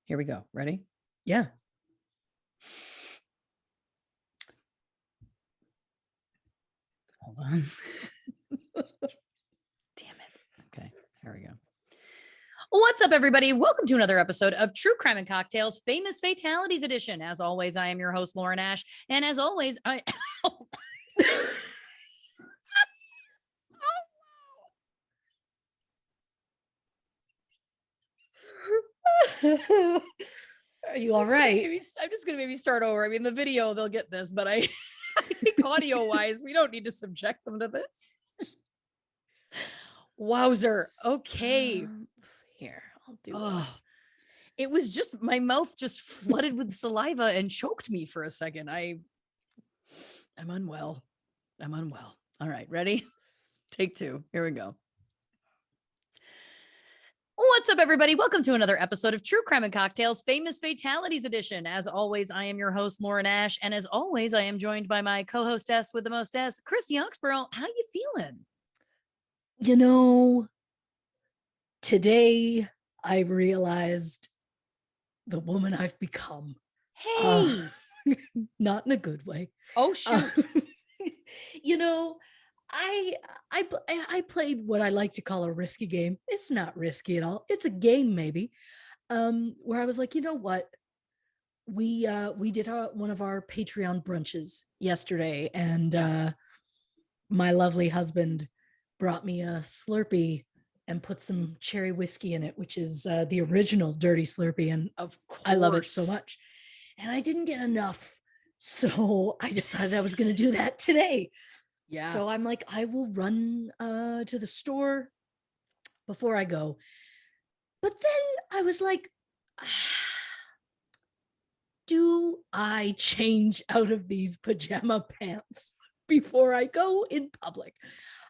Here we go. Ready? Yeah. Hold on. Damn it. Okay, here we go. What's up, everybody? Welcome to another episode of True Crime and Cocktails, Famous Fatalities Edition. As always, I am your host, Lauren Ash. And as always, I... Are you all right? I'm just going to maybe start over. I mean, the video, they'll get this, but I think audio-wise, we don't need to subject them to this. Wowzer. Okay. Here, I'll do it was just, my mouth just flooded with saliva and choked me for a second. I'm unwell. All right, ready? Take two. Here we go. What's up, everybody? Welcome to another episode of True Crime and Cocktails, Famous Fatalities Edition. As always, I am your host, Lauren Ash. And as always, I am joined by my co-hostess with the mostess, Christy Oxborrow. How you feeling? You know, today I realized the woman I've become. Hey! Not in a good way. Oh, shoot. You know, I played what I like to call a risky game. It's not risky at all. It's a game, maybe. Where I was like, you know what? We did one of our Patreon brunches yesterday, and my lovely husband brought me a Slurpee and put some cherry whiskey in it, which is the original Dirty Slurpee, and of course, I love it so much. And I didn't get enough, so I decided I was going to do that today. Yeah. So I'm like, I will run to the store before I go. But then I was like, do I change out of these pajama pants before I go in public?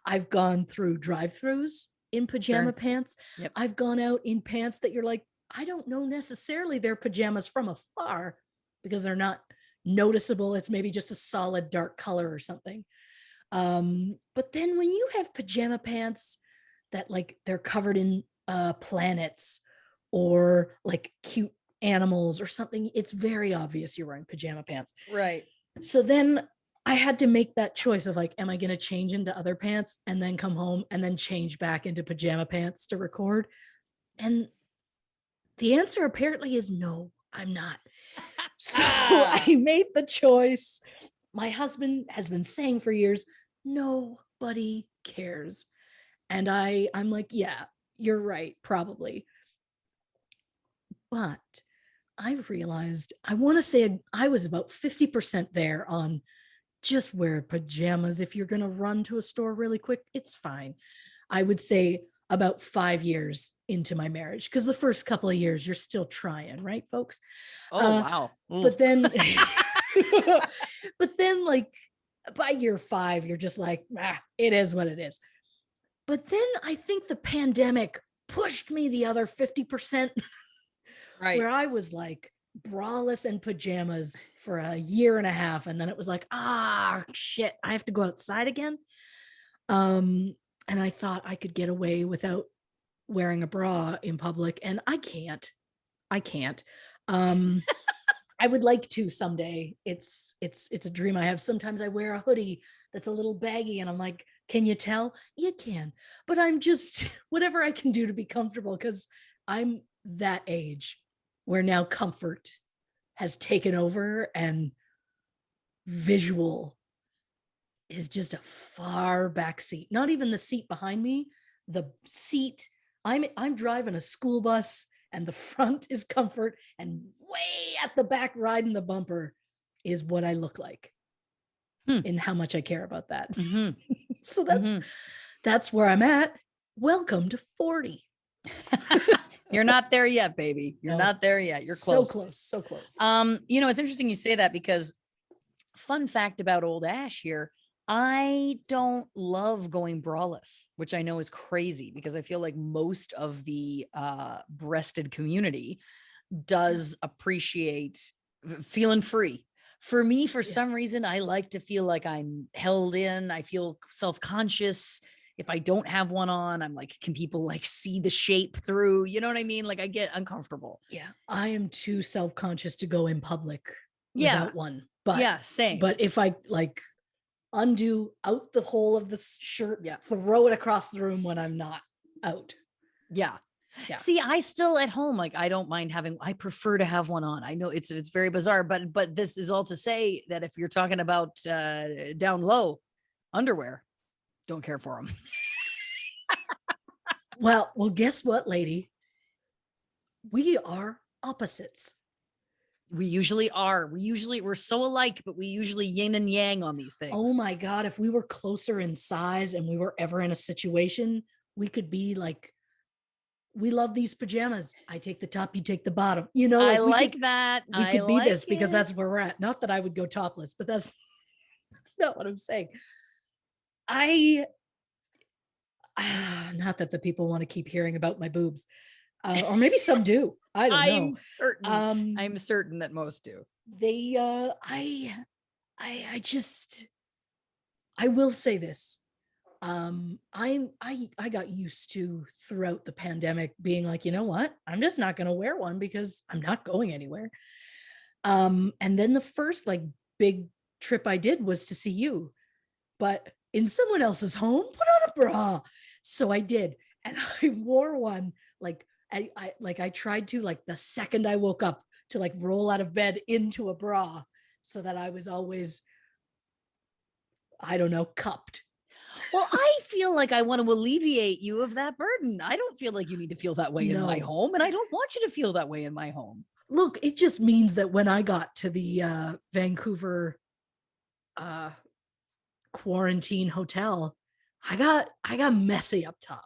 I've gone through drive-thrus in pajama pants. Yep. I've gone out in pants that you're like, I don't know necessarily they're pajamas from afar because they're not noticeable. It's maybe just a solid dark color or something. But then when you have pajama pants that like they're covered in planets or like cute animals or something, it's very obvious you're wearing pajama pants. Right. So then I had to make that choice of like, am I going to change into other pants and then come home and then change back into pajama pants to record? And the answer apparently is no, I'm not. So I made the choice. My husband has been saying for years, nobody cares. And I'm like, yeah, you're right, probably. But I've realized, I want to say I was about 50% there on just wear pajamas. If you're going to run to a store really quick, it's fine. I would say about 5 years into my marriage, because the first couple of years you're still trying, right, folks? Oh, wow. But then, like by year 5, you're just like, it is what it is. But then I think the pandemic pushed me the other 50%, right, where I was like braless and pajamas for a year and a half. And then it was like, shit, I have to go outside again. And I thought I could get away without wearing a bra in public, and I can't. I would like to someday. It's a dream I have. Sometimes I wear a hoodie that's a little baggy and I'm like, can you tell? You can. But I'm just whatever I can do to be comfortable, because I'm that age where now comfort has taken over and visual is just a far back seat. Not even the seat behind me, the seat. I'm driving a school bus and the front is comfort, and way at the back riding the bumper is what I look like. And how much I care about that. So that's where I'm at. Welcome to 40. You're not there yet, baby. You're not there yet. You're close. So close. You know, it's interesting you say that, because fun fact about old Ash here, I don't love going braless, which I know is crazy, because I feel like most of the breasted community does appreciate feeling free. For me, for some reason, I like to feel like I'm held in. I feel self-conscious if I don't have one on, I'm like, can people like see the shape through? You know what I mean? Like I get uncomfortable. Yeah, I am too self-conscious to go in public Yeah. without one. But Yeah. Same. if I like undo out the hole of the shirt, Yeah. throw it across the room when I'm not out. Yeah. Yeah. See, I still at home, like I don't mind having, I prefer to have one on. I know it's very bizarre, but this is all to say that if you're talking about down low underwear, don't care for them. Well, guess what, lady? We are opposites. We usually are. We're so alike, but we usually yin and yang on these things. Oh my God, if we were closer in size and we were ever in a situation, we could be like, we love these pajamas. I take the top, you take the bottom. You know, I like like that. we could be this because that's where we're at. Not that I would go topless, but that's not what I'm saying. Not that the people want to keep hearing about my boobs, or maybe some do. I don't know. I'm certain that most do. They, I will say this. I got used to throughout the pandemic being like, you know what? I'm just not going to wear one because I'm not going anywhere. And then the first like big trip I did was to see you, but in someone else's home, put on a bra. So I did. And I wore one like I tried to like the second I woke up to like roll out of bed into a bra so that I was always, I don't know, cupped. Well, I feel like I want to alleviate you of that burden. I don't feel like you need to feel that way in my home, and I don't want you to feel that way in my home. Look, it just means that when I got to the Vancouver quarantine hotel, I got messy up top.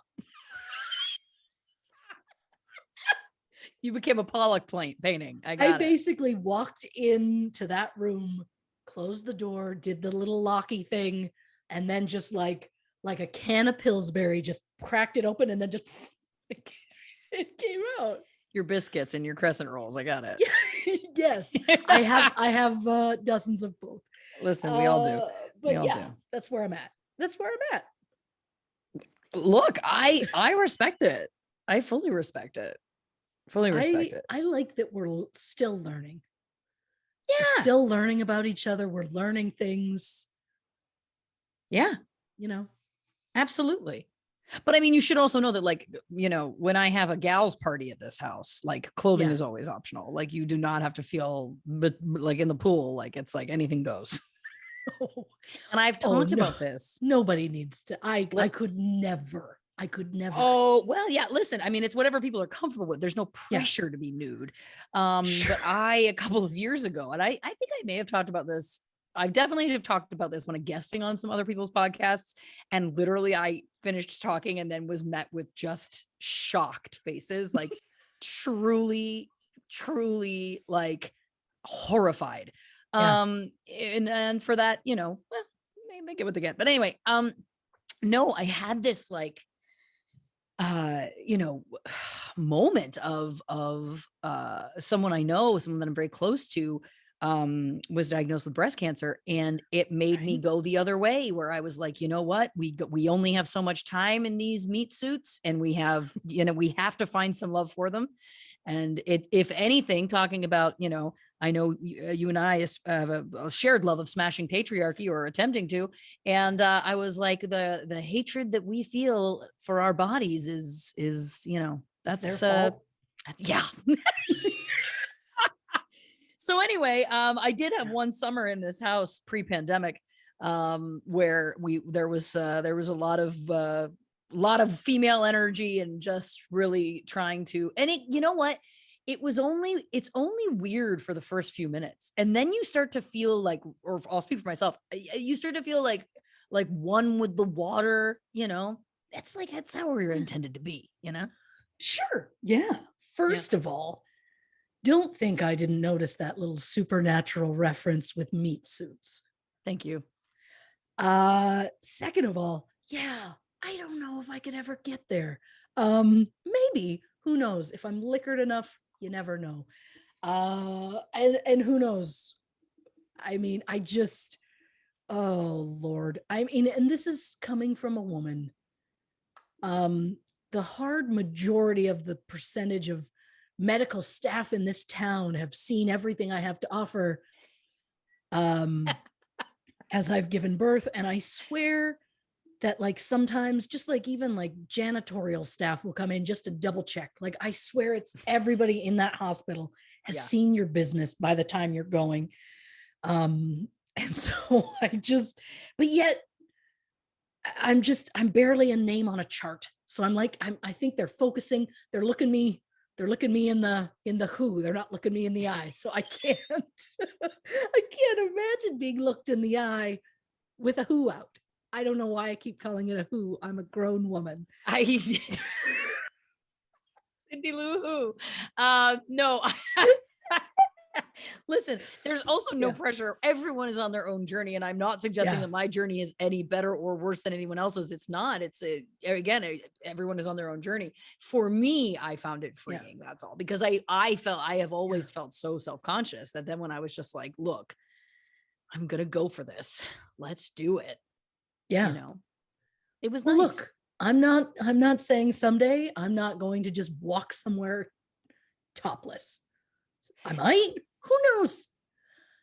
You became a Pollock painting. I basically walked into that room, closed the door, did the little locky thing, and then just like a can of Pillsbury, just cracked it open and then just it came out. Your biscuits and your crescent rolls. I got it. Yes, I have dozens of both. Listen, we all do. But yeah, that's where I'm at. Look, I respect it. I fully respect it. I like that we're still learning. Yeah. We're still learning about each other. We're learning things. Yeah. You know, absolutely. But I mean, you should also know that, like, you know, when I have a gal's party at this house, like clothing is always optional. Like you do not have to feel like in the pool, like it's like anything goes. And I've talked about this. Nobody needs to. I could never. Oh, well, yeah. Listen, I mean, it's whatever people are comfortable with. There's no pressure to be nude. But a couple of years ago, and I think I may have talked about this. I've definitely have talked about this when I'm guesting on some other people's podcasts. And literally I finished talking and then was met with just shocked faces, like truly like horrified. And for that, you know, well, they get what they get. But anyway, no, I had this like, you know, moment of someone I know, someone that I'm very close to, was diagnosed with breast cancer, and it made me go the other way, where I was like, you know what, we only have so much time in these meat suits, and we have, you know, we have to find some love for them. And if anything, talking about, you know, I know you and I have a shared love of smashing patriarchy, or attempting to. And I was like, the hatred that we feel for our bodies is, you know, that's their fault. Yeah. So anyway, I did have one summer in this house pre-pandemic, where there was a lot of female energy, and just really trying to, and it, you know what, it's only weird for the first few minutes, and then you start to feel like, or I'll speak for myself, you start to feel like one with the water, you know. That's how we're intended to be, you know. Sure. Yeah. First of all, don't think I didn't notice that little supernatural reference with meat suits. Thank you. Second of all, yeah, I don't know if I could ever get there. Maybe, who knows? If I'm liquored enough, you never know. And who knows? I mean, oh Lord. I mean, and this is coming from a woman um, the hard majority of the percentage of medical staff in this town have seen everything I have to offer um, as I've given birth. And I swear that like sometimes just like even like janitorial staff will come in just to double check. Like I swear it's everybody in that hospital has Yeah. seen your business by the time you're going. And so but yet I'm barely a name on a chart. So I'm like, I think they're looking me in the who, they're not looking me in the eye. So I can't, I can't imagine being looked in the eye with a who out. I don't know why I keep calling it a who. I'm a grown woman. I Cindy Lou Who. No. Listen, there's also no Yeah. pressure. Everyone is on their own journey, and I'm not suggesting Yeah. that my journey is any better or worse than anyone else's. It's not. Again, everyone is on their own journey. For me, I found it Yeah. freeing. That's all, because I have always felt so self-conscious that then when I was just like, look, I'm gonna go for this. Let's do it. Yeah. You know, it was Well, nice. look, I'm not saying someday I'm not going to just walk somewhere topless. I might. Who knows?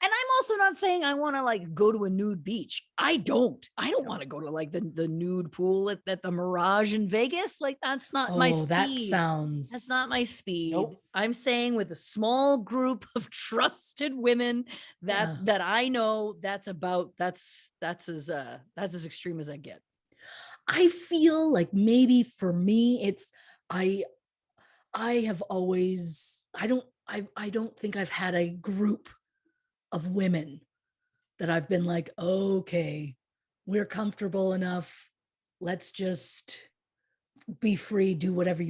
And I'm also not saying I want to like go to a nude beach. I don't No. want to go to like the nude pool at the Mirage in Vegas. Like that's not my Oh, that speed. sounds. That's not my speed. Nope. I'm saying with a small group of trusted women Yeah. that I know, that's as extreme as I get. I feel like maybe for me, it's I I have always I don't think I've had a group of women that I've been like, okay, we're comfortable enough. Let's just be free, do whatever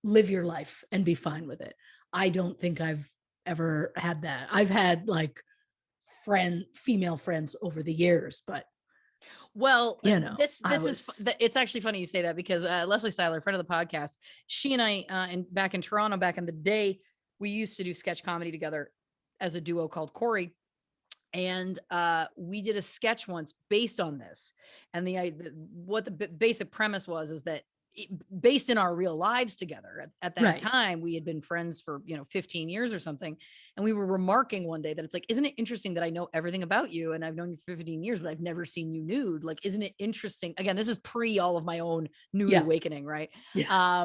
live your life and be fine with it. I don't think I've ever had that. I've had like female friends over the years, but Well, this I is was it's actually funny you say that, because Leslie Seiler, friend of the podcast, she and I and back in Toronto back in the day, we used to do sketch comedy together as a duo called Corey. And we did a sketch once based on this. And what the basic premise was is that based in our real lives together at that right. time, we had been friends for 15 years or something, and we were remarking one day that it's like, isn't it interesting that I know everything about you and I've known you for 15 years, but I've never seen you nude? Like, isn't it interesting? Again, this is pre all of my own nude awakening, right? Yeah.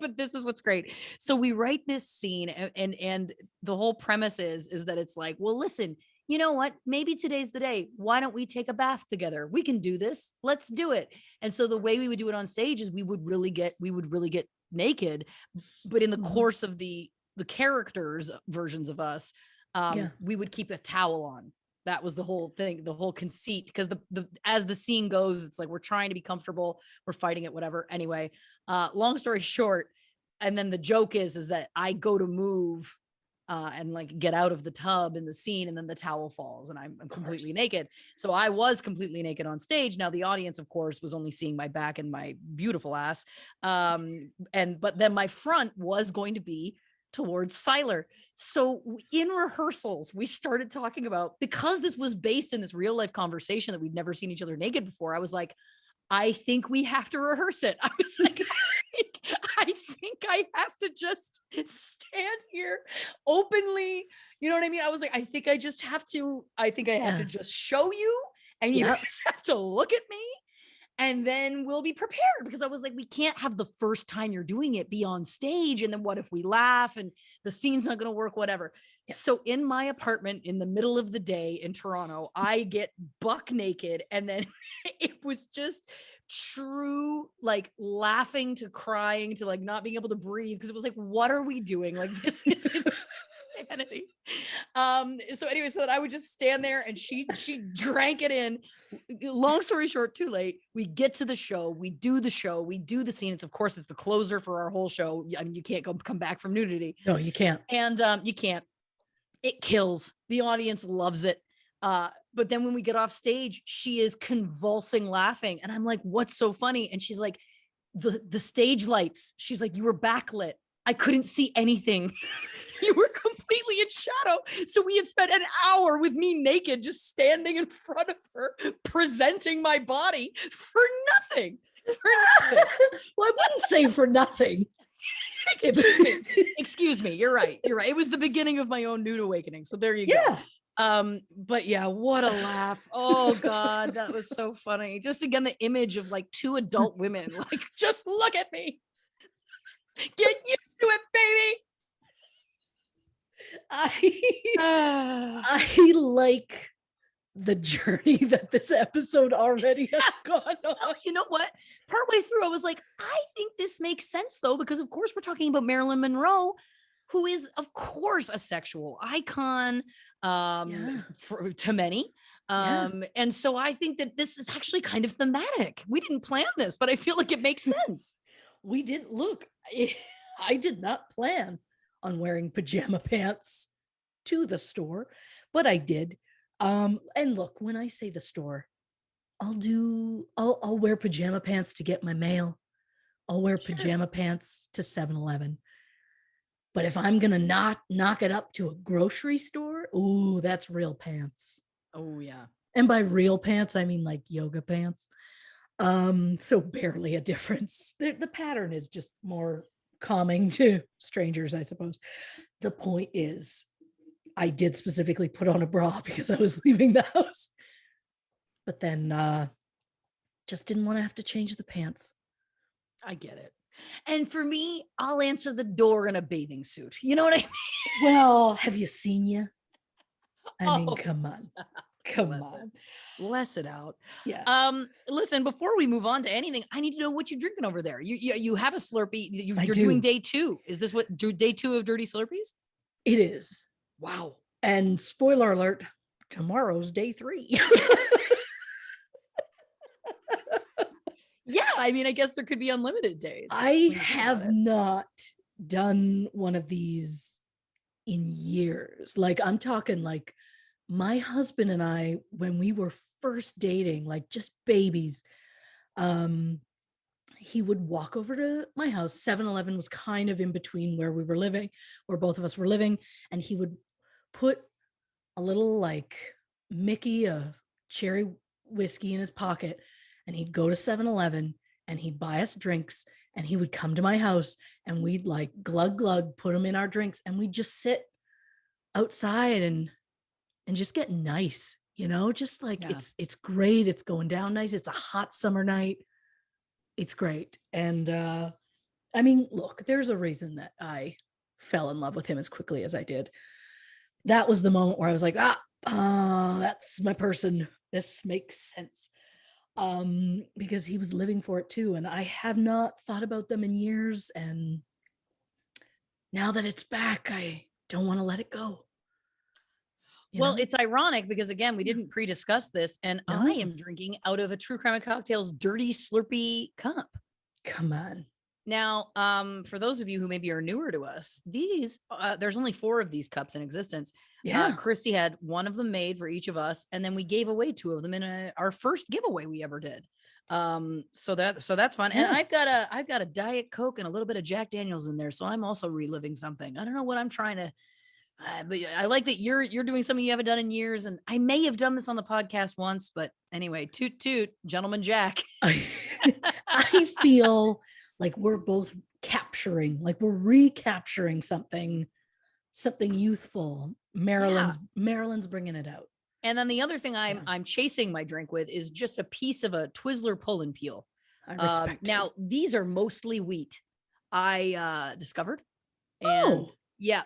But this is what's great. So we write this scene, and the whole premise is that it's like, well, listen, you know what? Maybe today's the day. Why don't we take a bath together? We can do this. Let's do it. And so the way we would do it on stage is we would really get naked, but in the course of the characters versions of us, we would keep a towel on. That was the whole thing, the whole conceit, because the as the scene goes, it's like we're trying to be comfortable, we're fighting it, whatever. Anyway, long story short, and then the joke is that I go to move and like get out of the tub in the scene, and then the towel falls and I'm completely naked. So I was completely naked on stage. Now the audience, of course, was only seeing my back and my beautiful ass. But then my front was going to be towards Seiler. So in rehearsals, we started talking about, because this was based in this real life conversation that we'd never seen each other naked before, I was like, I think we have to rehearse it. I was like, I think I have to just stand here openly. You know what I mean? I was like, I think I have to just show you, and you just have to look at me, and then we'll be prepared. Because I was like, we can't have the first time you're doing it be on stage, and then what if we laugh and the scene's not going to work, whatever. So in my apartment in the middle of the day in Toronto, I get buck naked, and then it was just true, like laughing to crying to like not being able to breathe, because it was like, what are we doing? Like, this is insanity. So anyway, so that I would just stand there, and she drank it in. Long story short, too late. We get to the show, we do the scene. It's, of course, it's the closer for our whole show. I mean, you can't come back from nudity. No, you can't. And you can't. It kills. The audience loves it. But then when we get off stage, she is convulsing laughing. And I'm like, what's so funny? And she's like, the stage lights. She's like, you were backlit. I couldn't see anything. You were completely in shadow. So we had spent an hour with me naked, just standing in front of her, presenting my body for nothing. Well, I wouldn't say for nothing. Excuse me. You're right. It was the beginning of my own nude awakening. So there you go. Yeah. But yeah, what a laugh. Oh God, that was so funny. Just again, the image of like two adult women, like, just look at me. Get used to it, baby. I like the journey that this episode already has gone on. Well, you know what? Partway through, I was like, I think this makes sense though, because of course we're talking about Marilyn Monroe, who is, of course, a sexual icon to many. And so I think that this is actually kind of thematic. We didn't plan this, but I feel like it makes sense. We didn't look. I did not plan on wearing pajama pants to the store, but I did. And look, when I say the store, I'll wear pajama pants to get my mail. I'll wear pajama pants to 7-Eleven. But if I'm gonna not knock it up to a grocery store, ooh, that's real pants. Oh yeah. And by real pants, I mean like yoga pants. So barely a difference. The pattern is just more calming to strangers, I suppose. The point is, I did specifically put on a bra because I was leaving the house, but then just didn't want to have to change the pants. I get it. And for me, I'll answer the door in a bathing suit. You know what I mean? Well, have you seen you? I mean, Oh, come on. Come on. Bless it out. Yeah. Listen, before we move on to anything, I need to know what you're drinking over there. You have a Slurpee. You're do. doing day 2. Is this what day 2 of Dirty Slurpees? It is. Wow. And spoiler alert, tomorrow's day 3. Yeah, I mean, I guess there could be unlimited days. I have not done one of these in years. Like, I'm talking like my husband and I, when we were first dating, like just babies, he would walk over to my house. 7-Eleven was kind of in between where we were living, where both of us were living. And he would put a little like Mickey of cherry whiskey in his pocket, and he'd go to 7-Eleven and he'd buy us drinks, and he would come to my house and we'd like glug glug put them in our drinks, and we'd just sit outside and just get nice, just like it's great. It's going down nice. It's a hot summer night. It's great. And I mean, look, there's a reason that I fell in love with him as quickly as I did. That was the moment where I was like, that's my person. This makes sense. Because he was living for it too. And I have not thought about them in years. And now that it's back, I don't want to let it go. Well, it's ironic because again, we didn't pre-discuss this, and I am drinking out of a True Crime and Cocktails Dirty Slurpee cup. Come on. Now, for those of you who maybe are newer to us, these there's only 4 of these cups in existence. Yeah. Christy had one of them made for each of us, and then we gave away 2 of them in our first giveaway we ever did. So that's fun. And I've got a Diet Coke and a little bit of Jack Daniels in there, so I'm also reliving something. I don't know what I'm trying to. But I like that you're doing something you haven't done in years, and I may have done this on the podcast once, but anyway, toot toot, gentleman Jack. I feel like we're both we're recapturing something youthful. Marilyn's bringing it out. And then the other thing I'm chasing my drink with is just a piece of a Twizzler pull and peel. I respect it. Now these are mostly wheat. I discovered, and yeah.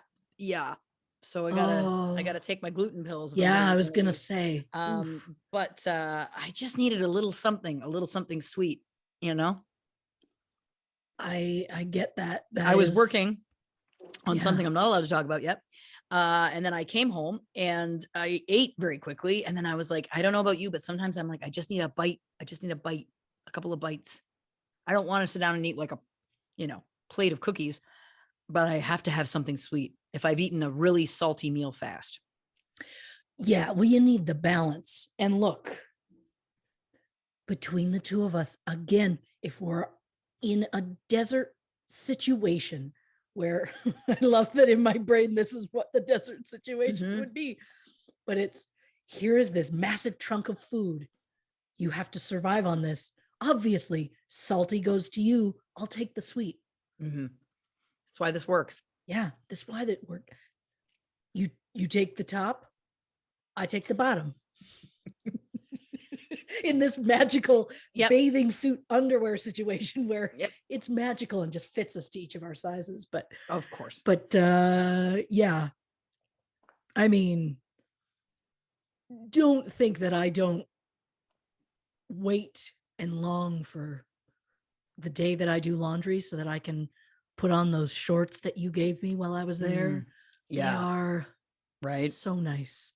So I gotta take my gluten pills. Yeah, I was gonna say. But I just needed a little something sweet, I get that. I was working on something I'm not allowed to talk about yet. And then I came home and I ate very quickly. And then I was like, I don't know about you, but sometimes I'm like, I just need a bite. A couple of bites. I don't want to sit down and eat like a, plate of cookies, but I have to have something sweet if I've eaten a really salty meal fast. Yeah, well, you need the balance. And look, between the two of us, again, if we're in a desert situation where I love that in my brain, this is what the desert situation would be. But here is this massive trunk of food. You have to survive on this, Obviously, salty goes to you. I'll take the sweet. Mm-hmm. That's why this works. Yeah, that's why that worked. You take the top, I take the bottom. In this magical bathing suit underwear situation where it's magical and just fits us to each of our sizes. But of course. But yeah. I mean, don't think that I don't wait and long for the day that I do laundry so that I can put on those shorts that you gave me while I was there. Yeah. They are right. So nice.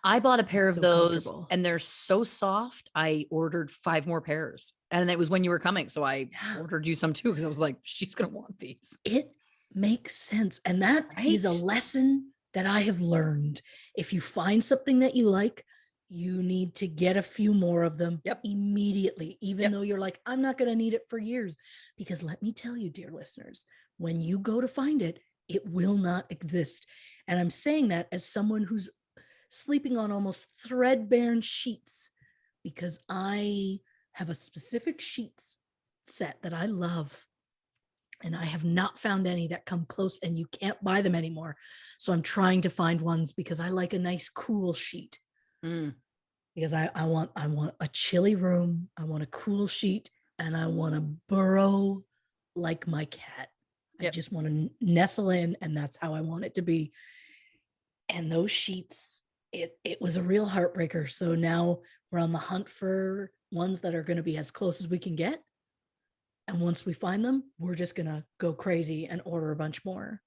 I bought a pair of those and they're so soft. I ordered 5 more pairs and it was when you were coming. So I ordered you some too, because I was like, she's going to want these. It makes sense. And that is a lesson that I have learned. If you find something that you like, you need to get a few more of them immediately, even though you're like, I'm not going to need it for years. Because let me tell you, dear listeners, when you go to find it, it will not exist. And I'm saying that as someone who's sleeping on almost threadbare sheets, because I have a specific sheets set that I love. And I have not found any that come close, and you can't buy them anymore. So I'm trying to find ones because I like a nice cool sheet. Because I want a chilly room. I want a cool sheet, and I want to burrow like my cat. I just want to nestle in, and that's how I want it to be. And those sheets, it was a real heartbreaker. So now we're on the hunt for ones that are going to be as close as we can get. And once we find them, we're just going to go crazy and order a bunch more,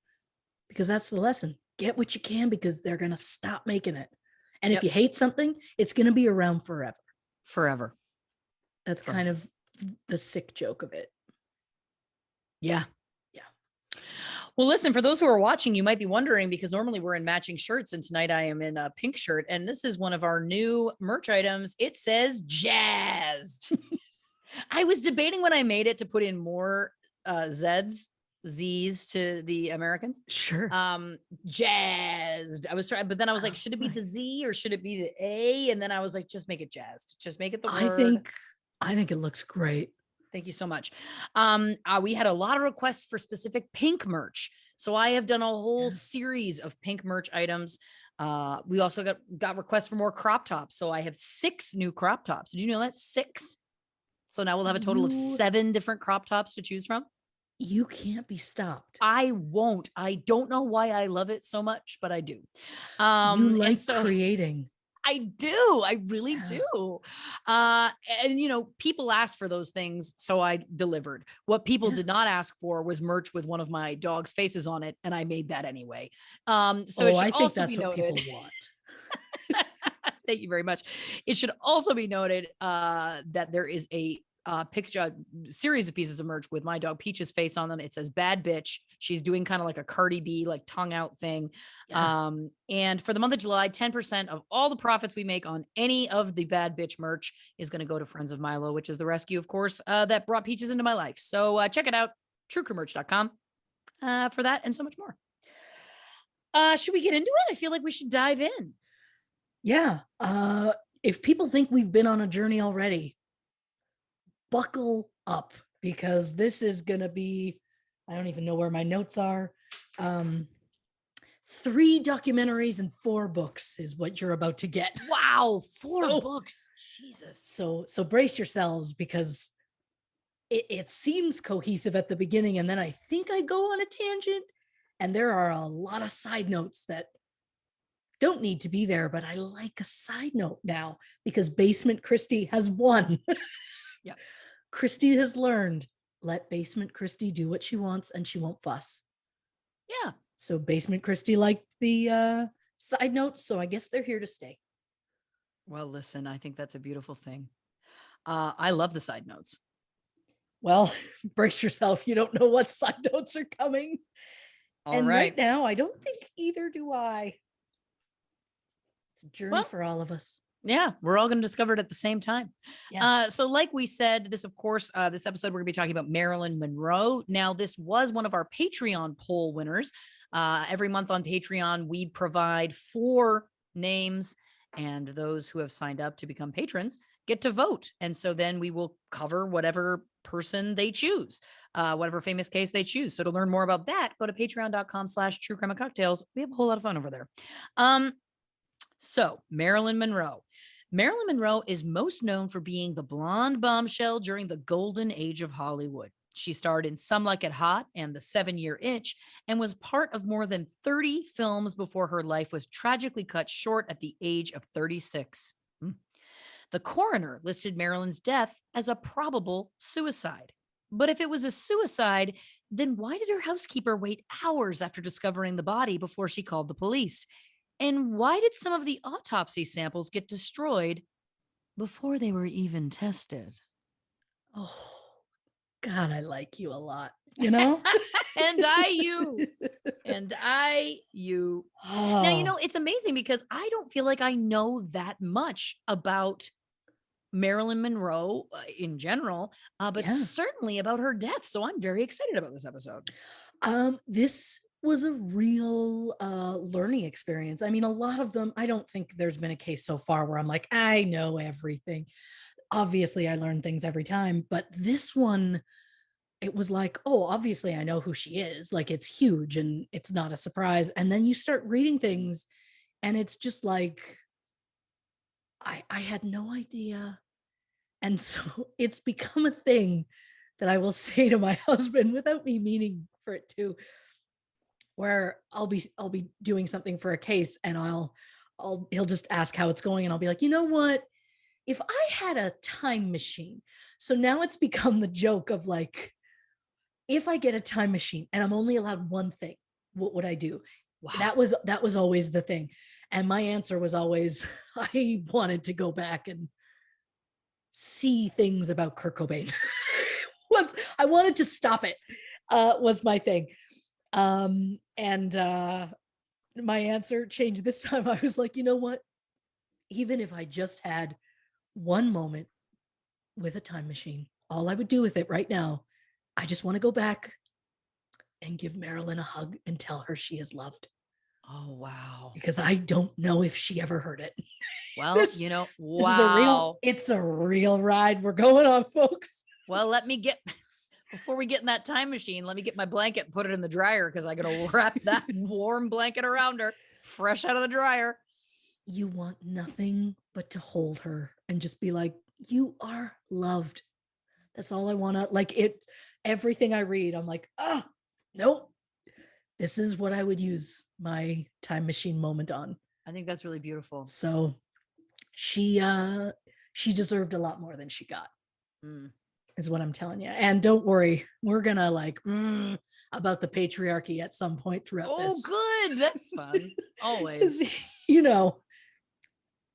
because that's the lesson. Get what you can, because they're going to stop making it. And if you hate something, it's going to be around forever. Forever. That's kind of the sick joke of it. Yeah. Well, listen, for those who are watching, you might be wondering, because normally we're in matching shirts and tonight I am in a pink shirt, and this is one of our new merch items. It says jazzed. I was debating when I made it to put in more Z's to the Americans. Sure. Jazzed. I was trying, but then I was like, should it be the Z or should it be the A? And then I was like, just make it jazzed. Just make it the word. I think it looks great. Thank you so much. We had a lot of requests for specific pink merch. So I have done a whole series of pink merch items. We also got requests for more crop tops. So I have 6 new crop tops. Did you know that? 6? So now we'll have a total of 7 different crop tops to choose from. You can't be stopped. I won't. I don't know why I love it so much, but I do. You like creating. I do. I really do. And you know, people asked for those things, so I delivered. What people did not ask for was merch with one of my dog's faces on it, and I made that anyway. So it should I think also that's be what noted. people want. Thank you very much. It should also be noted that there is a picture series of pieces of merch with my dog Peach's face on them. It says "Bad Bitch." She's doing kind of like a Cardi B, like tongue out thing. And for the month of July, 10% of all the profits we make on any of the Bad Bitch merch is going to go to Friends of Milo, which is the rescue, of course, that brought Peaches into my life. So check it out, truecrewmerch.com for that and so much more. Should we get into it? I feel like we should dive in. Yeah. If people think we've been on a journey already, buckle up, because this is going to be, I don't even know where my notes are. 3 documentaries and 4 books is what you're about to get. Wow. 4 books. Jesus. So brace yourselves, because it seems cohesive at the beginning. And then I think I go on a tangent, and there are a lot of side notes that don't need to be there, but I like a side note now, because Basement Christy has won. Yep. Christy has learned, let Basement Christy do what she wants and she won't fuss. Yeah. So Basement Christy liked the side notes, so I guess they're here to stay. Well, listen, I think that's a beautiful thing. I love the side notes. Well, brace yourself. You don't know what side notes are coming. All right. Right now, I don't think either do I. It's a journey for all of us. Yeah, we're all going to discover it at the same time. Yeah. So like we said, this, of course, this episode, we're going to be talking about Marilyn Monroe. Now, this was one of our Patreon poll winners. Every month on Patreon, we provide 4 names, and those who have signed up to become patrons get to vote. And so then we will cover whatever person they choose, whatever famous case they choose. So to learn more about that, go to patreon.com/true crime and cocktails. We have a whole lot of fun over there. So Marilyn Monroe. Marilyn Monroe is most known for being the blonde bombshell during the golden age of Hollywood. She starred in Some Like It Hot and The 7-Year Itch and was part of more than 30 films before her life was tragically cut short at the age of 36. The coroner listed Marilyn's death as a probable suicide. But if it was a suicide, then why did her housekeeper wait hours after discovering the body before she called the police? And why did some of the autopsy samples get destroyed before they were even tested? Oh, God, I like you a lot, you know? And you. Now, Oh, it's amazing because I don't feel like I know that much about Marilyn Monroe in general, but yeah. certainly about her death. So I'm very excited about this episode. This was a real learning experience. I mean, a lot of them, I don't think there's been a case so far where I'm like, I know everything. Obviously, I learn things every time, but this one, it was like, oh, obviously, I know who she is. Like, it's huge and it's not a surprise. And then you start reading things, and it's just like, I had no idea. And so it's become a thing that I will say to my husband without me meaning for it to, where I'll be doing something for a case, and he'll just ask how it's going, and I'll be like, you know what? If I had a time machine, so now it's become the joke of like, if I get a time machine and I'm only allowed one thing, what would I do? Wow. That was always the thing. And my answer was always, I wanted to go back and see things about Kurt Cobain. I wanted to stop it, was my thing. And my answer changed this time. I was like, you know what? Even if I just had one moment with a time machine, all I would do with it right now, I just want to go back and give Marilyn a hug and tell her she is loved. Oh, wow. Because I don't know if she ever heard it. Well, This is wow. it's a real ride we're going on, folks. Well, before we get in that time machine, let me get my blanket and put it in the dryer because I got to wrap that warm blanket around her, fresh out of the dryer. You want nothing but to hold her and just be like, you are loved. That's all I want to, like, it. Everything I read, I'm like, oh, nope. This is what I would use my time machine moment on. I think that's really beautiful. So she deserved a lot more than she got. Is what I'm telling you. And don't worry, we're gonna like about the patriarchy at some point throughout this. Oh, good. That's fun. Always.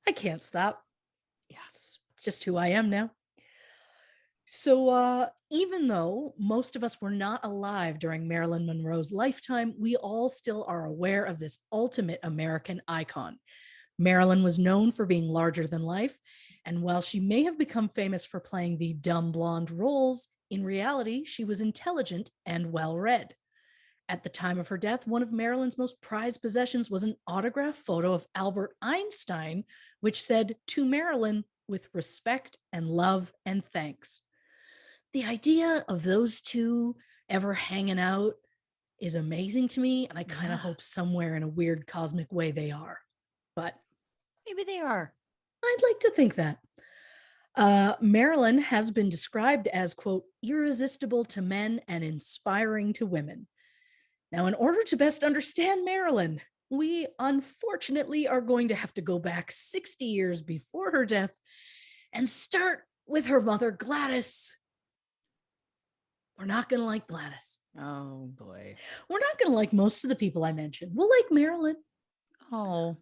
I can't stop. Yeah, it's just who I am now. So even though most of us were not alive during Marilyn Monroe's lifetime, we all still are aware of this ultimate American icon. Marilyn was known for being larger than life, and while she may have become famous for playing the dumb blonde roles, in reality, she was intelligent and well-read. At the time of her death, one of Marilyn's most prized possessions was an autographed photo of Albert Einstein, which said, "To Marilyn, with respect and love and thanks." The idea of those two ever hanging out is amazing to me, and I kind of hope somewhere in a weird cosmic way they are. But maybe they are. I'd like to think that. Marilyn has been described as, quote, irresistible to men and inspiring to women. Now, in order to best understand Marilyn, we unfortunately are going to have to go back 60 years before her death and start with her mother, Gladys. We're not going to like Gladys. Oh, boy. We're not going to like most of the people I mentioned. We'll like Marilyn. Oh.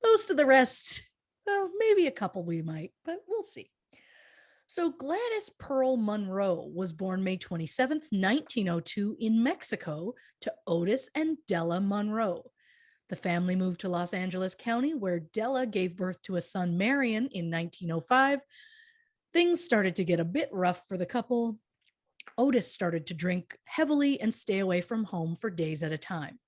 Most of the rest, well, maybe a couple we might, but we'll see. So Gladys Pearl Monroe was born May 27th, 1902 in Mexico to Otis and Della Monroe. The family moved to Los Angeles County, where Della gave birth to a son, Marion, in 1905. Things started to get a bit rough for the couple. Otis started to drink heavily and stay away from home for days at a time.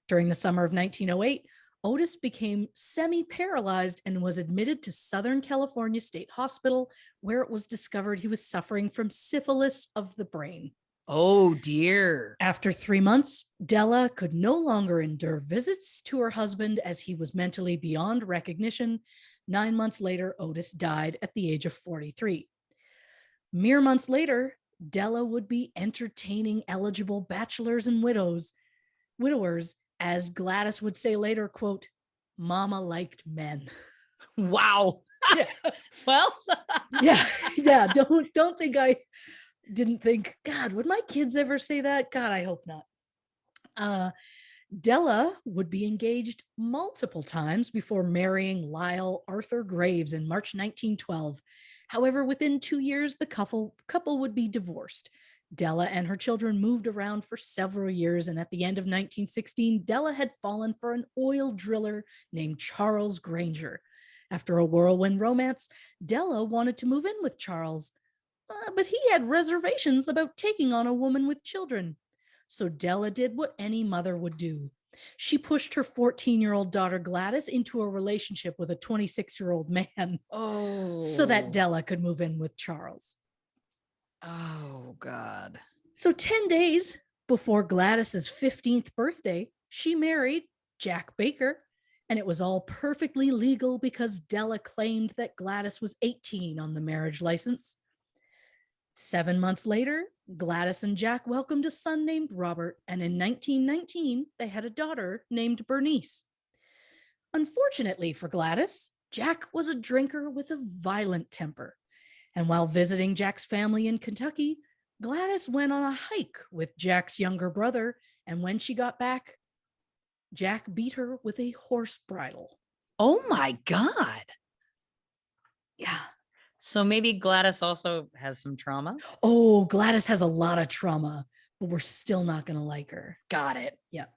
During the summer of 1908, Otis became semi-paralyzed and was admitted to Southern California State Hospital, where it was discovered he was suffering from syphilis of the brain. Oh, dear. After 3 months, Della could no longer endure visits to her husband as he was mentally beyond recognition. 9 months later, Otis died at the age of 43. Mere months later, Della would be entertaining eligible bachelors and widowers, as Gladys would say later, quote, "Mama liked men." Wow. Yeah. Well, Yeah. Don't think I didn't think, God, would my kids ever say that? God, I hope not. Della would be engaged multiple times before marrying Lyle Arthur Graves in March 1912. However, within 2 years, the couple would be divorced. Della and her children moved around for several years, and at the end of 1916, Della had fallen for an oil driller named Charles Granger. After a whirlwind romance, Della wanted to move in with Charles, but he had reservations about taking on a woman with children. So Della did what any mother would do. She pushed her 14-year-old daughter Gladys into a relationship with a 26-year-old man so that oh. Della could move in with Charles. Oh, God. So 10 days before Gladys's 15th birthday, she married Jack Baker, and it was all perfectly legal because Della claimed that Gladys was 18 on the marriage license. 7 months later, Gladys and Jack welcomed a son named Robert, and in 1919, they had a daughter named Bernice. Unfortunately for Gladys, Jack was a drinker with a violent temper. And while visiting Jack's family in Kentucky, Gladys went on a hike with Jack's younger brother, and when she got back, Jack beat her with a horse bridle. Oh, my God. Yeah. So maybe Gladys also has some trauma? Oh, Gladys has a lot of trauma, but we're still not going to like her. Got it. Yeah.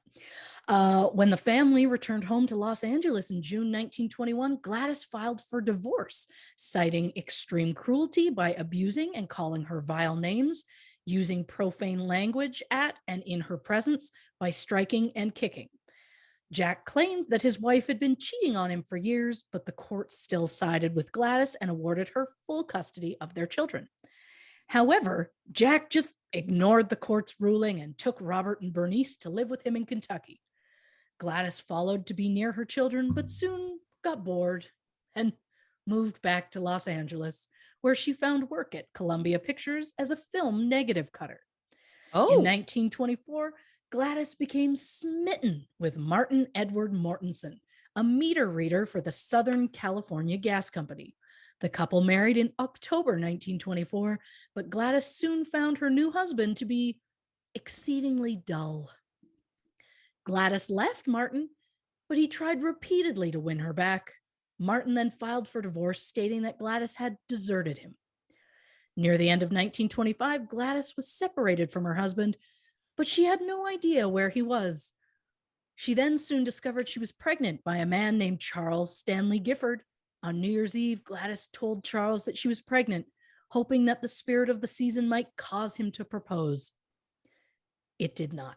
When the family returned home to Los Angeles in June 1921, Gladys filed for divorce, citing extreme cruelty by abusing and calling her vile names, using profane language at and in her presence, by striking and kicking. Jack claimed that his wife had been cheating on him for years, but the court still sided with Gladys and awarded her full custody of their children. However, Jack just ignored the court's ruling and took Robert and Bernice to live with him in Kentucky. Gladys followed to be near her children, but soon got bored and moved back to Los Angeles, where she found work at Columbia Pictures as a film negative cutter. In 1924, Gladys became smitten with Martin Edward Mortensen, a meter reader for the Southern California Gas Company. The couple married in October 1924, but Gladys soon found her new husband to be exceedingly dull. Gladys left Martin, but he tried repeatedly to win her back. Martin then filed for divorce, stating that Gladys had deserted him. Near the end of 1925, Gladys was separated from her husband, but she had no idea where he was. She then soon discovered she was pregnant by a man named Charles Stanley Gifford. On New Year's Eve, Gladys told Charles that she was pregnant, hoping that the spirit of the season might cause him to propose. It did not.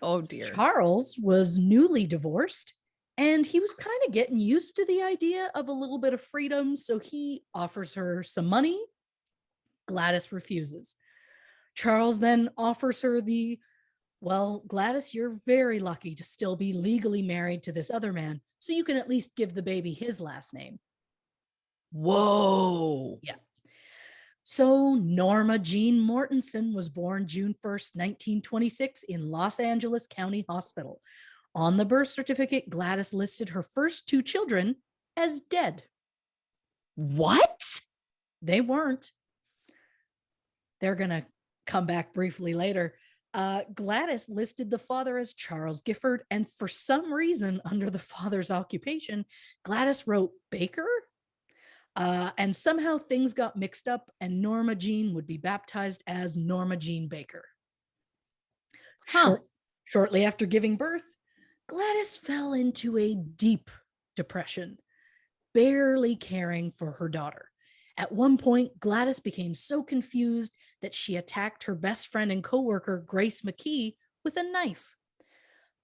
Oh dear. Charles was newly divorced, and he was kind of getting used to the idea of a little bit of freedom, so he offers her some money. Gladys refuses. Charles then offers her well, Gladys, you're very lucky to still be legally married to this other man, so you can at least give the baby his last name. Whoa. Yeah. So Norma Jean Mortensen was born June 1st, 1926 in Los Angeles County Hospital. On the birth certificate, Gladys listed her first 2 children as dead. What? They weren't. They're going to come back briefly later. Gladys listed the father as Charles Gifford, and for some reason, under the father's occupation, Gladys wrote Baker. And somehow things got mixed up, and Norma Jean would be baptized as Norma Jean Baker. Shortly after giving birth, Gladys fell into a deep depression, barely caring for her daughter. At one point, Gladys became so confused that she attacked her best friend and coworker, Grace McKee, with a knife.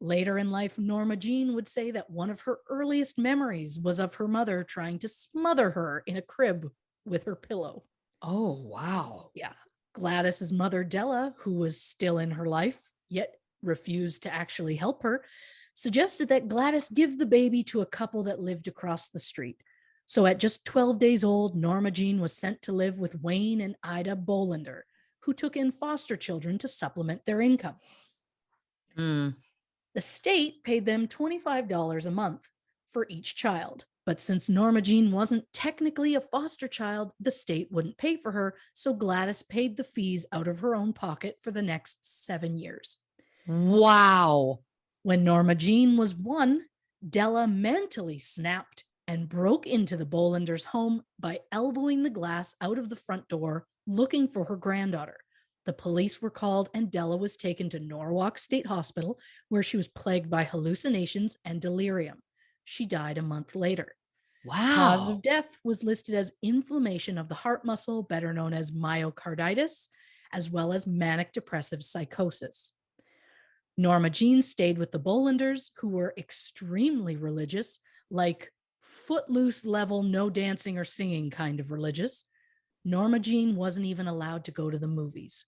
Later in life, Norma Jean would say that one of her earliest memories was of her mother trying to smother her in a crib with her pillow. Oh, wow. Yeah. Gladys's mother, Della, who was still in her life, yet refused to actually help her, suggested that Gladys give the baby to a couple that lived across the street. So at just 12 days old, Norma Jean was sent to live with Wayne and Ida Bolander, who took in foster children to supplement their income. Mm. The state paid them $25 a month for each child. But since Norma Jean wasn't technically a foster child, the state wouldn't pay for her, so Gladys paid the fees out of her own pocket for the next 7 years. Wow. When Norma Jean was 1, Della mentally snapped and broke into the Bolanders' home by elbowing the glass out of the front door, looking for her granddaughter. The police were called and Della was taken to Norwalk State Hospital, where she was plagued by hallucinations and delirium. She died a month later. Cause of Wow. death was listed as inflammation of the heart muscle, better known as myocarditis, as well as manic depressive psychosis. Norma Jean stayed with the Bolanders, who were extremely religious, like footloose level, no dancing or singing kind of religious. Norma Jean wasn't even allowed to go to the movies.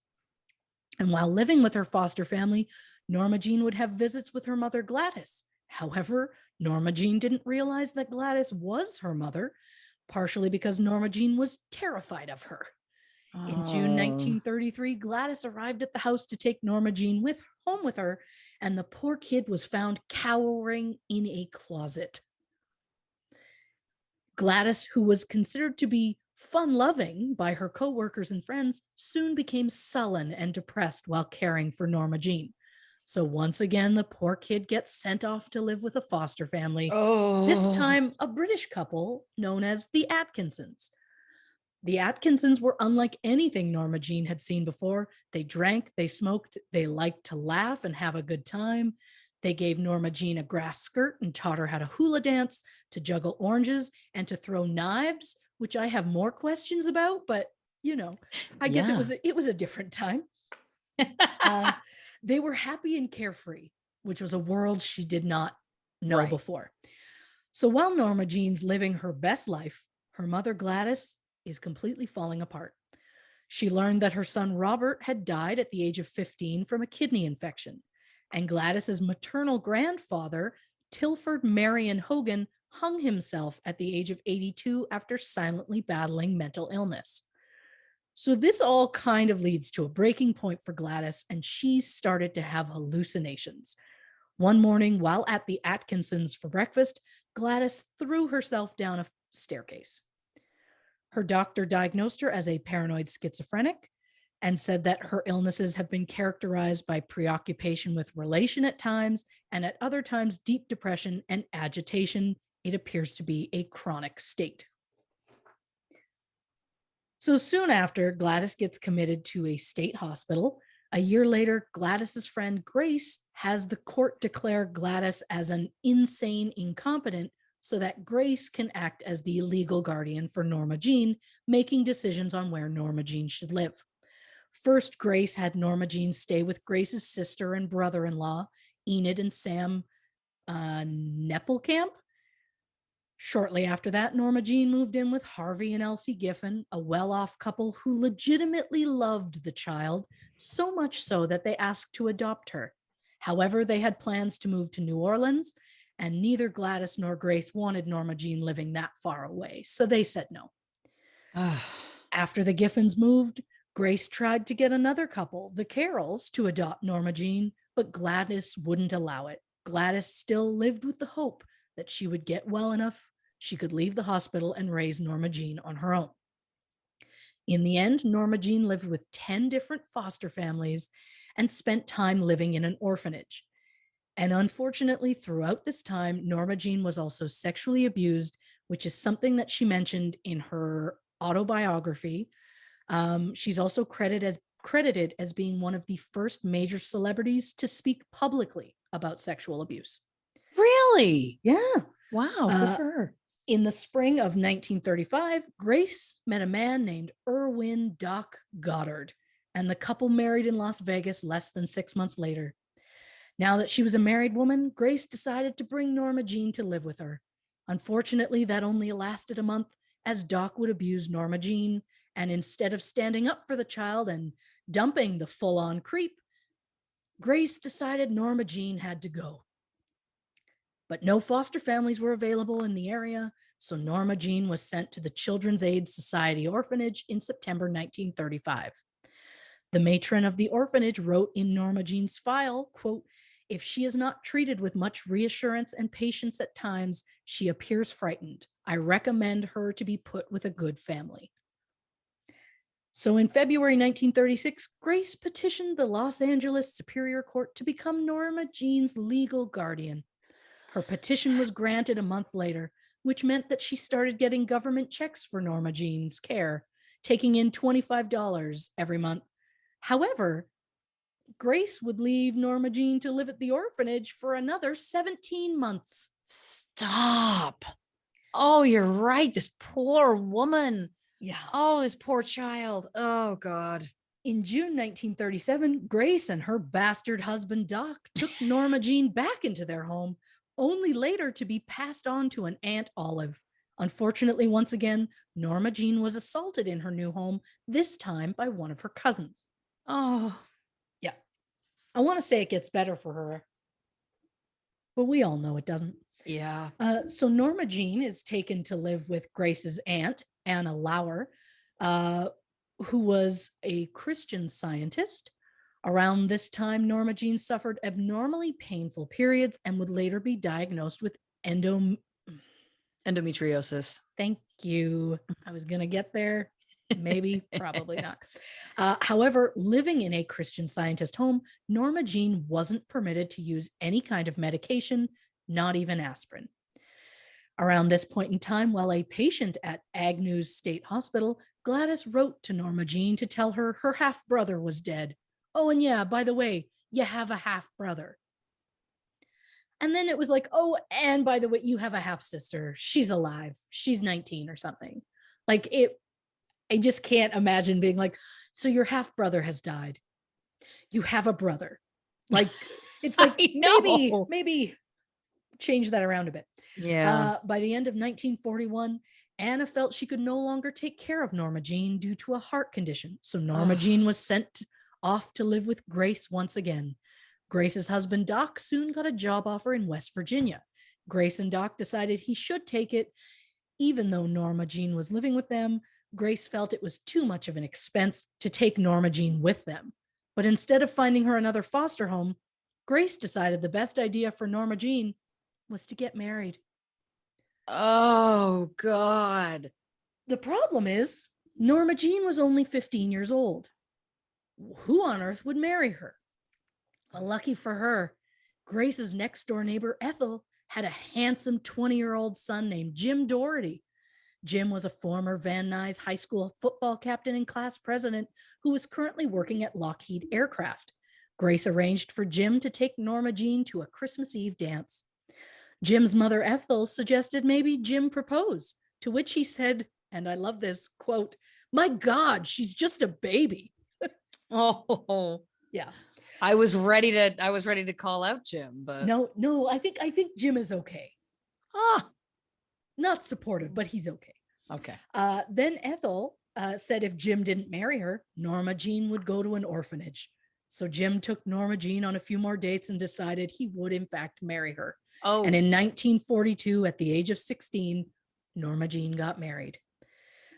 And while living with her foster family, Norma Jean would have visits with her mother, Gladys. However, Norma Jean didn't realize that Gladys was her mother, partially because Norma Jean was terrified of her. In June Oh. 1933, Gladys arrived at the house to take Norma Jean home with her, and the poor kid was found cowering in a closet. Gladys, who was considered to be fun-loving by her co-workers and friends, soon became sullen and depressed while caring for Norma Jean. So once again, the poor kid gets sent off to live with a foster family, this Oh. time a British couple known as the Atkinsons. The Atkinsons were unlike anything Norma Jean had seen before. They drank, they smoked, they liked to laugh and have a good time. They gave Norma Jean a grass skirt and taught her how to hula dance, to juggle oranges, and to throw knives, which I have more questions about, but I guess Yeah. it was a different time. They were happy and carefree, which was a world she did not know Right. before. So while Norma Jean's living her best life, her mother Gladys is completely falling apart. She learned that her son Robert had died at the age of 15 from a kidney infection, and Gladys's maternal grandfather, Tilford Marion Hogan, hung himself at the age of 82 after silently battling mental illness. So this all kind of leads to a breaking point for Gladys, and she started to have hallucinations. One morning, while at the Atkinsons for breakfast, Gladys threw herself down a staircase. Her doctor diagnosed her as a paranoid schizophrenic and said that her illnesses have been characterized by preoccupation with relation at times, and at other times, deep depression and agitation. It appears to be a chronic state. So soon after, Gladys gets committed to a state hospital. A year later, Gladys's friend Grace has the court declare Gladys as an insane incompetent so that Grace can act as the legal guardian for Norma Jean, making decisions on where Norma Jean should live. First, Grace had Norma Jean stay with Grace's sister and brother-in-law, Enid and Sam Neppelkamp. Shortly after that, Norma Jean moved in with Harvey and Elsie Giffen, a well-off couple who legitimately loved the child, so much so that they asked to adopt her. However, they had plans to move to New Orleans, and neither Gladys nor Grace wanted Norma Jean living that far away, so they said no. After the Giffens moved, Grace tried to get another couple, the Carrolls, to adopt Norma Jean, but Gladys wouldn't allow it. Gladys still lived with the hope that she would get well enough she could leave the hospital and raise Norma Jean on her own. In the end, Norma Jean lived with 10 different foster families and spent time living in an orphanage. And unfortunately, throughout this time, Norma Jean was also sexually abused, which is something that she mentioned in her autobiography. She's also credited as being one of the first major celebrities to speak publicly about sexual abuse. Really? Yeah. Wow. Good Uh, for her. In the spring of 1935, Grace met a man named Irwin Doc Goddard, and the couple married in Las Vegas less than 6 months later. Now that she was a married woman, Grace decided to bring Norma Jean to live with her. Unfortunately, that only lasted a month, as Doc would abuse Norma Jean, and instead of standing up for the child and dumping the full-on creep, Grace decided Norma Jean had to go. But no foster families were available in the area, so Norma Jean was sent to the Children's Aid Society orphanage in September 1935. The matron of the orphanage wrote in Norma Jean's file, quote, "If she is not treated with much reassurance and patience at times, she appears frightened. I recommend her to be put with a good family." So in February 1936, Grace petitioned the Los Angeles Superior Court to become Norma Jean's legal guardian. Her petition was granted a month later, which meant that she started getting government checks for Norma Jean's care, taking in $25 every month. However, Grace would leave Norma Jean to live at the orphanage for another 17 months. Stop. Oh, you're right. This poor woman. Yeah. Oh, this poor child. Oh, God. In June 1937, Grace and her bastard husband, Doc, took Norma Jean back into their home, only later to be passed on to an Aunt Olive. Unfortunately, once again, Norma Jean was assaulted in her new home, this time by one of her cousins. Oh, yeah. I want to say it gets better for her, but we all know it doesn't. Yeah. So Norma Jean is taken to live with Grace's aunt, Anna Lauer, who was a Christian Scientist. Around this time, Norma Jean suffered abnormally painful periods and would later be diagnosed with endometriosis. Thank you. I was going to get there. Maybe, probably not. However, living in a Christian Scientist home, Norma Jean wasn't permitted to use any kind of medication, not even aspirin. Around this point in time, while a patient at Agnews State Hospital, Gladys wrote to Norma Jean to tell her her half-brother was dead. Oh, and yeah, by the way, you have a half-brother. And then it was like, oh, and by the way, you have a half-sister. She's alive. She's 19 or something. Like it, I just can't imagine being like, so your half-brother has died. You have a brother. Like, it's like, maybe change that around a bit. Yeah. By the end of 1941, Anna felt she could no longer take care of Norma Jean due to a heart condition. So Norma Jean was sent off to live with Grace once again. Grace's husband, Doc, soon got a job offer in West Virginia. Grace and Doc decided he should take it. Even though Norma Jean was living with them, Grace felt it was too much of an expense to take Norma Jean with them. But instead of finding her another foster home, Grace decided the best idea for Norma Jean was to get married. Oh, God. The problem is, Norma Jean was only 15 years old. Who on earth would marry her? Well, lucky for her, Grace's next door neighbor, Ethel, had a handsome 20-year-old son named Jim Doherty. Jim was a former Van Nuys High School football captain and class president who was currently working at Lockheed Aircraft. Grace arranged for Jim to take Norma Jean to a Christmas Eve dance. Jim's mother, Ethel, suggested maybe Jim propose, to which he said, and I love this, quote, "My God, she's just a baby." Oh, yeah. I was ready to call out Jim, but no, I think Jim is okay. Not supportive, but he's okay. Okay. Then Ethel said if Jim didn't marry her, Norma Jean would go to an orphanage. So Jim took Norma Jean on a few more dates and decided he would in fact marry her. Oh. And in 1942, at the age of 16, Norma Jean got married.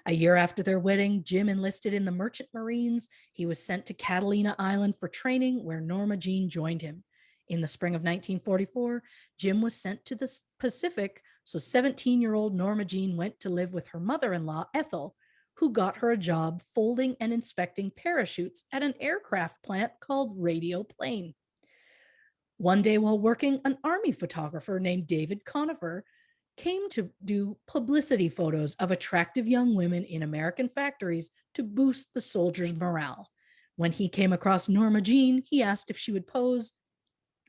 A year after their wedding, Jim enlisted in the Merchant Marines. He was sent to Catalina Island for training, where Norma Jean joined him. In the spring of 1944, Jim was sent to the Pacific, so 17-year-old Norma Jean went to live with her mother-in-law, Ethel, who got her a job folding and inspecting parachutes at an aircraft plant called Radio Plane. One day while working, an Army photographer named David Conifer came to do publicity photos of attractive young women in American factories to boost the soldiers' morale. When he came across Norma Jean, he asked if she would pose,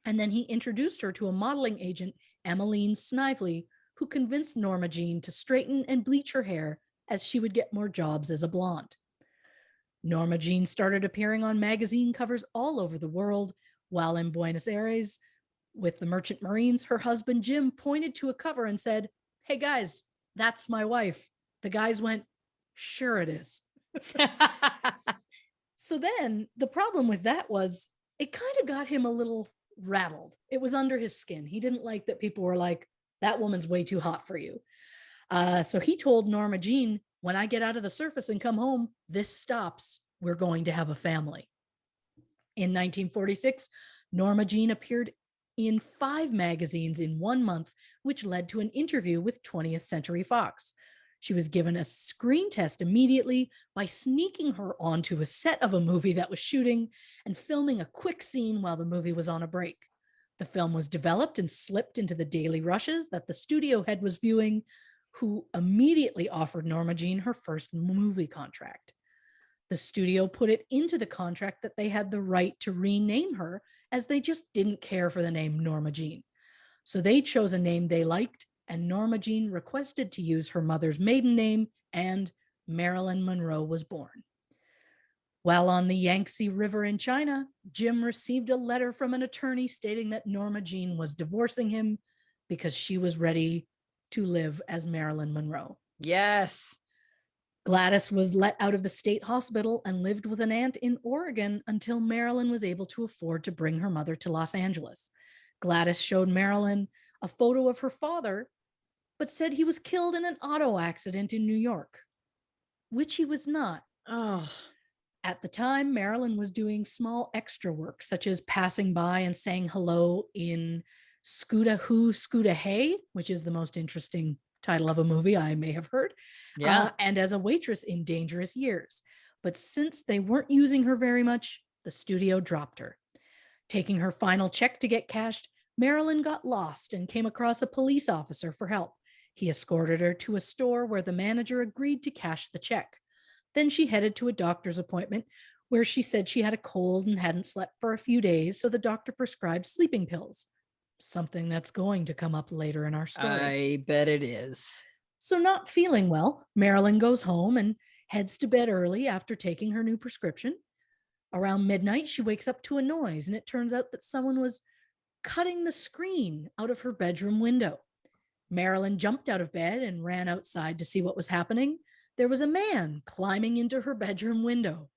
and then he introduced her to a modeling agent, Emmeline Snively, who convinced Norma Jean to straighten and bleach her hair as she would get more jobs as a blonde. Norma Jean started appearing on magazine covers all over the world, While in Buenos Aires with the Merchant Marines, her husband Jim pointed to a cover and said, "Hey guys, that's my wife." The guys went, "Sure it is." So then the problem with that was it kind of got him a little rattled. It was under his skin. He didn't like that people were like, "That woman's way too hot for you." So he told Norma Jean, "When I get out of the surface and come home, this stops. We're going to have a family." In 1946, Norma Jean appeared in 5 magazines in 1 month, which led to an interview with 20th Century Fox. She was given a screen test immediately by sneaking her onto a set of a movie that was shooting and filming a quick scene while the movie was on a break. The film was developed and slipped into the daily rushes that the studio head was viewing, who immediately offered Norma Jean her first movie contract. The studio put it into the contract that they had the right to rename her, as they just didn't care for the name Norma Jean. So they chose a name they liked, and Norma Jean requested to use her mother's maiden name, and Marilyn Monroe was born. While on the Yangtze River in China, Jim received a letter from an attorney stating that Norma Jean was divorcing him because she was ready to live as Marilyn Monroe. Yes. Gladys was let out of the state hospital and lived with an aunt in Oregon until Marilyn was able to afford to bring her mother to Los Angeles. Gladys showed Marilyn a photo of her father, but said he was killed in an auto accident in New York, which he was not. Oh. At the time, Marilyn was doing small extra work, such as passing by and saying hello in Scoota Who, Scoota Hey, which is the most interesting title of a movie I may have heard, Yeah. and as a waitress in Dangerous Years. But since they weren't using her very much, the studio dropped her. Taking her final check to get cashed, Marilyn got lost and came across a police officer for help. He escorted her to a store where the manager agreed to cash the check. Then she headed to a doctor's appointment where she said she had a cold and hadn't slept for a few days, so the doctor prescribed sleeping pills, something that's going to come up later in our story. I bet it is. So, not feeling well, Marilyn goes home and heads to bed early after taking her new prescription. Around midnight, she wakes up to a noise, and it turns out that someone was cutting the screen out of her bedroom window. Marilyn jumped out of bed and ran outside to see what was happening. There was a man climbing into her bedroom window.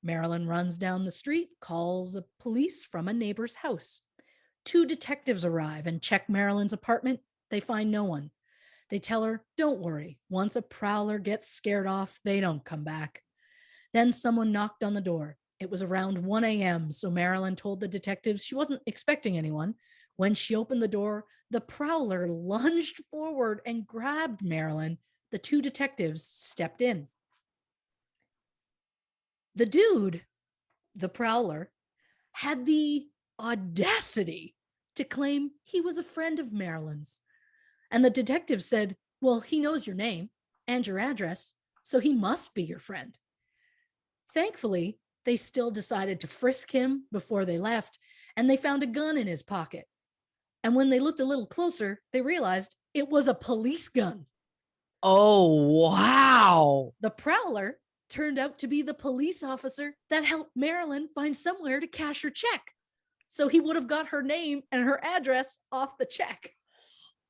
Marilyn runs down the street, calls the police from a neighbor's house. 2 detectives arrive and check Marilyn's apartment. They find no one. They tell her, "Don't worry. Once a prowler gets scared off, they don't come back." Then someone knocked on the door. It was around 1 a.m., so Marilyn told the detectives she wasn't expecting anyone. When she opened the door, the prowler lunged forward and grabbed Marilyn. The 2 detectives stepped in. The dude, the prowler, had the audacity to claim he was a friend of Marilyn's. And the detective said, "Well, he knows your name and your address, so he must be your friend." Thankfully, they still decided to frisk him before they left, and they found a gun in his pocket. And when they looked a little closer, they realized it was a police gun. Oh, wow. The prowler turned out to be the police officer that helped Marilyn find somewhere to cash her check. So he would have got her name and her address off the check.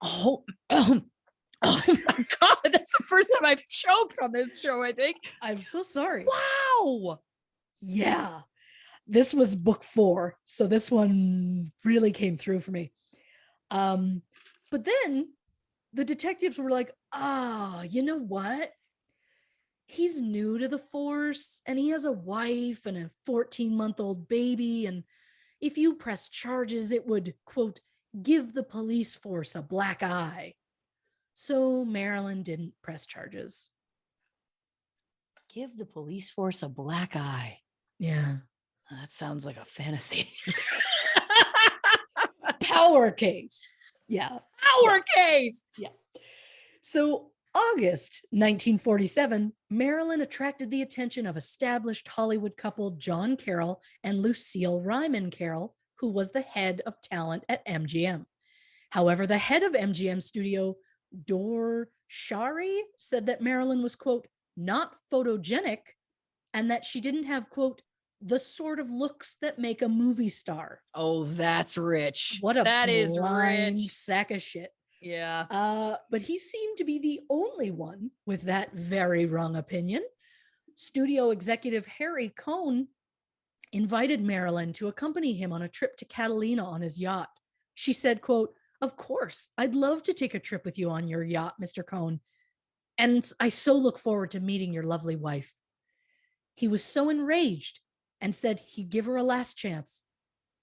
Oh, oh my God. That's the first time I've choked on this show, I think. I'm so sorry. Wow. Yeah. This was book 4. So this one really came through for me. But then the detectives were like, you know what? He's new to the force and he has a wife and a 14-month-old baby. And if you press charges, it would, quote, give the police force a black eye. So Marilyn didn't press charges. Give the police force a black eye. Yeah. That sounds like a fantasy. Power case. Yeah. Power case. Yeah. So August 1947, Marilyn attracted the attention of established Hollywood couple John Carroll and Lucille Ryman Carroll, who was the head of talent at MGM. However, the head of MGM studio, Dor Shari, said that Marilyn was, quote, not photogenic and that she didn't have, quote, the sort of looks that make a movie star. Oh, that's rich. What a That is blind rich. sack of shit. Yeah. But he seemed to be the only one with that very wrong opinion. Studio executive Harry Cohn invited Marilyn to accompany him on a trip to Catalina on his yacht. She said, quote, "Of course, I'd love to take a trip with you on your yacht, Mr. Cohn. And I so look forward to meeting your lovely wife." He was so enraged and said he'd give her a last chance.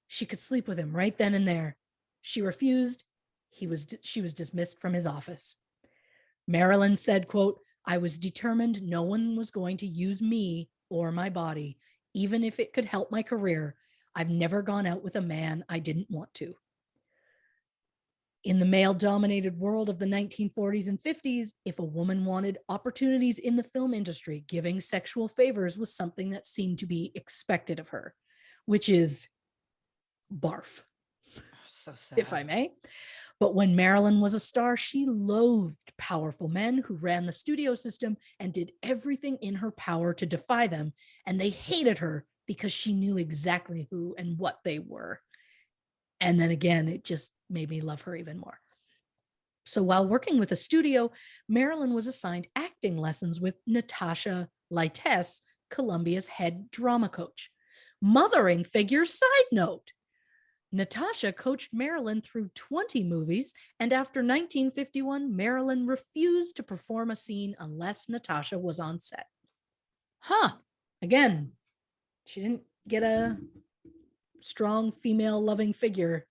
She could sleep with him right then and there. She refused. She was dismissed from his office. Marilyn said, quote, "I was determined no one was going to use me or my body, even if it could help my career. I've never gone out with a man I didn't want to." In the male-dominated world of the 1940s and 50s, if a woman wanted opportunities in the film industry, giving sexual favors was something that seemed to be expected of her, which is barf, So sad. if I may. But when Marilyn was a star, she loathed powerful men who ran the studio system and did everything in her power to defy them. And they hated her because she knew exactly who and what they were. And then again, it just made me love her even more. So while working with a studio, Marilyn was assigned acting lessons with Natasha Lytess, Columbia's head drama coach. Mothering figure side note. Natasha coached Marilyn through 20 movies, and after 1951, Marilyn refused to perform a scene unless Natasha was on set. Huh. Again, she didn't get a strong female loving figure.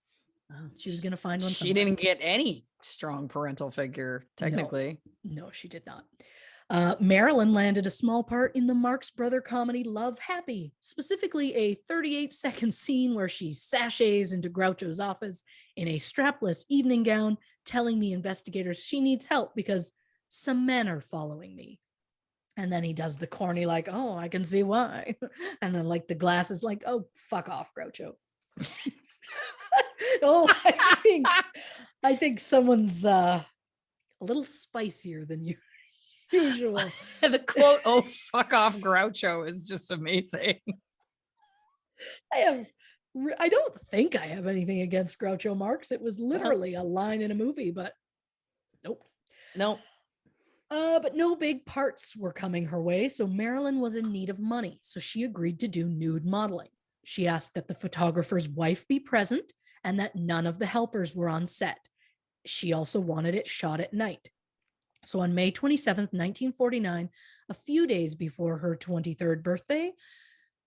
She was going to find one. She didn't get any strong parental figure, technically. No, she did not. Marilyn landed a small part in the Marx Brother comedy Love Happy, specifically a 38-second scene where she sashays into Groucho's office in a strapless evening gown, telling the investigators she needs help because some men are following me. And then he does the corny, like, "Oh, I can see why." And then, like, the glasses, like, "Oh, fuck off, Groucho." Oh, I think someone's a little spicier than you usual. The quote, "Oh, fuck off, Groucho," is just amazing. I don't think I have anything against Groucho Marx. It was literally a line in a movie, but nope. But no big parts were coming her way, so Marilyn was in need of money, so she agreed to do nude modeling. She asked that the photographer's wife be present and that none of the helpers were on set. She also wanted it shot at night. So on May 27th, 1949, a few days before her 23rd birthday,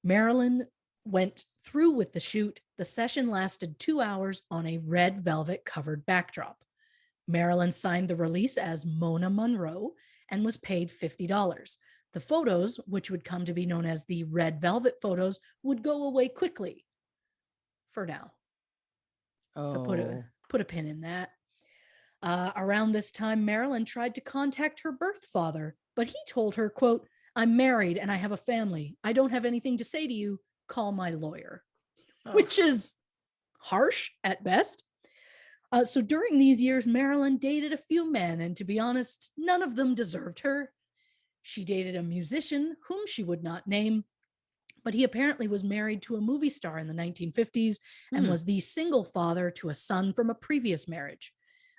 Marilyn went through with the shoot. The session lasted 2 hours on a red velvet covered backdrop. Marilyn signed the release as Mona Monroe and was paid $50. The photos, which would come to be known as the red velvet photos, would go away quickly for now. So put a pin in that. Around this time, Marilyn tried to contact her birth father, but he told her, quote, "I'm married and I have a family. I don't have anything to say to you. Call my lawyer," which is harsh at best. So during these years, Marilyn dated a few men, and to be honest, none of them deserved her. She dated a musician whom she would not name, but he apparently was married to a movie star in the 1950s and was the single father to a son from a previous marriage.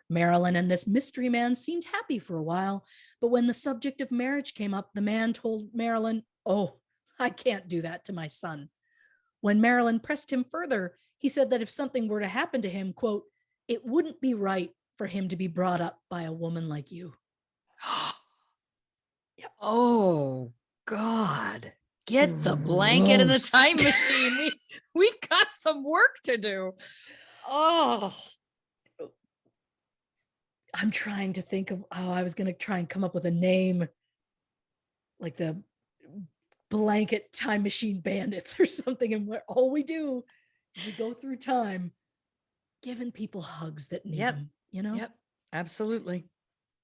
Marilyn and this mystery man seemed happy for a while, but when the subject of marriage came up, the man told Marilyn, "Oh, I can't do that to my son." When Marilyn pressed him further, he said that if something were to happen to him, quote, "it wouldn't be right for him to be brought up by a woman like you." Yep. Oh, God. Get the blanket and the time machine. We've got some work to do. Oh. I'm trying to think of how I was going to try and come up with a name, like the blanket time machine bandits or something. And all we do is we go through time, giving people hugs that need them, you know? Yep, absolutely.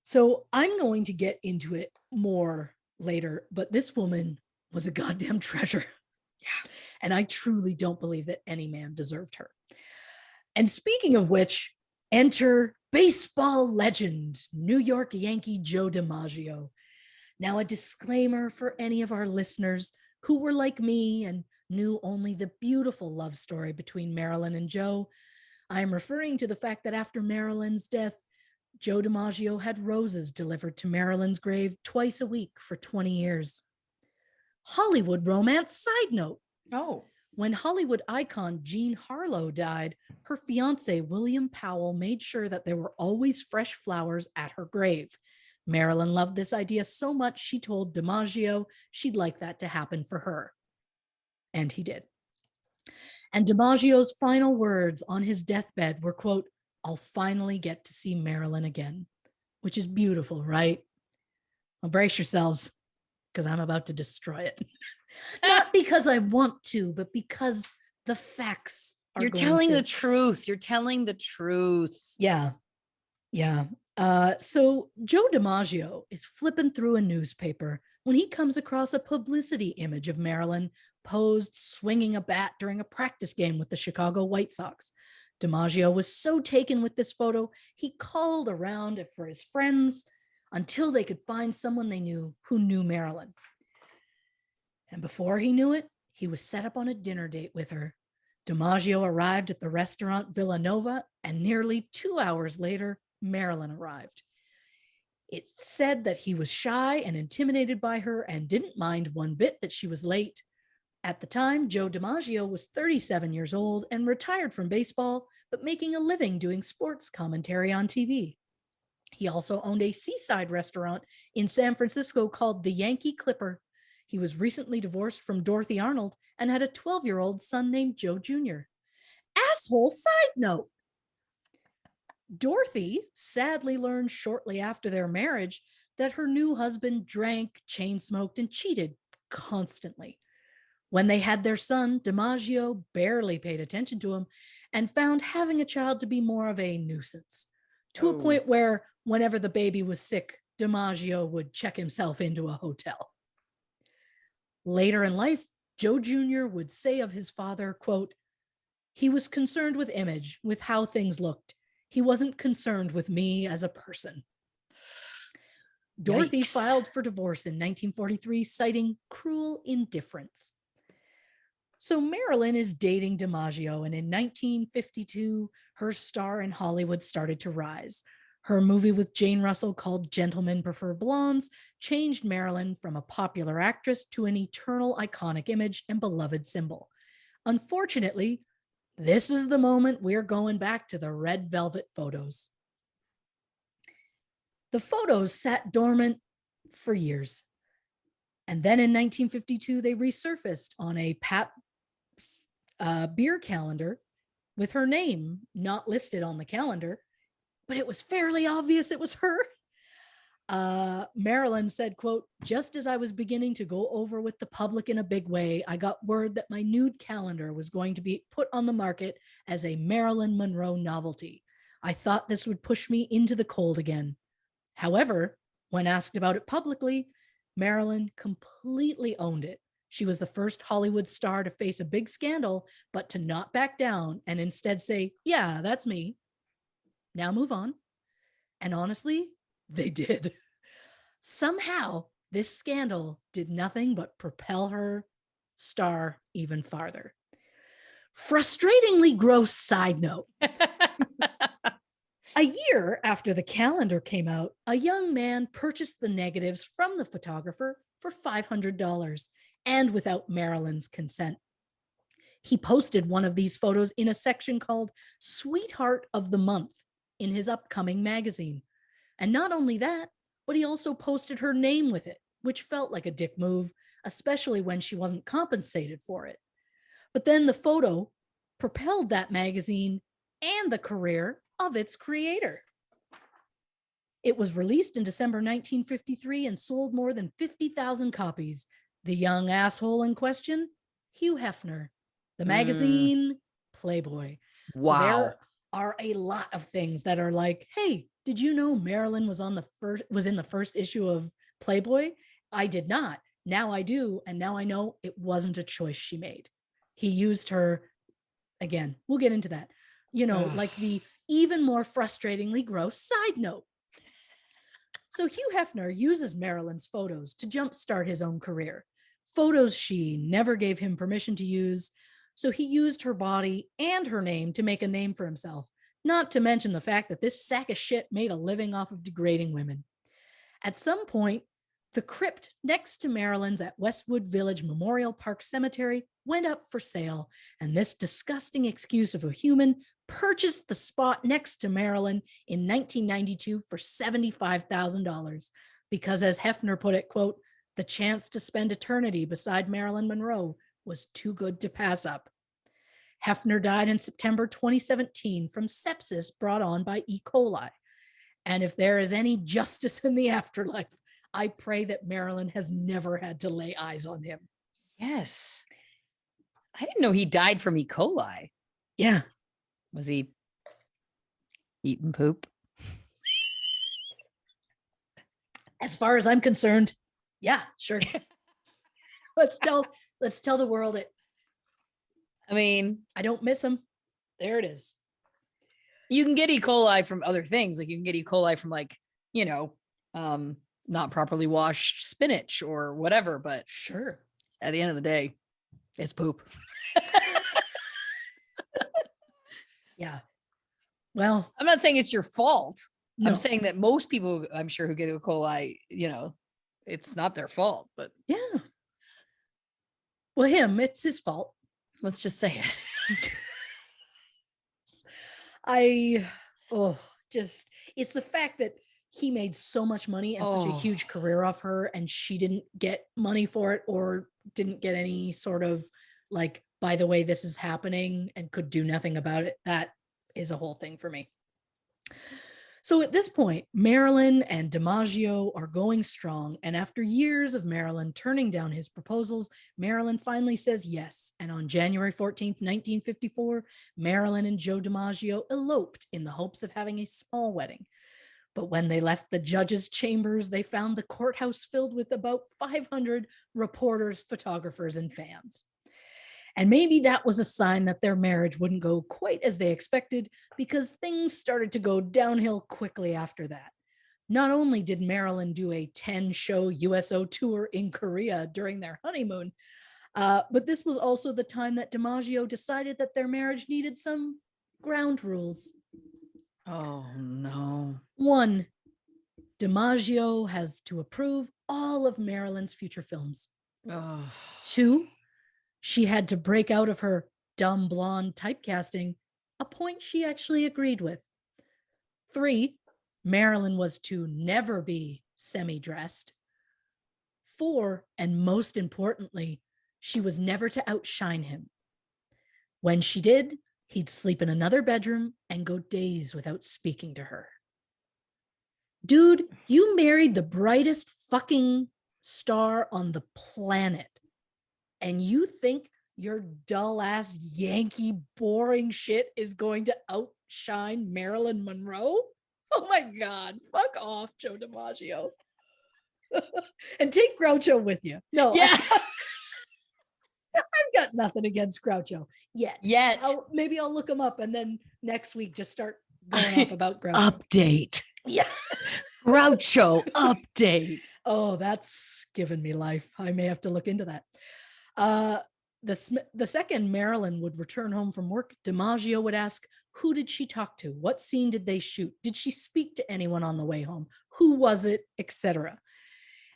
So I'm going to get into it more later, but this woman was a goddamn treasure. Yeah. And I truly don't believe that any man deserved her. And speaking of which, enter baseball legend, New York Yankee Joe Dimaggio. Now, a disclaimer for any of our listeners who were like me and knew only the beautiful love story between Marilyn and Joe. I am referring to the fact that after Marilyn's death, Joe Dimaggio had roses delivered to Marilyn's grave twice a week for 20 years. Hollywood romance side note. Oh. When Hollywood icon Jean Harlow died, her fiance William Powell made sure that there were always fresh flowers at her grave. Marilyn loved this idea so much she told Dimaggio she'd like that to happen for her. And he did. And Dimaggio's final words on his deathbed were, quote, "I'll finally get to see Marilyn again," which is beautiful, right? Well, brace yourselves, because I'm about to destroy it. Not because I want to, but because the facts are You're telling the truth. You're telling the truth. Yeah. Yeah. So Joe Dimaggio is flipping through a newspaper when he comes across a publicity image of Marilyn posed swinging a bat during a practice game with the Chicago White Sox. Dimaggio was so taken with this photo, he called around for his friends until they could find someone they knew who knew Marilyn. And before he knew it, he was set up on a dinner date with her. Dimaggio arrived at the restaurant Villanova, and nearly 2 hours later, Marilyn arrived. It said that he was shy and intimidated by her and didn't mind one bit that she was late. At the time, Joe Dimaggio was 37 years old and retired from baseball, but making a living doing sports commentary on TV. He also owned a seaside restaurant in San Francisco called the Yankee Clipper. He was recently divorced from Dorothy Arnold and had a 12-year-old son named Joe Jr. Asshole side note. Dorothy sadly learned shortly after their marriage that her new husband drank, chain smoked, and cheated constantly. When they had their son, Dimaggio barely paid attention to him and found having a child to be more of a nuisance, to a point where whenever the baby was sick, Dimaggio would check himself into a hotel. Later in life, Joe Jr. would say of his father, quote, "He was concerned with image, with how things looked. He wasn't concerned with me as a person." Dorothy filed for divorce in 1943, citing cruel indifference. So Marilyn is dating Dimaggio, and in 1952, her star in Hollywood started to rise. Her movie with Jane Russell called Gentlemen Prefer Blondes changed Marilyn from a popular actress to an eternal iconic image and beloved symbol. Unfortunately, this is the moment we're going back to the red velvet photos. The photos sat dormant for years. And then in 1952, they resurfaced on a Pabst beer calendar with her name not listed on the calendar, but it was fairly obvious it was her. Marilyn said, quote, "Just as I was beginning to go over with the public in a big way, I got word that my nude calendar was going to be put on the market as a Marilyn Monroe novelty. I thought this would push me into the cold again." However, when asked about it publicly, Marilyn completely owned it. She was the first Hollywood star to face a big scandal, but to not back down and instead say, "Yeah, that's me. Now move on." And honestly, they did. Somehow, this scandal did nothing but propel her star even farther. Frustratingly gross side note. A year after the calendar came out, a young man purchased the negatives from the photographer for $500 and without Marilyn's consent. He posted one of these photos in a section called Sweetheart of the Month in his upcoming magazine. And not only that, but he also posted her name with it, which felt like a dick move, especially when she wasn't compensated for it. But then the photo propelled that magazine and the career of its creator. It was released in December 1953 and sold more than 50,000 copies. The young asshole in question, Hugh Hefner. The magazine, Playboy. Wow. So there are a lot of things that are like, hey, did you know Marilyn was in the first issue of Playboy? I did not. Now I do, and now I know it wasn't a choice she made. He used her again. We'll get into that. You know, like the even more frustratingly gross side note. So Hugh Hefner uses Marilyn's photos to jumpstart his own career. photos she never gave him permission to use. So he used her body and her name to make a name for himself, not to mention the fact that this sack of shit made a living off of degrading women. At some point, the crypt next to Marilyn's at Westwood Village Memorial Park Cemetery went up for sale, and this disgusting excuse of a human purchased the spot next to Marilyn in 1992 for $75,000 because, as Hefner put it, quote, the chance to spend eternity beside Marilyn Monroe was too good to pass up. Hefner died in September 2017 from sepsis brought on by E. coli. And if there is any justice in the afterlife, I pray that Marilyn has never had to lay eyes on him. Yes. I didn't know he died from E. coli. Yeah. Was he eating poop? As far as I'm concerned, yeah, sure. let's tell the world it. I mean, I don't miss him. There it is. You can get E. coli from other things. Like you can get E. coli from not properly washed spinach or whatever, but sure. At the end of the day, it's poop. Yeah. Well, I'm not saying it's your fault. No. I'm saying that most people, I'm sure, who get E. coli, it's not their fault, but yeah. Well, it's his fault. Let's just say it. It's the fact that he made so much money and such a huge career off her, and she didn't get money for it or didn't get any sort of like, by the way, this is happening, and could do nothing about it. That is a whole thing for me. So at this point, Marilyn and Dimaggio are going strong, and after years of Marilyn turning down his proposals, Marilyn finally says yes, and on January 14th, 1954, Marilyn and Joe Dimaggio eloped in the hopes of having a small wedding. But when they left the judge's chambers, they found the courthouse filled with about 500 reporters, photographers, and fans. And maybe that was a sign that their marriage wouldn't go quite as they expected, because things started to go downhill quickly after that. Not only did Marilyn do a 10-show USO tour in Korea during their honeymoon, but this was also the time that Dimaggio decided that their marriage needed some ground rules. Oh, no. 1, Dimaggio has to approve all of Marilyn's future films. 2, she had to break out of her dumb blonde typecasting, a point she actually agreed with. 3, Marilyn was to never be semi-dressed. 4, and most importantly, she was never to outshine him. When she did, he'd sleep in another bedroom and go days without speaking to her. Dude, you married the brightest fucking star on the planet, and you think your dull ass Yankee boring shit is going to outshine Marilyn Monroe? Oh my God, fuck off, Joe Dimaggio. And take Groucho with you. No, yeah. I've got nothing against Groucho yet. Maybe I'll look him up and then next week just start going off about Groucho. Update. Yeah. Groucho update. Oh, that's given me life. I may have to look into that. The second Marilyn would return home from work, Dimaggio would ask, who did she talk to? What scene did they shoot? Did she speak to anyone on the way home? Who was it? Etc.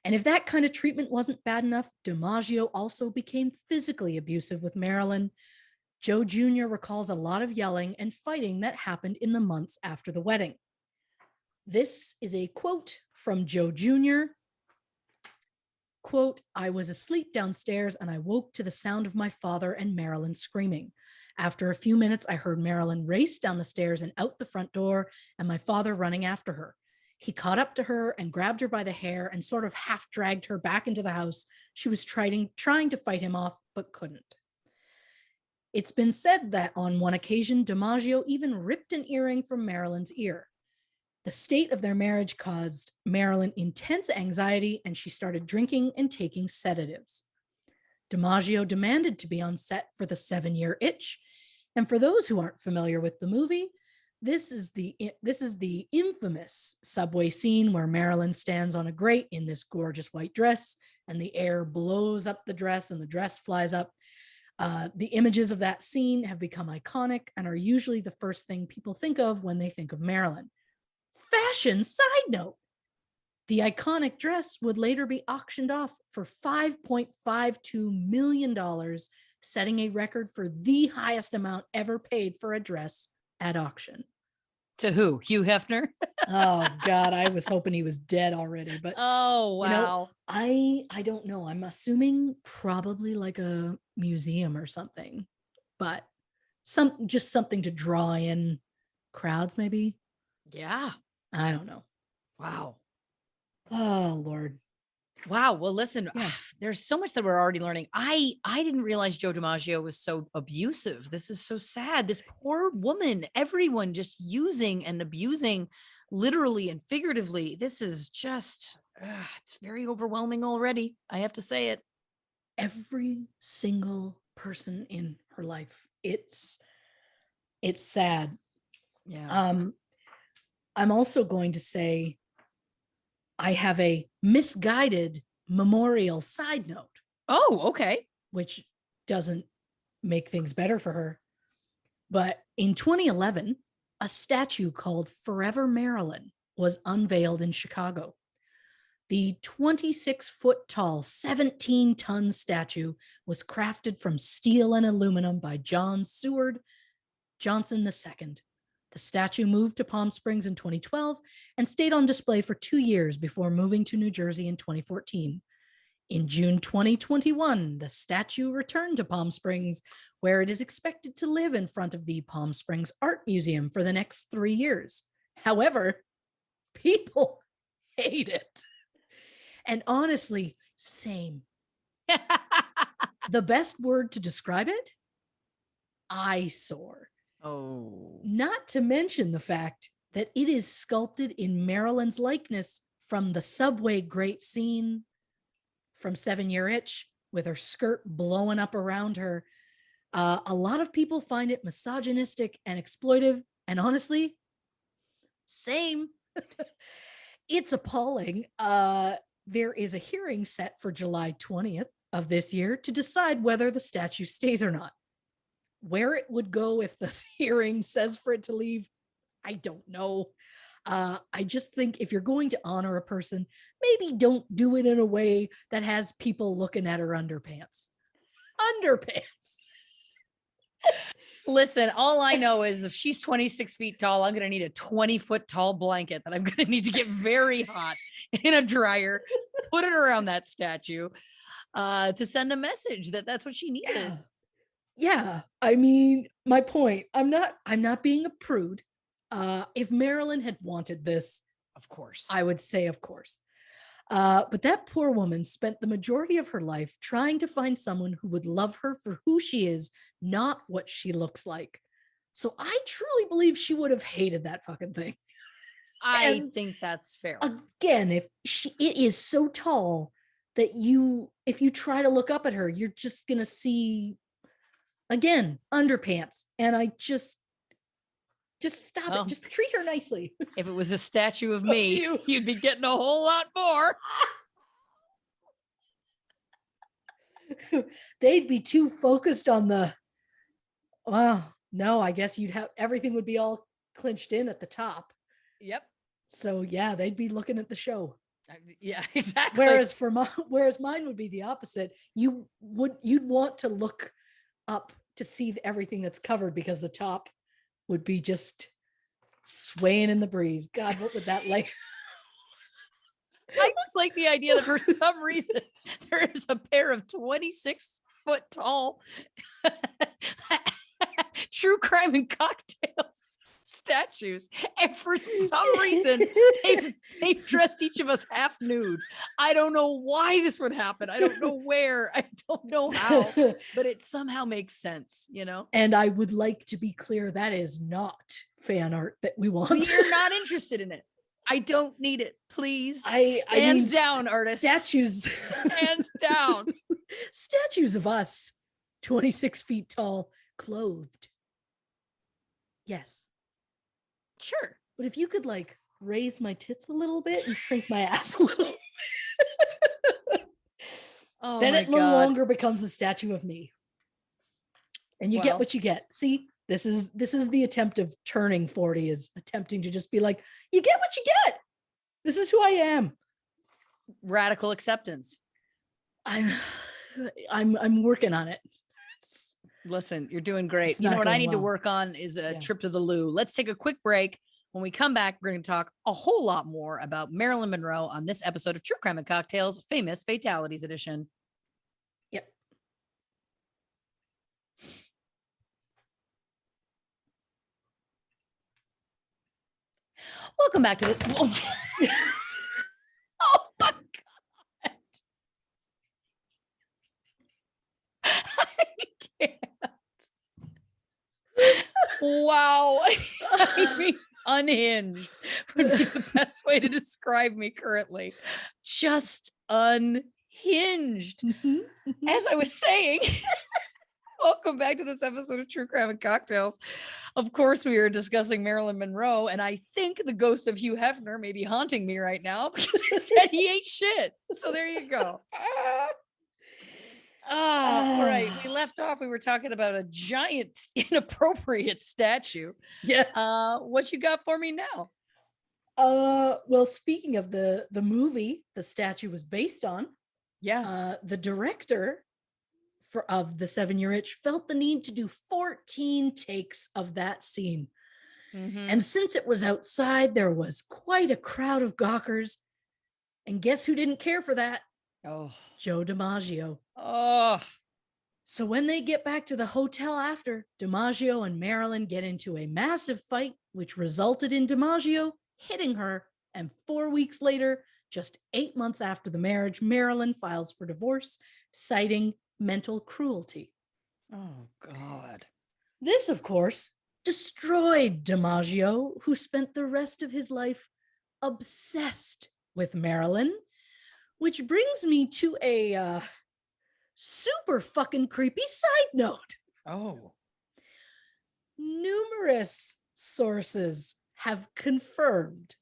And if that kind of treatment wasn't bad enough, Dimaggio also became physically abusive with Marilyn. Joe Jr. recalls a lot of yelling and fighting that happened in the months after the wedding. This is a quote from Joe Jr. Quote, I was asleep downstairs and I woke to the sound of my father and Marilyn screaming. After a few minutes, I heard Marilyn race down the stairs and out the front door, and my father running after her. He caught up to her and grabbed her by the hair and sort of half dragged her back into the house. She was trying to fight him off, but couldn't. It's been said that on one occasion, Dimaggio even ripped an earring from Marilyn's ear. The state of their marriage caused Marilyn intense anxiety, and she started drinking and taking sedatives. Dimaggio demanded to be on set for The 7-Year Itch. And for those who aren't familiar with the movie, this is the infamous subway scene where Marilyn stands on a grate in this gorgeous white dress, and the air blows up the dress, and the dress flies up. The images of that scene have become iconic and are usually the first thing people think of when they think of Marilyn. Fashion side note: the iconic dress would later be auctioned off for $5.52 million, setting a record for the highest amount ever paid for a dress at auction. To who? Hugh Hefner? Oh God, I was hoping he was dead already, but Oh, wow. I don't know. I'm assuming probably like a museum or something, but just something to draw in crowds, maybe. Yeah. I don't know. Wow. Oh Lord. Wow. Well, listen, Yeah. there's so much that we're already learning. I didn't realize Joe Dimaggio was so abusive. This is so sad. This poor woman, everyone just using and abusing literally and figuratively. This is just, it's very overwhelming already. I have to say it. Every single person in her life. It's sad. Yeah. I'm also going to say I have a misguided memorial side note, Oh, okay. which doesn't make things better for her. But in 2011, a statue called Forever Marilyn was unveiled in Chicago. The 26-foot tall, 17-ton statue was crafted from steel and aluminum by John Seward Johnson II. The statue moved to Palm Springs in 2012 and stayed on display for 2 years before moving to New Jersey in 2014. In June 2021, the statue returned to Palm Springs, where it is expected to live in front of the Palm Springs Art Museum for the next 3 years. However, people hate it. And honestly, same. The best word to describe it? Eyesore. Oh. Not to mention the fact that it is sculpted in Marilyn's likeness from the subway grate scene from 7-Year Itch, with her skirt blowing up around her. A lot of people find it misogynistic and exploitive, and honestly, same. It's appalling. There is a hearing set for July 20th of this year to decide whether the statue stays or not. Where it would go if the hearing says for it to leave, I don't know. I just think if you're going to honor a person, maybe don't do it in a way that has people looking at her underpants. Underpants. Listen, all I know is if she's 26 feet tall, I'm going to need a 20-foot tall blanket that I'm going to need to get very hot in a dryer, put it around that statue to send a message that that's what she needed. Yeah. I mean, my point, I'm not being a prude. If Marilyn had wanted this, Of course. I would say, of course. But that poor woman spent the majority of her life trying to find someone who would love her for who she is, not what she looks like. So I truly believe she would have hated that fucking thing. I think that's fair. Again, it is so tall that if you try to look up at her, you're just gonna see, again, underpants. And I just stop it. Just treat her nicely. If it was a statue of me, you'd be getting a whole lot more. They'd be too focused on the, well, no, I guess everything would be all clinched in at the top. Yep. So yeah, they'd be looking at the show. Yeah, exactly. Whereas mine would be the opposite. You'd want to look up to see everything that's covered, because the top would be just swaying in the breeze. God, what would that like? I just like the idea that for some reason there is a pair of 26-foot tall true crime and cocktails statues, and for some reason they've dressed each of us half nude. I don't know why this would happen. I don't know where. I don't know how, but it somehow makes sense, you know? And I would like to be clear, that is not fan art that we want. We're not interested in it. I don't need it. Please stand down, artists. Statues. Stand down. Statues of us, 26 feet tall, clothed. Yes. Sure. But if you could like raise my tits a little bit and shrink my ass a little, Oh then my it no God. longer becomes a statue of me. And you get Well, what you get. See, this is the attempt of turning 40, is attempting to just be like, you get what you get. This is who I am. radical acceptance. I'm working on it. Listen, you're doing great. It's You know not what I going need to well. work on is a Yeah. trip to the loo. Let's take a quick break. When we come back, we're going to talk a whole lot more about Marilyn Monroe on this episode of True Crime and Cocktails, Famous Fatalities Edition. Yep. Welcome back to the. Oh my God. I can't. Wow. I mean, unhinged would be the best way to describe me currently. Just unhinged. As I was saying, welcome back to this episode of True Crime and Cocktails. Of course, we are discussing Marilyn Monroe, and I think the ghost of Hugh Hefner may be haunting me right now because I said he ate shit. So there you go. Oh, all right. We left off. We were talking about a giant inappropriate statue. Yes. What you got for me now? Well, speaking of the movie the statue was based on, Yeah. the director of The 7-Year Itch felt the need to do 14 takes of that scene. Mhm. And since it was outside, there was quite a crowd of gawkers. And guess who didn't care for that? Oh. Joe Dimaggio. Oh. So when they get back to the hotel after, Dimaggio and Marilyn get into a massive fight, which resulted in Dimaggio hitting her. And 4 weeks later, just 8 months after the marriage, Marilyn files for divorce, citing mental cruelty. Oh, God. This, of course, destroyed Dimaggio, who spent the rest of his life obsessed with Marilyn, which brings me to a super fucking creepy side note. Oh. Numerous sources have confirmed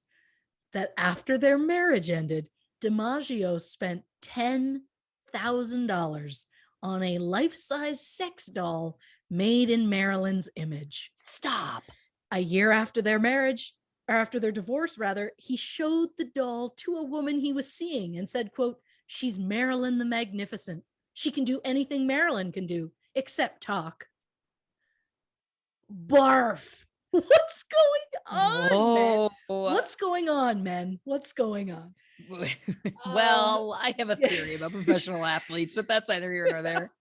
that after their marriage ended, Dimaggio spent $10,000 on a life-size sex doll made in Marilyn's image. Stop. A year after their marriage, or after their divorce rather, he showed the doll to a woman he was seeing and said, quote, "She's Marilyn the Magnificent. She can do anything Marilyn can do, except talk." Barf. What's going on, man? What's going on, man? What's going on? Well, I have a theory about professional athletes, but that's neither here nor there.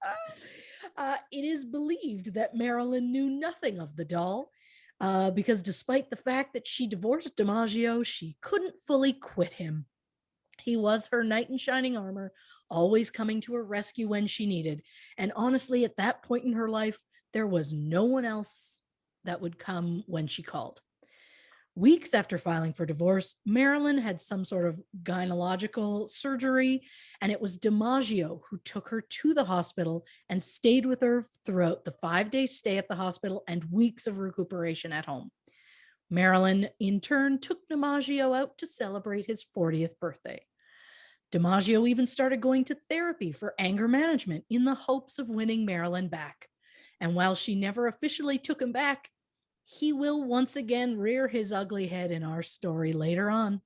It is believed that Marilyn knew nothing of the doll because despite the fact that she divorced Dimaggio, she couldn't fully quit him. He was her knight in shining armor, always coming to her rescue when she needed. And honestly, at that point in her life, there was no one else that would come when she called. Weeks after filing for divorce, Marilyn had some sort of gynecological surgery, and it was Dimaggio who took her to the hospital and stayed with her throughout the 5-day stay at the hospital and weeks of recuperation at home. Marilyn, in turn, took Dimaggio out to celebrate his 40th birthday. Dimaggio even started going to therapy for anger management in the hopes of winning Marilyn back. And while she never officially took him back, he will once again rear his ugly head in our story later on.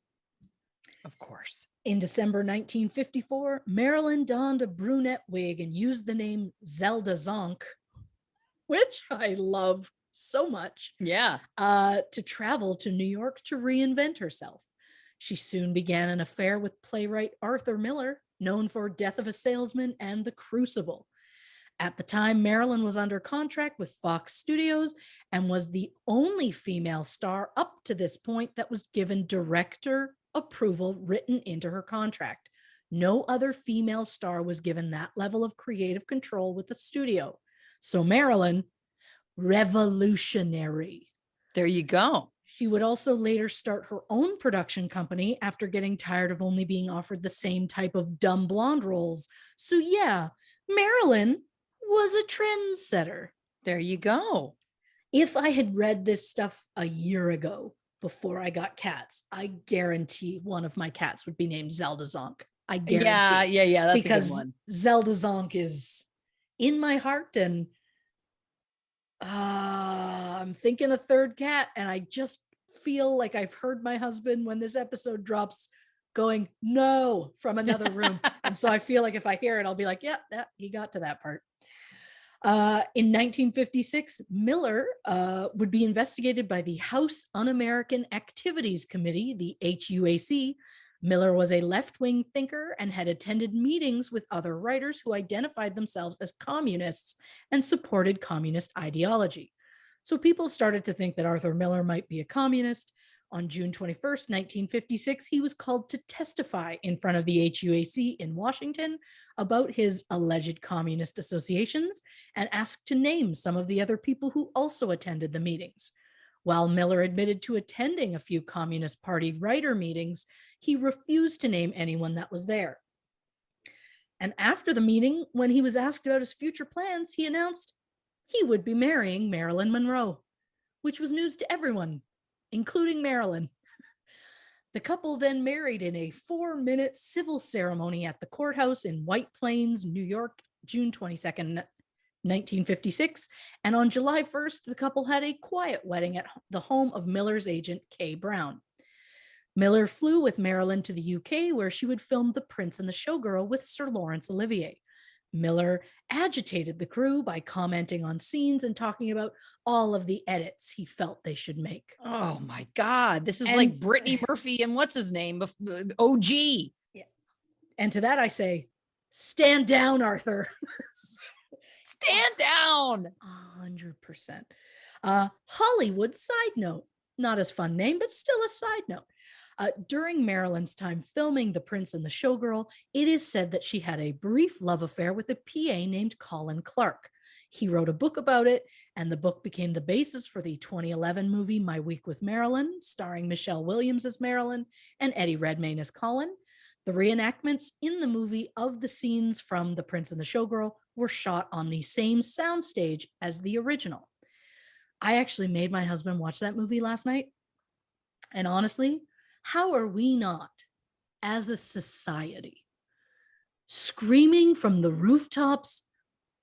Of course. In December 1954, Marilyn donned a brunette wig and used the name Zelda Zonk, which I love so much. Yeah. To travel to New York to reinvent herself. She soon began an affair with playwright Arthur Miller, known for Death of a Salesman and The Crucible. At the time, Marilyn was under contract with Fox Studios and was the only female star up to this point that was given director approval written into her contract. No other female star was given that level of creative control with the studio. So Marilyn, revolutionary. There you go. She would also later start her own production company after getting tired of only being offered the same type of dumb blonde roles. So yeah, Marilyn was a trendsetter. There you go. If I had read this stuff a year ago, before I got cats, I guarantee one of my cats would be named Zelda Zonk. I Yeah, guarantee. yeah, that's a good Because one. Zelda Zonk is in my heart, and I'm thinking a third cat, and I just feel like I've heard my husband when this episode drops going no from another room. And so I feel like if I hear it, I'll be like, yeah, he got to that part. In 1956, Miller would be investigated by the House Un-American Activities Committee, the HUAC. Miller was a left-wing thinker and had attended meetings with other writers who identified themselves as communists and supported communist ideology. So people started to think that Arthur Miller might be a communist. On June 21st, 1956, he was called to testify in front of the HUAC in Washington about his alleged communist associations and asked to name some of the other people who also attended the meetings. While Miller admitted to attending a few Communist Party writer meetings, he refused to name anyone that was there. And after the meeting, when he was asked about his future plans, he announced he would be marrying Marilyn Monroe, which was news to everyone, including Marilyn. The couple then married in a 4-minute civil ceremony at the courthouse in White Plains, New York, June 22nd, 1956. And on July 1st, the couple had a quiet wedding at the home of Miller's agent, Kay Brown. Miller flew with Marilyn to the UK, where she would film The Prince and the Showgirl with Sir Laurence Olivier. Miller agitated the crew by commenting on scenes and talking about all of the edits he felt they should make. Oh my God. This is like Brittany Murphy and what's his name? OG. Yeah. And to that I say, stand down, Arthur. Stand down. 100%. Hollywood side note, not as fun name, but still a side note. During Marilyn's time filming The Prince and the Showgirl, it is said that she had a brief love affair with a PA named Colin Clark. He wrote a book about it, and the book became the basis for the 2011 movie My Week with Marilyn, starring Michelle Williams as Marilyn and Eddie Redmayne as Colin. The reenactments in the movie of the scenes from The Prince and the Showgirl were shot on the same soundstage as the original. I actually made my husband watch that movie last night. And honestly, how are we not, as a society, screaming from the rooftops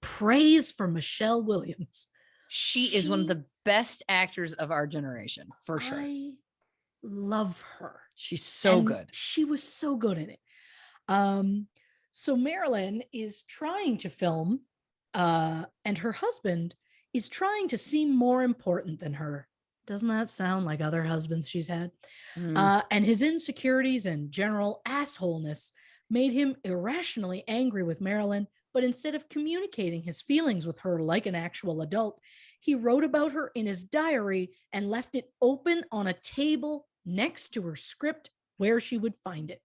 praise for Michelle Williams? She is one of the best actors of our generation, for sure. I love her. She's so good. She was so good in it. So Marilyn is trying to film, and her husband is trying to seem more important than her. Doesn't that sound like other husbands she's had? And his insecurities and general assholeness made him irrationally angry with Marilyn, but instead of communicating his feelings with her like an actual adult, he wrote about her in his diary and left it open on a table next to her script where she would find it.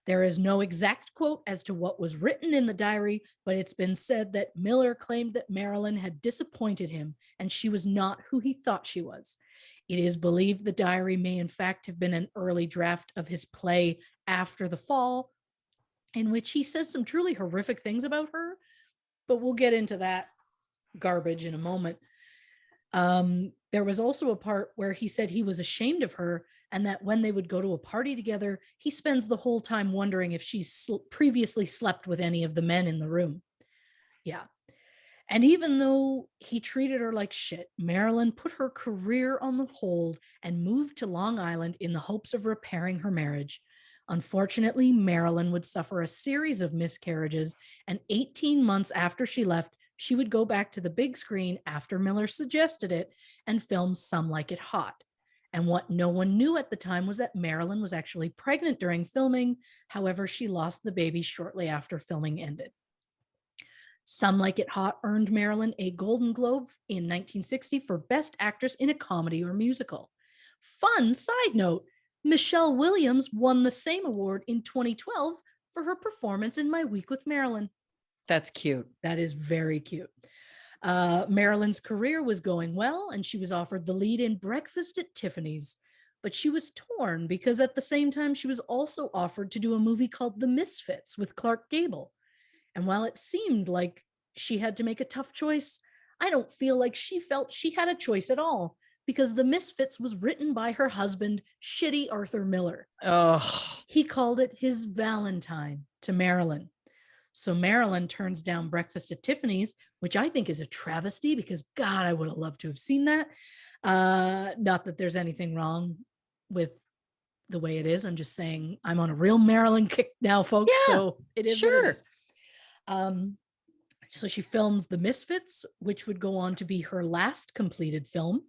There is no exact quote as to what was written in the diary, but it's been said that Miller claimed that Marilyn had disappointed him and she was not who he thought she was. It is believed the diary may in fact have been an early draft of his play After the Fall, in which he says some truly horrific things about her, but we'll get into that garbage in a moment. There was also a part where he said he was ashamed of her and that when they would go to a party together, he spends the whole time wondering if she's previously slept with any of the men in the room. Yeah. And even though he treated her like shit, Marilyn put her career on the hold and moved to Long Island in the hopes of repairing her marriage. Unfortunately, Marilyn would suffer a series of miscarriages, and 18 months after she left, she would go back to the big screen after Miller suggested it and film Some Like It Hot. And what no one knew at the time was that Marilyn was actually pregnant during filming. However, she lost the baby shortly after filming ended. Some Like It Hot earned Marilyn a Golden Globe in 1960 for Best Actress in a Comedy or Musical. Fun side note, Michelle Williams won the same award in 2012 for her performance in My Week with Marilyn. That's cute. That is very cute. Marilyn's career was going well, and she was offered the lead in Breakfast at Tiffany's, but she was torn because at the same time she was also offered to do a movie called The Misfits with Clark Gable. And while it seemed like she had to make a tough choice, I don't feel like she felt she had a choice at all, because The Misfits was written by her husband, shitty Arthur Miller. Oh, He called it his Valentine to Marilyn. So Marilyn turns down Breakfast at Tiffany's, which I think is a travesty because, God, I would have loved to have seen that. Not that there's anything wrong with the way it is. I'm just saying I'm on a real Marilyn kick now, folks. Yeah, So it is what it sure. is. So she films The Misfits, which would go on to be her last completed film.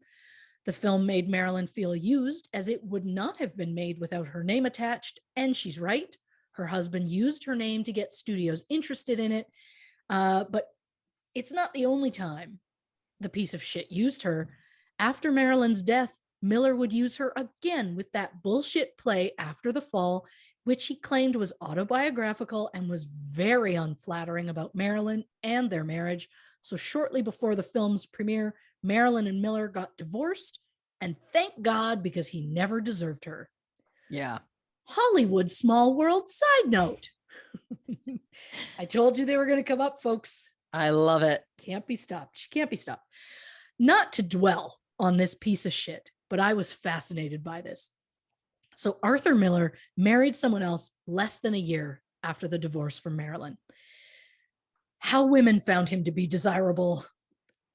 The film made Marilyn feel used, as it would not have been made without her name attached. And she's right. Her husband used her name to get studios interested in it. But it's not the only time the piece of shit used her. After Marilyn's death, Miller would use her again with that bullshit play After the Fall, which he claimed was autobiographical and was very unflattering about Marilyn and their marriage. So shortly before the film's premiere, Marilyn and Miller got divorced, and thank God, because he never deserved her. Yeah. Hollywood small world side note. I told you they were going to come up, folks. I love it. Can't be stopped. She can't be stopped. Not to dwell on this piece of shit, but I was fascinated by this. So Arthur Miller married someone else less than a year after the divorce from Marilyn. How women found him to be desirable,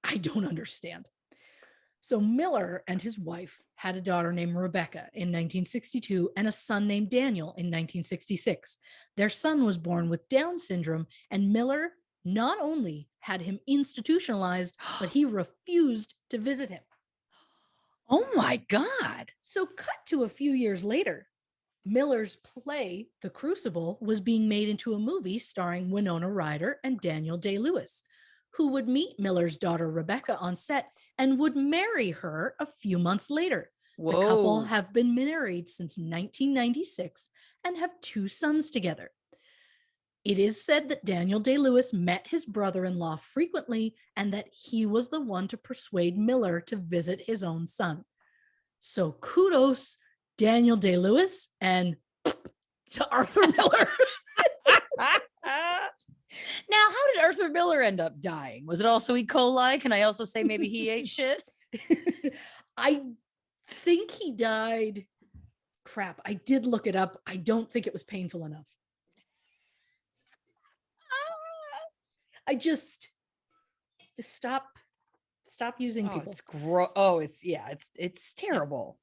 I don't understand. So Miller and his wife had a daughter named Rebecca in 1962 and a son named Daniel in 1966. Their son was born with Down syndrome, and Miller not only had him institutionalized, but he refused to visit him. Oh my God. So cut to a few years later, Miller's play, The Crucible, was being made into a movie starring Winona Ryder and Daniel Day-Lewis, who would meet Miller's daughter Rebecca on set and would marry her a few months later. Whoa. The couple have been married since 1996 and have 2 sons together. It is said that Daniel Day-Lewis met his brother-in-law frequently and that he was the one to persuade Miller to visit his own son. So kudos, Daniel Day-Lewis, and to Arthur Miller. Now, how did Arthur Miller end up dying? Was it also E. coli? Can I also say maybe he ate shit? I think he died. Crap, I did look it up. I don't think it was painful enough. I just stop using people. It's gross. Oh, it's terrible.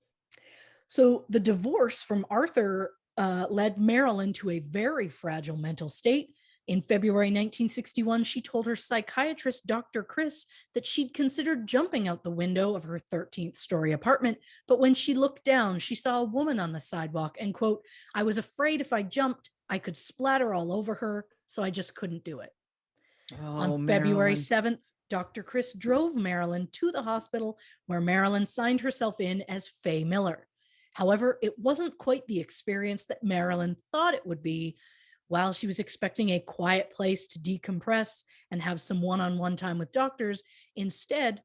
So the divorce from Arthur led Marilyn to a very fragile mental state. In February 1961, she told her psychiatrist, Dr. Chris, that she'd considered jumping out the window of her 13th story apartment. But when she looked down, she saw a woman on the sidewalk and, quote, "I was afraid if I jumped, I could splatter all over her, so I just couldn't do it." On February 7th, Dr. Chris drove Marilyn to the hospital, where Marilyn signed herself in as Faye Miller. However, it wasn't quite the experience that Marilyn thought it would be. While she was expecting a quiet place to decompress and have some one-on-one time with doctors, instead,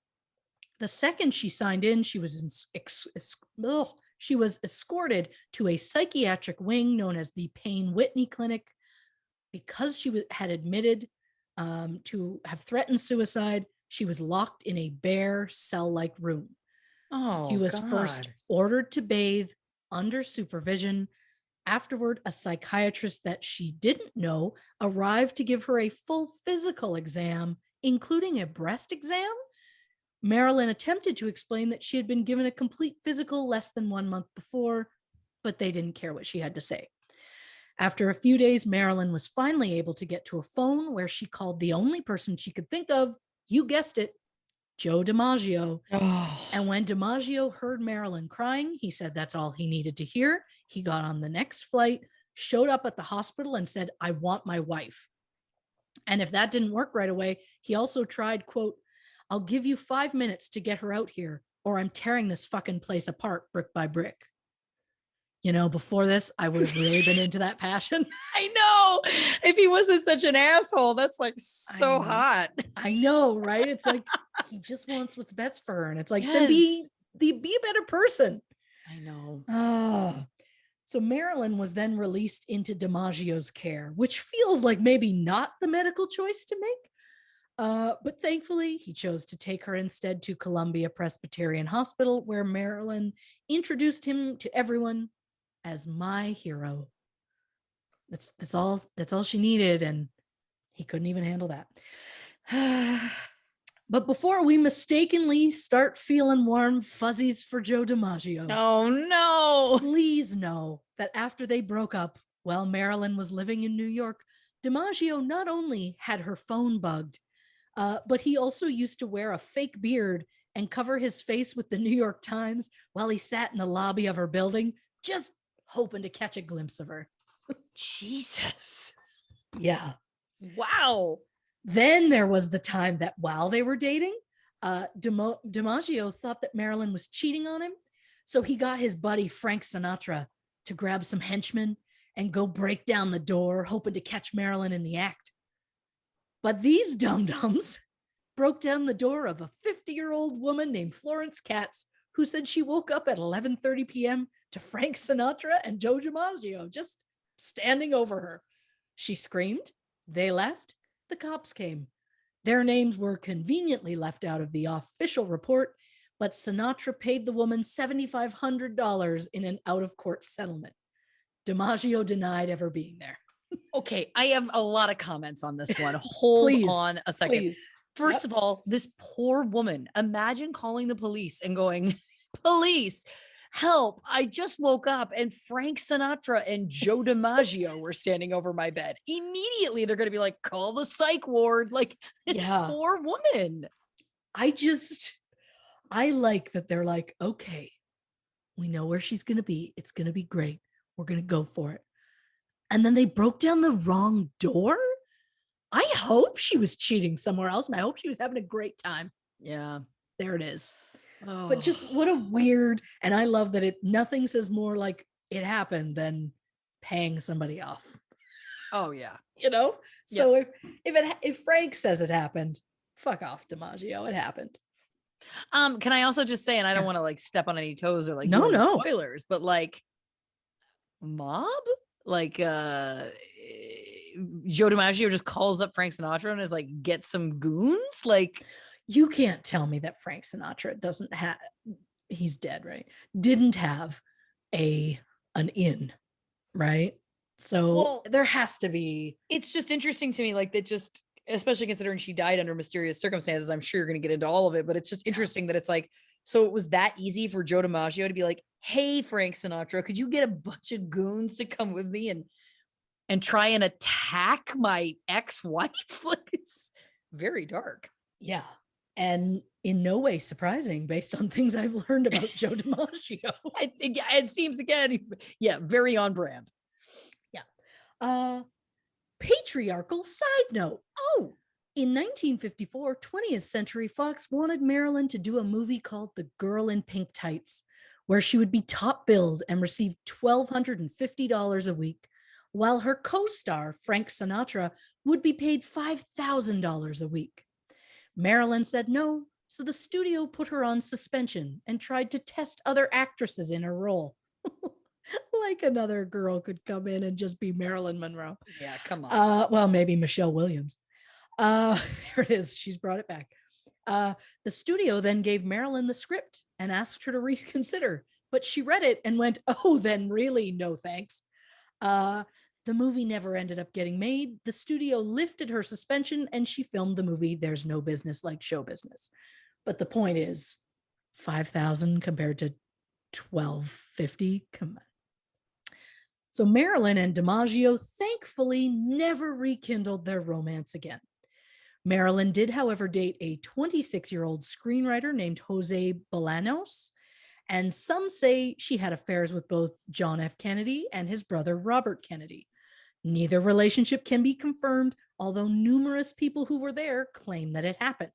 the second she signed in, she was escorted to a psychiatric wing known as the Payne Whitney Clinic. Because she had admitted to have threatened suicide, she was locked in a bare cell-like room. She was first ordered to bathe under supervision. Afterward, a psychiatrist that she didn't know arrived to give her a full physical exam, including a breast exam. Marilyn attempted to explain that she had been given a complete physical less than 1 month before, but they didn't care what she had to say. After a few days, Marilyn was finally able to get to a phone where she called the only person she could think of, you guessed it, Joe Dimaggio. Oh. And when Dimaggio heard Marilyn crying, he said that's all he needed to hear. He got on the next flight, showed up at the hospital and said, "I want my wife." And if that didn't work right away, he also tried, quote, "I'll give you 5 minutes to get her out here, or I'm tearing this fucking place apart brick by brick." You know, before this, I would have really been into that passion. I know. If he wasn't such an asshole, that's like so hot. I know, right? It's like he just wants what's best for her. And it's like, Yes. then be a better person. I know. So Marilyn was then released into Dimaggio's care, which feels like maybe not the medical choice to make. But thankfully, he chose to take her instead to Columbia Presbyterian Hospital, where Marilyn introduced him to everyone as my hero. That's all she needed, and he couldn't even handle that. But before we mistakenly start feeling warm fuzzies for Joe Dimaggio, Oh no. please know that after they broke up, while Marilyn was living in New York, Dimaggio not only had her phone bugged, but he also used to wear a fake beard and cover his face with the New York Times while he sat in the lobby of her building, just hoping to catch a glimpse of her. Jesus. Yeah. Wow. Then there was the time that while they were dating, Dimaggio thought that Marilyn was cheating on him. So he got his buddy Frank Sinatra to grab some henchmen and go break down the door, hoping to catch Marilyn in the act. But these dum-dums broke down the door of a 50-year-old woman named Florence Katz, who said she woke up at 11:30 p.m. to Frank Sinatra and Joe Dimaggio just standing over her. She screamed. They left. The cops came. Their names were conveniently left out of the official report, but Sinatra paid the woman $7,500 in an out-of-court settlement. Dimaggio denied ever being there. Okay, I have a lot of comments on this one. Hold Please, on a second. Please. First of all, this poor woman, imagine calling the police and going, police, help, I just woke up and Frank Sinatra and Joe Dimaggio were standing over my bed. Immediately, they're going to be like, call the psych ward. Like, this poor woman. I like that they're like, okay, we know where she's going to be. It's going to be great. We're going to go for it. And then they broke down the wrong door. I hope she was cheating somewhere else, and I hope she was having a great time. Yeah. There it is. Oh. But just what a weird, and I love that nothing says more like it happened than paying somebody off. Oh yeah. You know? So if Frank says it happened, fuck off, Dimaggio. It happened. Can I also just say, and I don't want to like step on any toes or like no spoilers, but like mob? Like Joe DiMaggio just calls up Frank Sinatra and is like, get some goons. Like, you can't tell me that Frank Sinatra doesn't have, he's dead, right? Didn't have an inn, right? So there has to be. It's just interesting to me, like that, just especially considering she died under mysterious circumstances. I'm sure you're going to get into all of it, but it's just interesting that it's like, so it was that easy for Joe DiMaggio to be like, hey, Frank Sinatra, could you get a bunch of goons to come with me and try and attack my ex-wife? Like, it's very dark. Yeah. And in no way surprising based on things I've learned about Joe DiMaggio. I think it seems again, very on brand. Yeah. Patriarchal side note. Oh, in 1954, 20th Century Fox wanted Marilyn to do a movie called The Girl in Pink Tights, where she would be top billed and receive $1,250 a week, while her co-star, Frank Sinatra, would be paid $5,000 a week. Marilyn said no, so the studio put her on suspension and tried to test other actresses in her role. Like another girl could come in and just be Marilyn Monroe. Yeah, come on. Well, maybe Michelle Williams. There it is. She's brought it back. The studio then gave Marilyn the script and asked her to reconsider, but she read it and went, oh, then really, no thanks. The movie never ended up getting made. The studio lifted her suspension and she filmed the movie There's No Business Like Show Business. But the point is, 5,000 compared to 1,250. Come on. So Marilyn and Dimaggio thankfully never rekindled their romance again. Marilyn did, however, date a 26-year-old screenwriter named Jose Bolaños, and some say she had affairs with both John F. Kennedy and his brother Robert Kennedy. Neither relationship can be confirmed, although numerous people who were there claim that it happened.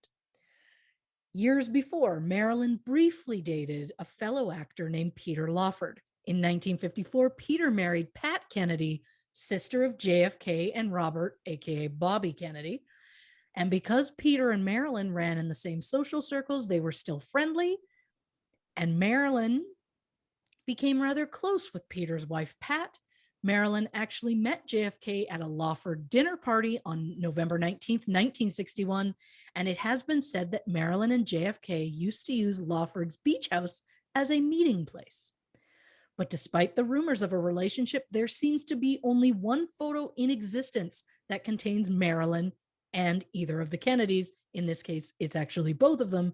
Years before, Marilyn briefly dated a fellow actor named Peter Lawford. In 1954, Peter married Pat Kennedy, sister of JFK and Robert, aka Bobby Kennedy. And because Peter and Marilyn ran in the same social circles, they were still friendly. And Marilyn became rather close with Peter's wife, Pat, Marilyn actually met JFK at a Lawford dinner party on November 19th, 1961, and it has been said that Marilyn and JFK used to use Lawford's beach house as a meeting place. But despite the rumors of a relationship, there seems to be only one photo in existence that contains Marilyn and either of the Kennedys. In this case, it's actually both of them.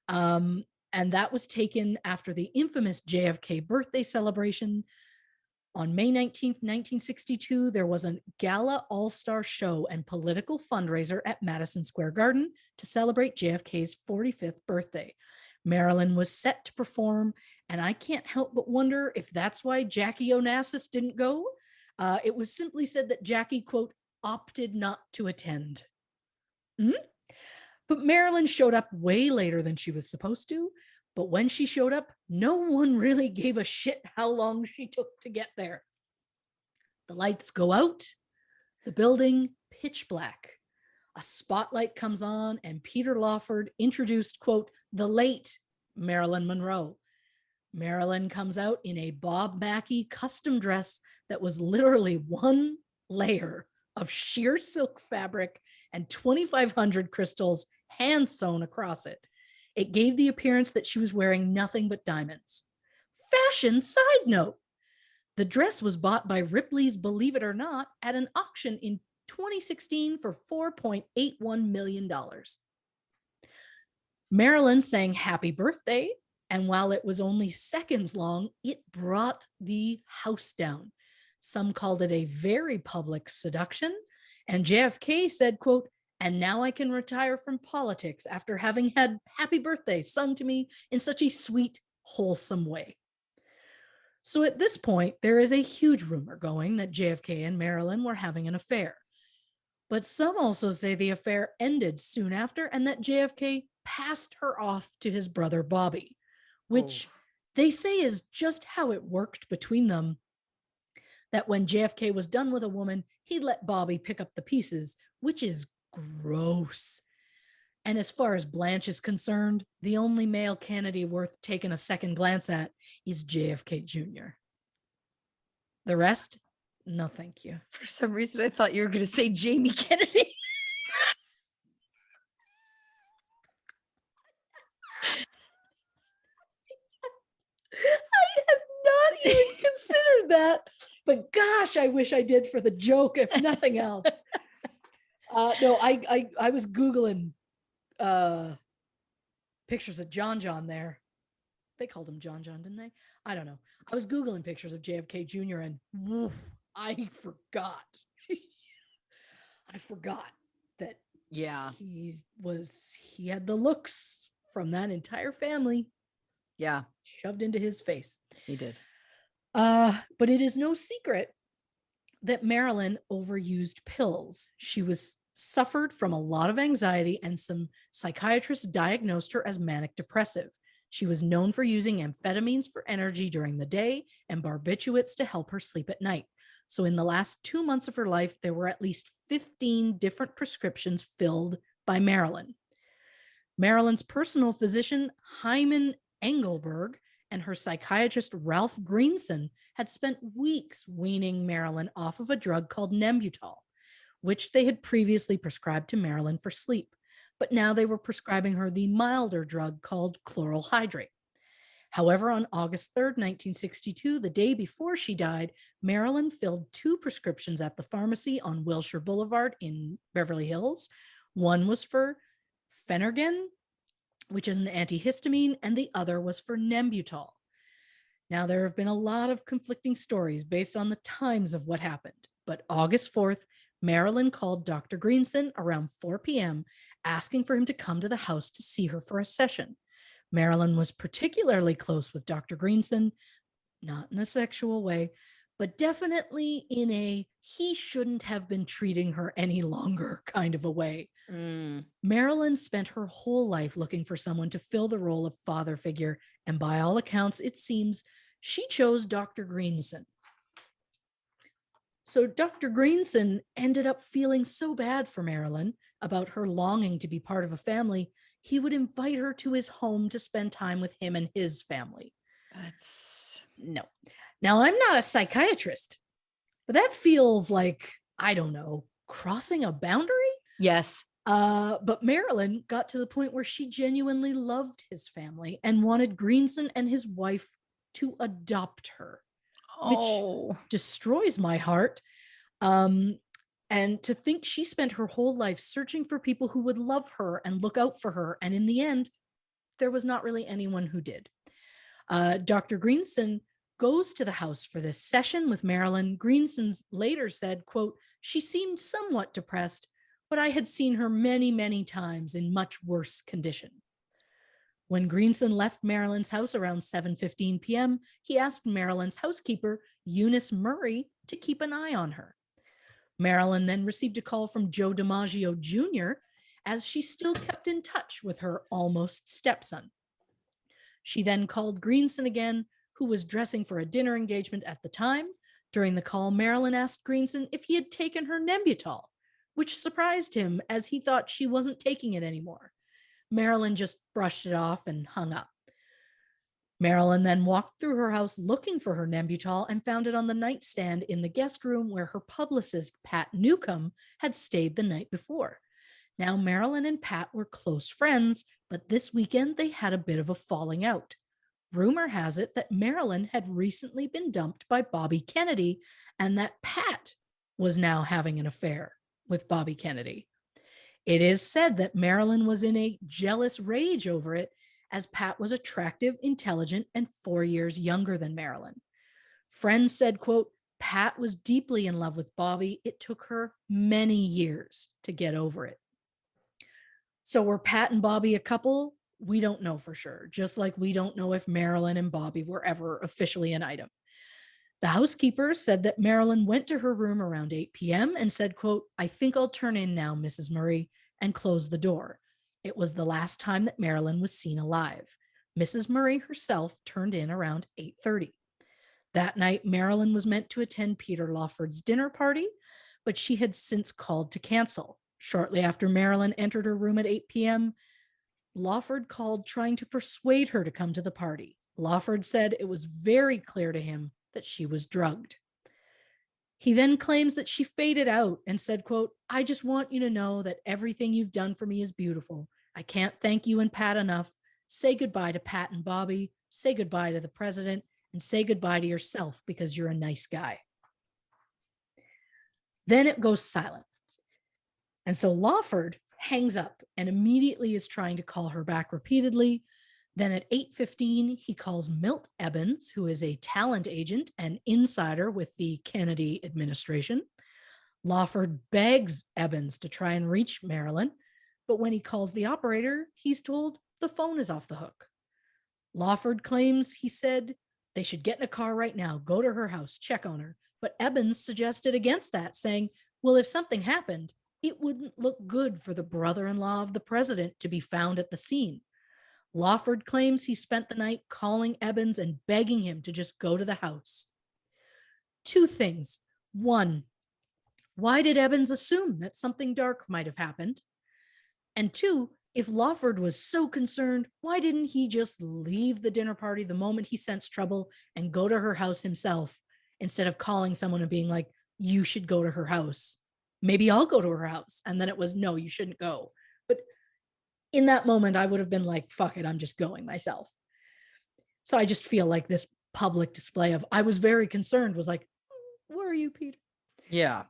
And that was taken after the infamous JFK birthday celebration. On May 19th, 1962, there was a gala all-star show and political fundraiser at Madison Square Garden to celebrate JFK's 45th birthday. Marilyn was set to perform, and I can't help but wonder if that's why Jackie Onassis didn't go. It was simply said that Jackie, quote, opted not to attend. But Marilyn showed up way later than she was supposed to. But when she showed up, no one really gave a shit how long she took to get there. The lights go out, the building pitch black. A spotlight comes on, and Peter Lawford introduced, quote, the late Marilyn Monroe. Marilyn comes out in a Bob Mackie custom dress that was literally one layer of sheer silk fabric and 2,500 crystals hand sewn across it. It gave the appearance that she was wearing nothing but diamonds. Fashion side note: the dress was bought by Ripley's Believe It or Not at an auction in 2016 for $4.81 million. Marilyn sang Happy Birthday, and while it was only seconds long, it brought the house down. Some called it a very public seduction, and JFK said, quote, and now I can retire from politics after having had Happy Birthday sung to me in such a sweet, wholesome way. So at this point, there is a huge rumor going that JFK and Marilyn were having an affair. But some also say the affair ended soon after and that JFK passed her off to his brother Bobby, which they say is just how it worked between them. That when JFK was done with a woman, he'd let Bobby pick up the pieces, which is gross. And as far as Blanche is concerned, the only male Kennedy worth taking a second glance at is JFK Jr. The rest, no thank you. For some reason, I thought you were going to say Jamie Kennedy. I have not even considered that. But gosh, I wish I did for the joke, if nothing else. No, I was Googling pictures of John there. They called him John, didn't they? I don't know. I was Googling pictures of JFK Jr. and I forgot. I forgot that he had the looks from that entire family. Yeah. Shoved into his face. He did. But it is no secret that Marilyn overused pills. She suffered from a lot of anxiety, and some psychiatrists diagnosed her as manic depressive. She was known for using amphetamines for energy during the day and barbiturates to help her sleep at night. So in the last 2 months of her life, there were at least 15 different prescriptions filled by Marilyn. Marilyn's personal physician, Hyman Engelberg, and her psychiatrist, Ralph Greenson, had spent weeks weaning Marilyn off of a drug called Nembutal, which they had previously prescribed to Marilyn for sleep. But now they were prescribing her the milder drug called Chloral Hydrate. However, on August 3rd, 1962, the day before she died, Marilyn filled 2 prescriptions at the pharmacy on Wilshire Boulevard in Beverly Hills. One was for Phenergan, which is an antihistamine, and the other was for Nembutal. Now, there have been a lot of conflicting stories based on the times of what happened, but August 4th, Marilyn called Dr. Greenson around 4 p.m., asking for him to come to the house to see her for a session. Marilyn was particularly close with Dr. Greenson, not in a sexual way, but definitely in a he shouldn't have been treating her any longer kind of a way. Marilyn spent her whole life looking for someone to fill the role of father figure, and by all accounts, it seems she chose Dr. Greenson. So Dr. Greenson ended up feeling so bad for Marilyn about her longing to be part of a family, he would invite her to his home to spend time with him and his family. That's no. Now, I'm not a psychiatrist, But that feels like, I don't know, crossing a boundary? Yes. But Marilyn got to the point where she genuinely loved his family and wanted Greenson and his wife to adopt her, which Oh. destroys my heart. Um, and to think she spent her whole life searching for people who would love her and look out for her. And in the end, there was not really anyone who did. Dr. Greenson goes to the house for this session with Marilyn. Greenson later said, quote, "She seemed somewhat depressed, but I had seen her many, many times in much worse condition." When Greenson left Marilyn's house around 7:15 p.m., he asked Marilyn's housekeeper, Eunice Murray, to keep an eye on her. Marilyn then received a call from Joe Dimaggio Jr., as she still kept in touch with her almost stepson. She then called Greenson again, who was dressing for a dinner engagement at the time. During the call, Marilyn asked Greenson if he had taken her Nembutal, which surprised him as he thought she wasn't taking it anymore. Marilyn just brushed it off and hung up. Marilyn then walked through her house looking for her Nembutal and found it on the nightstand in the guest room where her publicist, Pat Newcomb, had stayed the night before. Now, Marilyn and Pat were close friends, but this weekend they had a bit of a falling out. Rumor has it that Marilyn had recently been dumped by Bobby Kennedy and that Pat was now having an affair with Bobby Kennedy. It is said that Marilyn was in a jealous rage over it, as Pat was attractive, intelligent, and 4 years younger than Marilyn. Friends said, quote, "Pat was deeply in love with Bobby. It took her many years to get over it." So were Pat and Bobby a couple? We don't know for sure, just like we don't know if Marilyn and Bobby were ever officially an item. The housekeeper said that Marilyn went to her room around 8 p.m. and said, quote, "I think I'll turn in now, Mrs. Murray," and closed the door. It was the last time that Marilyn was seen alive. Mrs. Murray herself turned in around 8:30. That night, Marilyn was meant to attend Peter Lawford's dinner party, but she had since called to cancel. Shortly after Marilyn entered her room at 8 p.m., Lawford called trying to persuade her to come to the party. Lawford said it was very clear to him that she was drugged. He then claims that she faded out and said, quote, "I just want you to know that everything you've done for me is beautiful. I can't thank you and Pat enough. Say goodbye to Pat and Bobby. Say goodbye to the president, and say goodbye to yourself because you're a nice guy." Then it goes silent. And so Lawford hangs up and immediately is trying to call her back repeatedly. Then at 8:15, he calls Milt Ebbins, who is a talent agent and insider with the Kennedy administration. Lawford begs Ebbins to try and reach Marilyn, but when he calls the operator, he's told the phone is off the hook. Lawford claims he said they should get in a car right now, go to her house, check on her. But Ebbins suggested against that, saying, well, if something happened, it wouldn't look good for the brother-in-law of the president to be found at the scene. Lawford claims he spent the night calling Ebbins and begging him to just go to the house. Two things. One, why did Ebbins assume that something dark might have happened? And two, if Lawford was so concerned, why didn't he just leave the dinner party the moment he sensed trouble and go to her house himself instead of calling someone and being like, you should go to her house? Maybe I'll go to her house. And then it was, no, you shouldn't go. But in that moment, I would have been like, fuck it, I'm just going myself. So I just feel like this public display of, I was very concerned, was like, where are you, Peter? Yeah.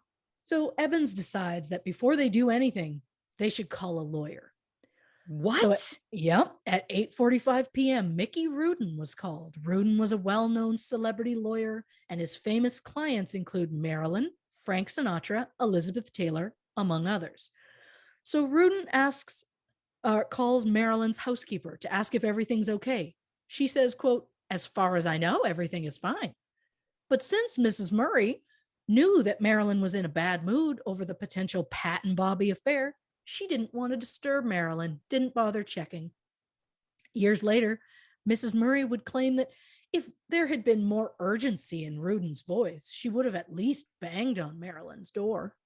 So Ebbins decides that before they do anything, they should call a lawyer. What? So at 8:45 p.m., Mickey Rudin was called. Rudin was a well-known celebrity lawyer, and his famous clients include Marilyn, Frank Sinatra, Elizabeth Taylor, among others. So Rudin calls Marilyn's housekeeper to ask if everything's okay. She says, quote, as far as I know, everything is fine. But since Mrs. Murray knew that Marilyn was in a bad mood over the potential Pat and Bobby affair, she didn't want to disturb Marilyn, didn't bother checking. Years later, Mrs. Murray would claim that if there had been more urgency in Rudin's voice, she would have at least banged on Marilyn's door.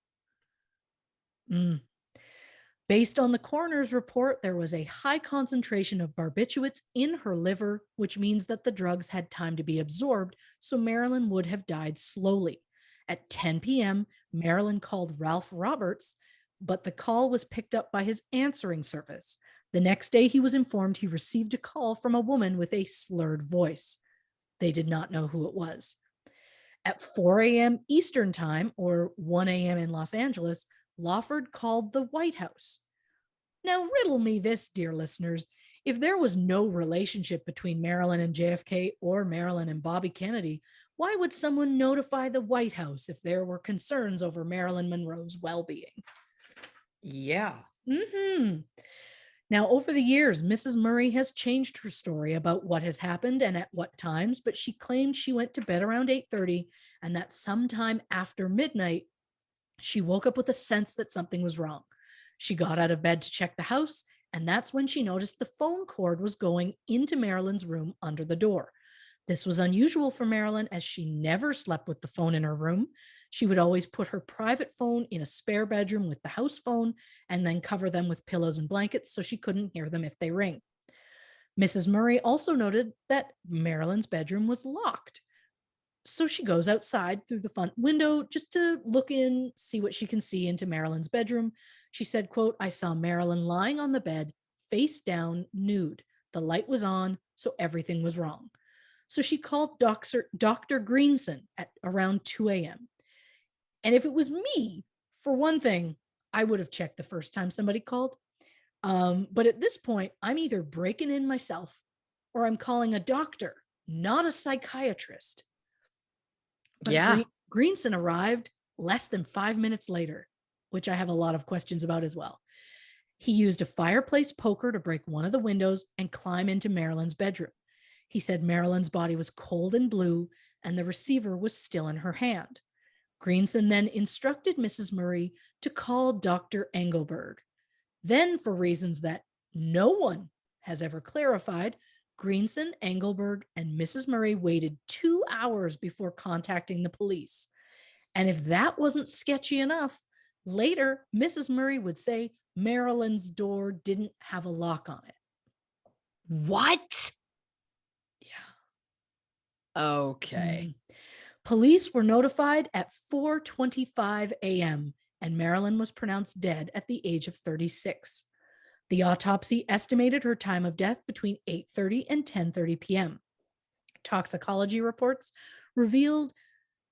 Based on the coroner's report, there was a high concentration of barbiturates in her liver, which means that the drugs had time to be absorbed, so Marilyn would have died slowly. At 10 p.m., Marilyn called Ralph Roberts, but the call was picked up by his answering service. The next day, he was informed he received a call from a woman with a slurred voice. They did not know who it was. At 4 a.m. Eastern Time, or 1 a.m. in Los Angeles, Lawford called the White House. Now, riddle me this, dear listeners. If there was no relationship between Marilyn and JFK or Marilyn and Bobby Kennedy, why would someone notify the White House if there were concerns over Marilyn Monroe's well-being? Yeah. Now, over the years, Mrs. Murray has changed her story about what has happened and at what times, but she claimed she went to bed around 8:30 and that sometime after midnight, she woke up with a sense that something was wrong. She got out of bed to check the house, and that's when she noticed the phone cord was going into Marilyn's room under the door. This was unusual for Marilyn as she never slept with the phone in her room. She would always put her private phone in a spare bedroom with the house phone and then cover them with pillows and blankets so she couldn't hear them if they ring. Mrs. Murray also noted that Marilyn's bedroom was locked. So she goes outside through the front window just to look in, see what she can see into Marilyn's bedroom. She said, quote, "I saw Marilyn lying on the bed, face down, nude. The light was on, so everything was wrong." So she called Dr. Greenson at around 2 a.m. And if it was me, for one thing, I would have checked the first time somebody called. But at this point, I'm either breaking in myself or I'm calling a doctor, not a psychiatrist. But Yeah. Greenson arrived less than 5 minutes later, which I have a lot of questions about as well. He used a fireplace poker to break one of the windows and climb into Marilyn's bedroom. He said Marilyn's body was cold and blue and the receiver was still in her hand. Greenson then instructed Mrs. Murray to call Dr. Engelberg. Then, for reasons that no one has ever clarified, Greenson, Engelberg, and Mrs. Murray waited 2 hours before contacting the police. And if that wasn't sketchy enough, later Mrs. Murray would say Marilyn's door didn't have a lock on it. What? Yeah. Okay. Police were notified at 4:25 a.m. and Marilyn was pronounced dead at the age of 36. The autopsy estimated her time of death between 8:30 and 10:30 p.m. Toxicology reports revealed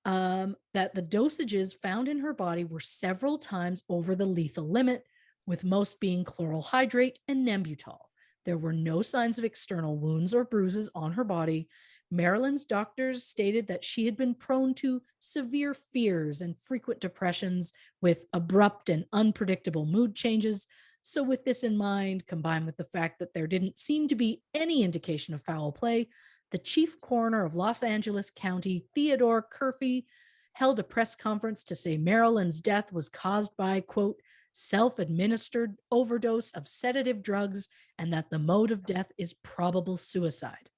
that the dosages found in her body were several times over the lethal limit, with most being chloral hydrate and Nembutal. There were no signs of external wounds or bruises on her body. Marilyn's doctors stated that she had been prone to severe fears and frequent depressions with abrupt and unpredictable mood changes. So, with this in mind, combined with the fact that there didn't seem to be any indication of foul play, the chief coroner of Los Angeles County, Theodore Curfey, held a press conference to say Marilyn's death was caused by, quote, self-administered overdose of sedative drugs and that the mode of death is probable suicide.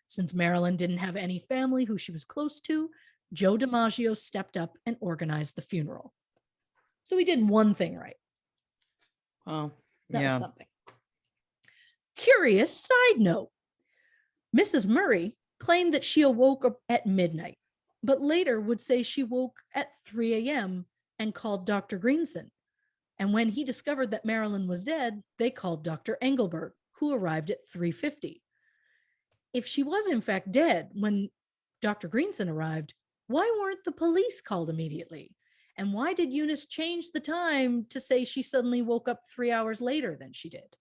Since Marilyn didn't have any family who she was close to, Joe Dimaggio stepped up and organized the funeral. So he did one thing right. Well, That yeah. was something. Curious side note. Mrs. Murray claimed that she awoke up at midnight, but later would say she woke at 3 a.m. and called Dr. Greenson. And when he discovered that Marilyn was dead, they called Dr. Engelberg, who arrived at 3:50. If she was in fact dead when Dr. Greenson arrived, why weren't the police called immediately? And why did Eunice change the time to say she suddenly woke up 3 hours later than she did?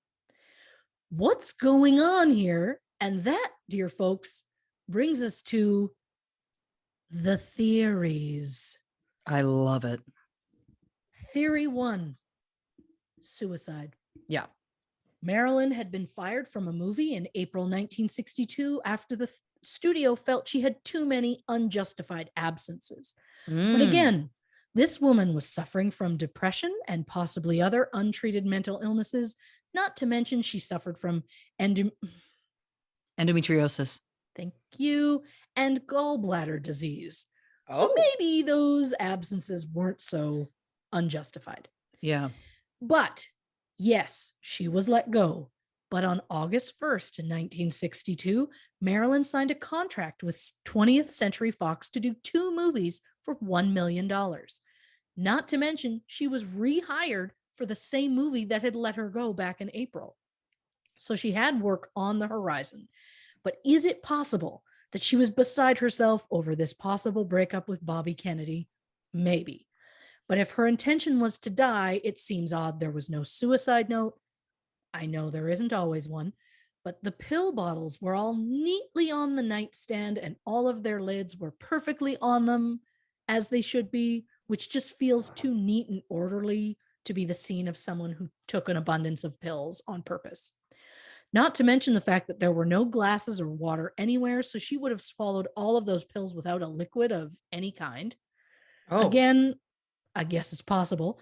What's going on here? And that, dear folks, brings us to the theories. I love it. Theory 1, suicide. Yeah. Marilyn had been fired from a movie in April 1962 after the studio felt she had too many unjustified absences. But again, this woman was suffering from depression and possibly other untreated mental illnesses, not to mention she suffered from endometriosis. Thank you. And gallbladder disease. Oh. So maybe those absences weren't so unjustified. Yeah. But yes, she was let go. But on August 1st, 1962, Marilyn signed a contract with 20th Century Fox to do 2 movies for $1 million. Not to mention, she was rehired for the same movie that had let her go back in April. So she had work on the horizon. But is it possible that she was beside herself over this possible breakup with Bobby Kennedy? Maybe. But if her intention was to die, it seems odd there was no suicide note. I know there isn't always one, but the pill bottles were all neatly on the nightstand and all of their lids were perfectly on them as they should be, which just feels too neat and orderly to be the scene of someone who took an abundance of pills on purpose. Not to mention the fact that there were no glasses or water anywhere, so she would have swallowed all of those pills without a liquid of any kind. Oh, Again, I guess it's possible,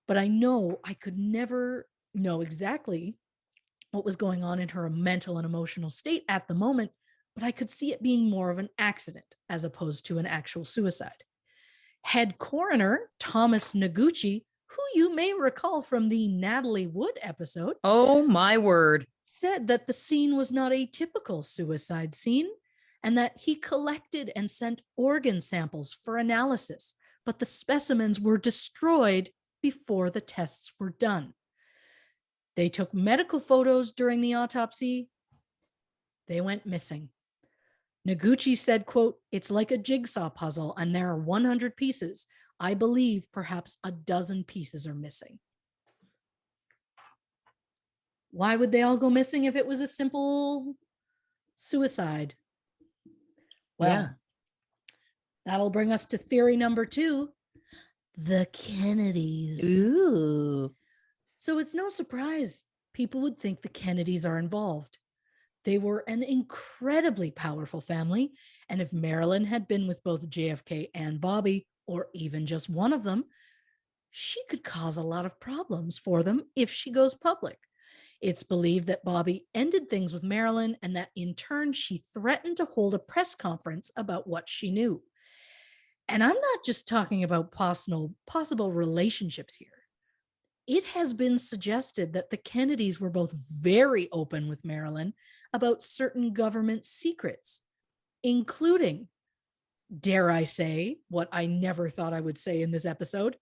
but I know I could never know exactly what was going on in her mental and emotional state at the moment, but I could see it being more of an accident as opposed to an actual suicide. Head coroner Thomas Noguchi, who you may recall from the Natalie Wood episode, oh my word. said that the scene was not a typical suicide scene and that he collected and sent organ samples for analysis, but the specimens were destroyed before the tests were done. They took medical photos during the autopsy. They went missing. Noguchi said, quote, "It's like a jigsaw puzzle and there are 100 pieces. I believe perhaps a dozen pieces are missing." Why would they all go missing if it was a simple suicide? Well, Yeah. that'll bring us to theory number 2, the Kennedys. Ooh. So it's no surprise people would think the Kennedys are involved. They were an incredibly powerful family, and if Marilyn had been with both JFK and Bobby, or even just one of them, she could cause a lot of problems for them if she goes public. It's believed that Bobby ended things with Marilyn and that in turn she threatened to hold a press conference about what she knew. And I'm not just talking about possible relationships here. It has been suggested that the Kennedys were both very open with Marilyn about certain government secrets, including, dare I say, what I never thought I would say in this episode,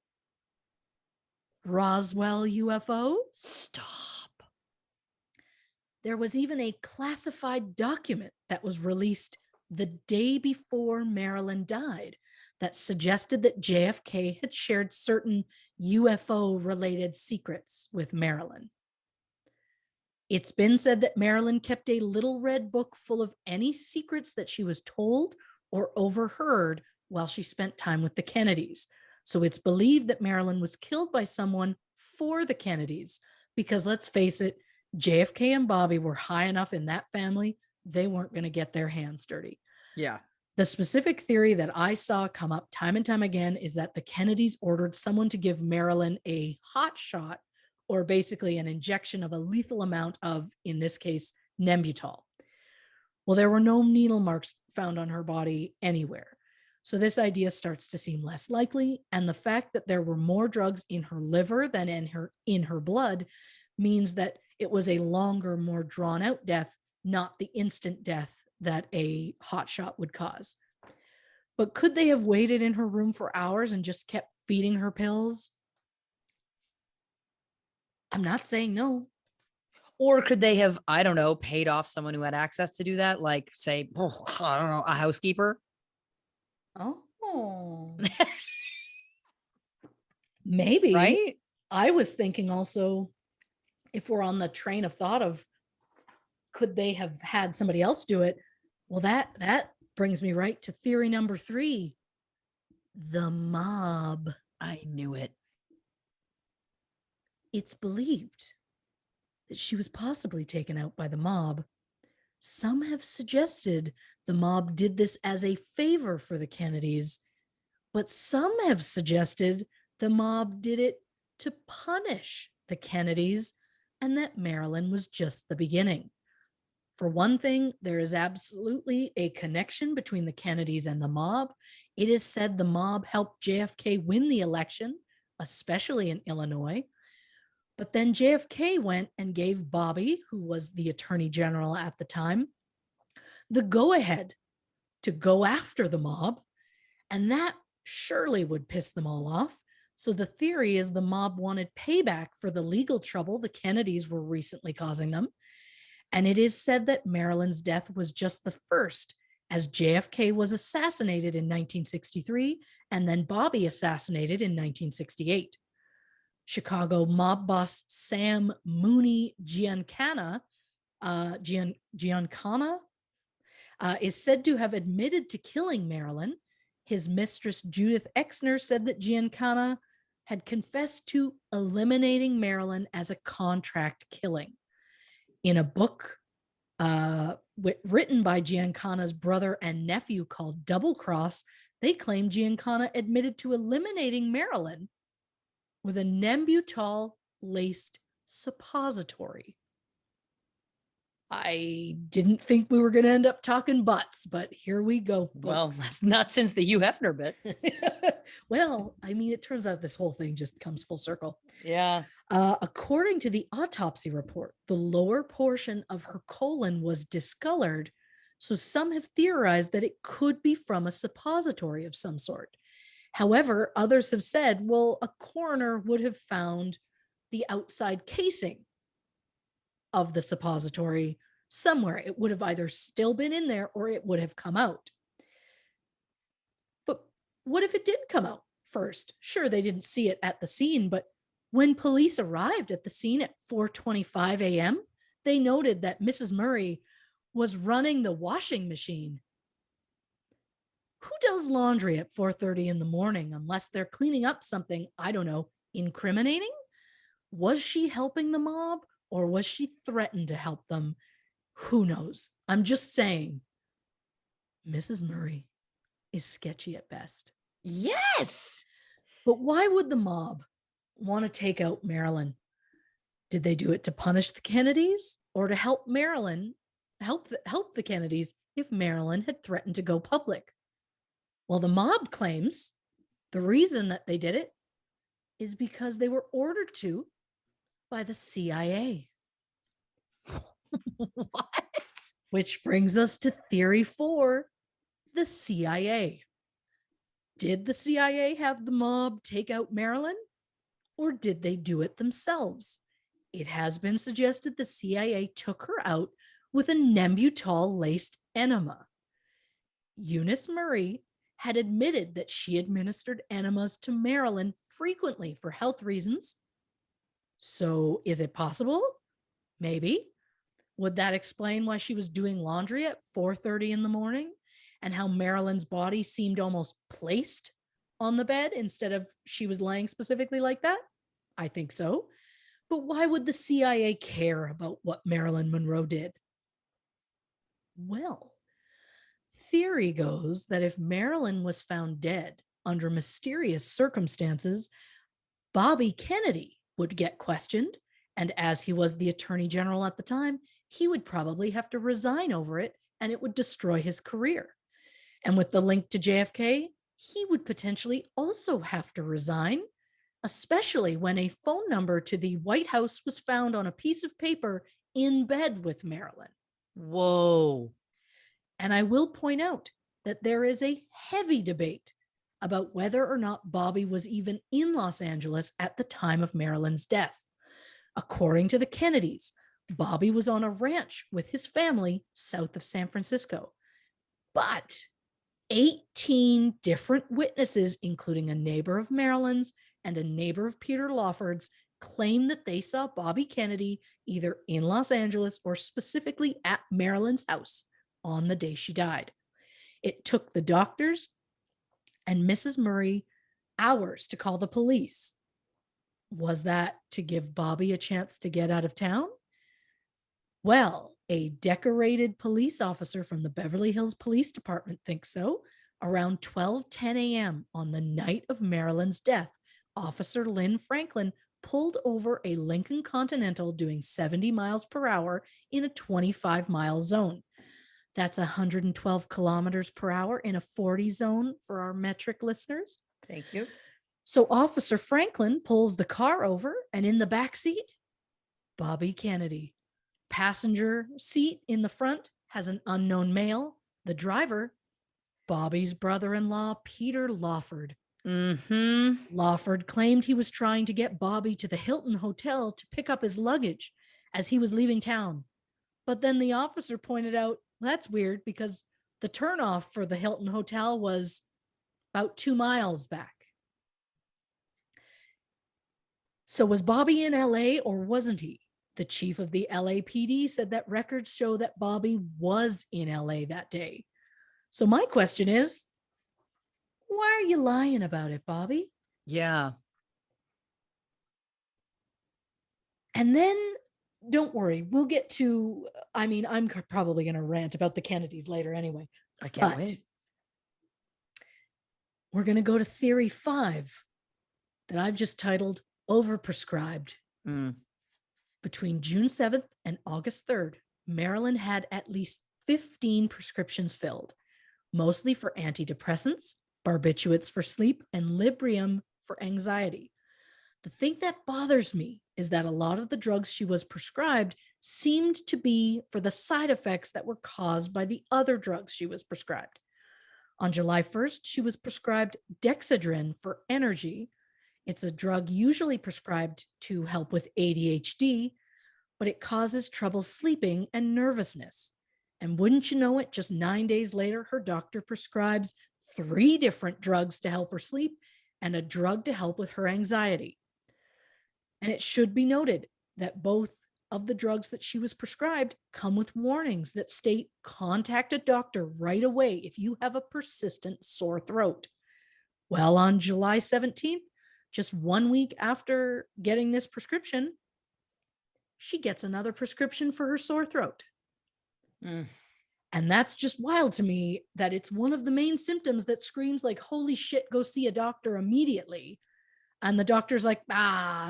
Roswell UFOs. Stop. There was even a classified document that was released the day before Marilyn died that suggested that JFK had shared certain UFO related secrets with Marilyn. It's been said that Marilyn kept a little red book full of any secrets that she was told or overheard while she spent time with the Kennedys. So it's believed that Marilyn was killed by someone for the Kennedys because let's face it, JFK and Bobby were high enough in that family, they weren't going to get their hands dirty. Yeah. The specific theory that I saw come up time and time again is that the Kennedys ordered someone to give Marilyn a hot shot, or basically an injection of a lethal amount of, in this case, Nembutal. Well, there were no needle marks found on her body anywhere. So this idea starts to seem less likely, and the fact that there were more drugs in her liver than in her blood means that it was a longer, more drawn out death, not the instant death that a hot shot would cause. But could they have waited in her room for hours and just kept feeding her pills? I'm not saying no. Or could they have, I don't know, paid off someone who had access to do that? Like, say, I don't know, a housekeeper? Oh, maybe. Right? I was thinking also, if we're on the train of thought of could they have had somebody else do it? Well, that brings me right to theory number 3, the mob. I knew it. It's believed that she was possibly taken out by the mob. Some have suggested the mob did this as a favor for the Kennedys, but some have suggested the mob did it to punish the Kennedys and that Marilyn was just the beginning. For one thing, there is absolutely a connection between the Kennedys and the mob. It is said the mob helped JFK win the election, especially in Illinois. But then JFK went and gave Bobby, who was the attorney general at the time, the go ahead to go after the mob. And that surely would piss them all off. So the theory is the mob wanted payback for the legal trouble the Kennedys were recently causing them. And it is said that Marilyn's death was just the first, as JFK was assassinated in 1963 and then Bobby assassinated in 1968. Chicago mob boss Sam Mooney Giancana, Giancana is said to have admitted to killing Marilyn. His mistress, Judith Exner, said that Giancana had confessed to eliminating Marilyn as a contract killing. In a book written by Giancana's brother and nephew called Double Cross, they claim Giancana admitted to eliminating Marilyn with a Nembutal laced suppository. I didn't think we were going to end up talking butts, but here we go, folks. Well, that's not since the Hugh Hefner bit. Well, I mean, it turns out this whole thing just comes full circle. Yeah. According to the autopsy report, the lower portion of her colon was discolored, so some have theorized that it could be from a suppository of some sort. However, others have said, well, a coroner would have found the outside casing of the suppository somewhere. It would have either still been in there or it would have come out. But what if it did come out first? Sure, they didn't see it at the scene, but when police arrived at the scene at 4:25 a.m., they noted that Mrs. Murray was running the washing machine. Who does laundry at 4:30 in the morning unless they're cleaning up something, I don't know, incriminating? Was she helping the mob or was she threatened to help them? Who knows? I'm just saying, Mrs. Murray is sketchy at best. Yes. But why would the mob want to take out Marilyn? Did they do it to punish the Kennedys or to help Marilyn, help the Kennedys if Marilyn had threatened to go public? Well, the mob claims the reason that they did it is because they were ordered to by the CIA. What? Which brings us to theory 4, the CIA. Did the CIA have the mob take out Marilyn, or did they do it themselves? It has been suggested the CIA took her out with a Nembutal laced enema. Eunice Murray had admitted that she administered enemas to Marilyn frequently for health reasons. So is it possible? Maybe. Would that explain why she was doing laundry at 4:30 in the morning and how Marilyn's body seemed almost placed on the bed instead of she was laying specifically like that? I think so. But why would the CIA care about what Marilyn Monroe did? Well, theory goes that if Marilyn was found dead under mysterious circumstances, Bobby Kennedy would get questioned, and as he was the attorney general at the time, he would probably have to resign over it, and it would destroy his career. And with the link to JFK, he would potentially also have to resign, especially when a phone number to the White House was found on a piece of paper in bed with Marilyn. Whoa. And I will point out that there is a heavy debate about whether or not Bobby was even in Los Angeles at the time of Marilyn's death. According to the Kennedys, Bobby was on a ranch with his family south of San Francisco. But 18 different witnesses, including a neighbor of Marilyn's and a neighbor of Peter Lawford's, claim that they saw Bobby Kennedy either in Los Angeles or specifically at Marilyn's house on the day she died. It took the doctors and Mrs. Murray hours to call the police. Was that to give Bobby a chance to get out of town? Well, a decorated police officer from the Beverly Hills Police Department thinks so. Around 12:10 a.m. on the night of Marilyn's death, Officer Lynn Franklin pulled over a Lincoln Continental doing 70 miles per hour in a 25-mile zone. That's 112 kilometers per hour in a 40 zone for our metric listeners. Thank you. So Officer Franklin pulls the car over, and in the back seat, Bobby Kennedy. Passenger seat in the front has an unknown male. The driver, Bobby's brother-in-law, Peter Lawford. Mm-hmm. Lawford claimed he was trying to get Bobby to the Hilton Hotel to pick up his luggage as he was leaving town. But then the officer pointed out, that's weird because the turnoff for the Hilton Hotel was about 2 miles back. So was Bobby in LA or wasn't he? The chief of the LAPD said that records show that Bobby was in LA that day. So my question is, why are you lying about it, Bobby? Yeah. And then don't worry, we'll get to, I mean, I'm probably going to rant about the Kennedys later anyway. I can't But wait. we're going to go to theory 5 that I've just titled Overprescribed. Mm. Between June 7th and August 3rd, Marilyn had at least 15 prescriptions filled, mostly for antidepressants, barbiturates for sleep, and Librium for anxiety. The thing that bothers me is that a lot of the drugs she was prescribed seemed to be for the side effects that were caused by the other drugs she was prescribed. On July 1st, she was prescribed Dexedrine for energy. It's a drug usually prescribed to help with ADHD, but it causes trouble sleeping and nervousness. And wouldn't you know it, just 9 days later, her doctor prescribes 3 different drugs to help her sleep and a drug to help with her anxiety. And it should be noted that both of the drugs that she was prescribed come with warnings that state contact a doctor right away if you have a persistent sore throat. Well, on July 17th, just 1 week after getting this prescription, she gets another prescription for her sore throat. Mm. And that's just wild to me that it's one of the main symptoms that screams like, holy shit, go see a doctor immediately. And the doctor's like,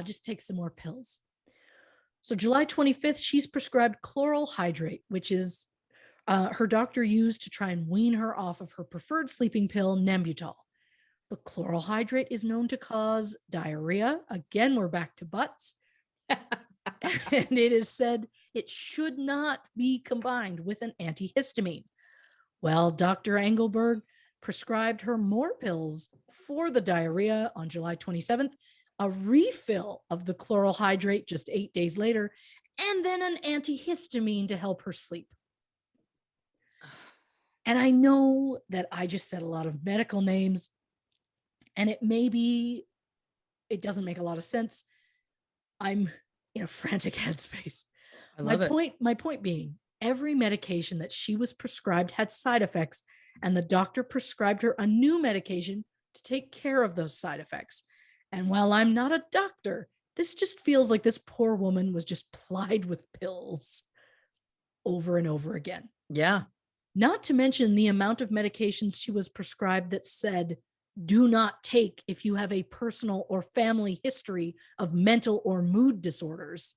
just take some more pills. So July 25th, she's prescribed chloral hydrate, which is her doctor used to try and wean her off of her preferred sleeping pill, Nembutal. But chloral hydrate is known to cause diarrhea. Again, we're back to butts. And it is said it should not be combined with an antihistamine. Well, Dr. Engelberg prescribed her more pills for the diarrhea on July 27th, a refill of the chloral hydrate just 8 days later, and then an antihistamine to help her sleep. And I know that I just said a lot of medical names, and it doesn't make a lot of sense. I'm in a frantic headspace. I love it. My point being, every medication that she was prescribed had side effects, and the doctor prescribed her a new medication to take care of those side effects. And while I'm not a doctor, this just feels like this poor woman was just plied with pills over and over again. Yeah. Not to mention the amount of medications she was prescribed that said, do not take if you have a personal or family history of mental or mood disorders,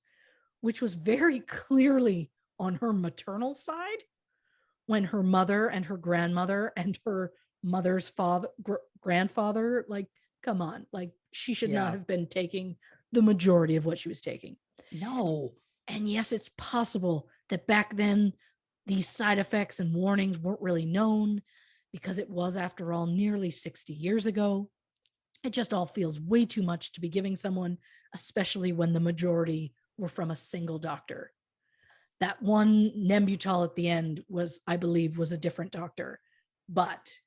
which was very clearly on her maternal side when her mother and her grandmother and her mother's grandfather, like, come on, like she should not have been taking the majority of what she was taking. No. And yes, it's possible that back then these side effects and warnings weren't really known because it was, after all, nearly 60 years ago. It just all feels way too much to be giving someone, especially when the majority were from a single doctor. That one Nembutal at the end was, I believe, was a different doctor, but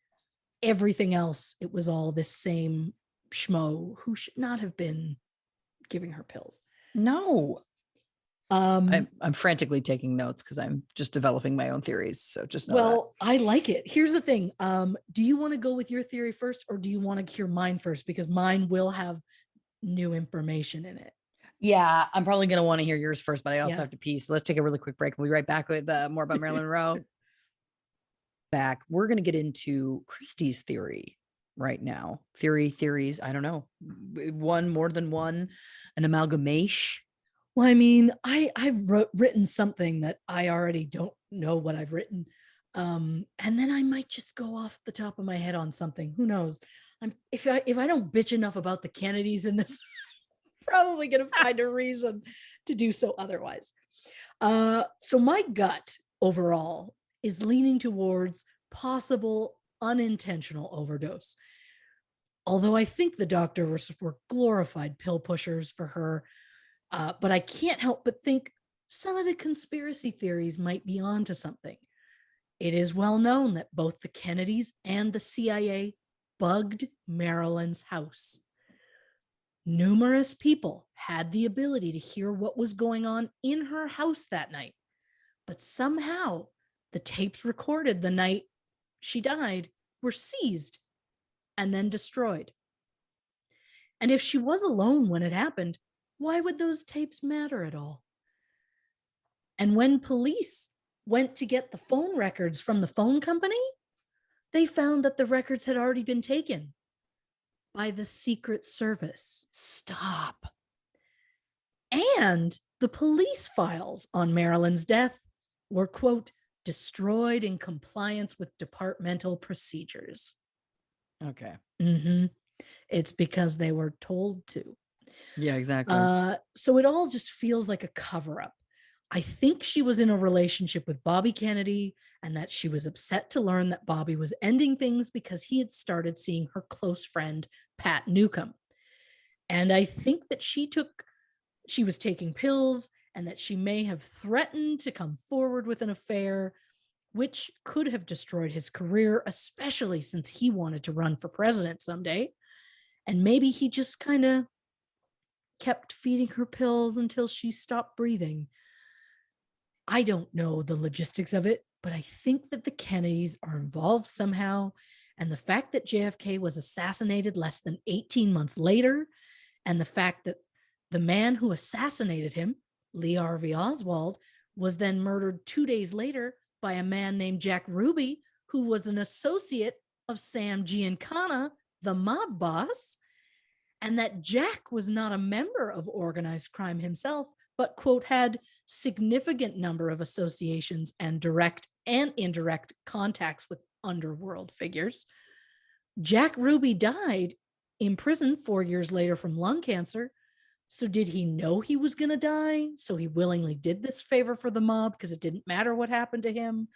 everything else, it was all this same schmo who should not have been giving her pills. No. I'm frantically taking notes because I'm just developing my own theories. So just know that. I like it. Here's the thing. Do you want to go with your theory first, or do you want to hear mine first? Because mine will have new information in it. Yeah, I'm probably going to want to hear yours first, but I also have to pee. So let's take a really quick break. We'll be right back with more about Marilyn Monroe. We're going to get into Christy's theory right now. Theories. I don't know. One, more than one, an amalgamation. Well, I mean, I've written something that I already don't know what I've written. And then I might just go off the top of my head on something. Who knows? If I don't bitch enough about the Kennedys in this, probably going to find a reason to do so otherwise. So my gut overall is leaning towards possible unintentional overdose. Although I think the doctors were glorified pill pushers for her, but I can't help but think some of the conspiracy theories might be onto something. It is well known that both the Kennedys and the CIA bugged Marilyn's house. Numerous people had the ability to hear what was going on in her house that night, but somehow the tapes recorded the night she died were seized and then destroyed. And if she was alone when it happened, why would those tapes matter at all? And when police went to get the phone records from the phone company, they found that the records had already been taken by the Secret Service. Stop. And the police files on Marilyn's death were, quote, destroyed in compliance with departmental procedures. Okay. Mm-hmm. It's because they were told to. Yeah, exactly. So it all just feels like a cover-up. I think she was in a relationship with Bobby Kennedy and that she was upset to learn that Bobby was ending things because he had started seeing her close friend, Pat Newcomb. And I think that she was taking pills and that she may have threatened to come forward with an affair, which could have destroyed his career, especially since he wanted to run for president someday. And maybe he just kind of kept feeding her pills until she stopped breathing. I don't know the logistics of it, but I think that the Kennedys are involved somehow. And the fact that JFK was assassinated less than 18 months later, and the fact that the man who assassinated him, Lee Harvey Oswald, was then murdered 2 days later by a man named Jack Ruby, who was an associate of Sam Giancana, the mob boss, and that Jack was not a member of organized crime himself, but, quote, had significant number of associations and direct and indirect contacts with underworld figures. Jack Ruby died in prison 4 years later from lung cancer. So did he know he was going to die? So he willingly did this favor for the mob because it didn't matter what happened to him.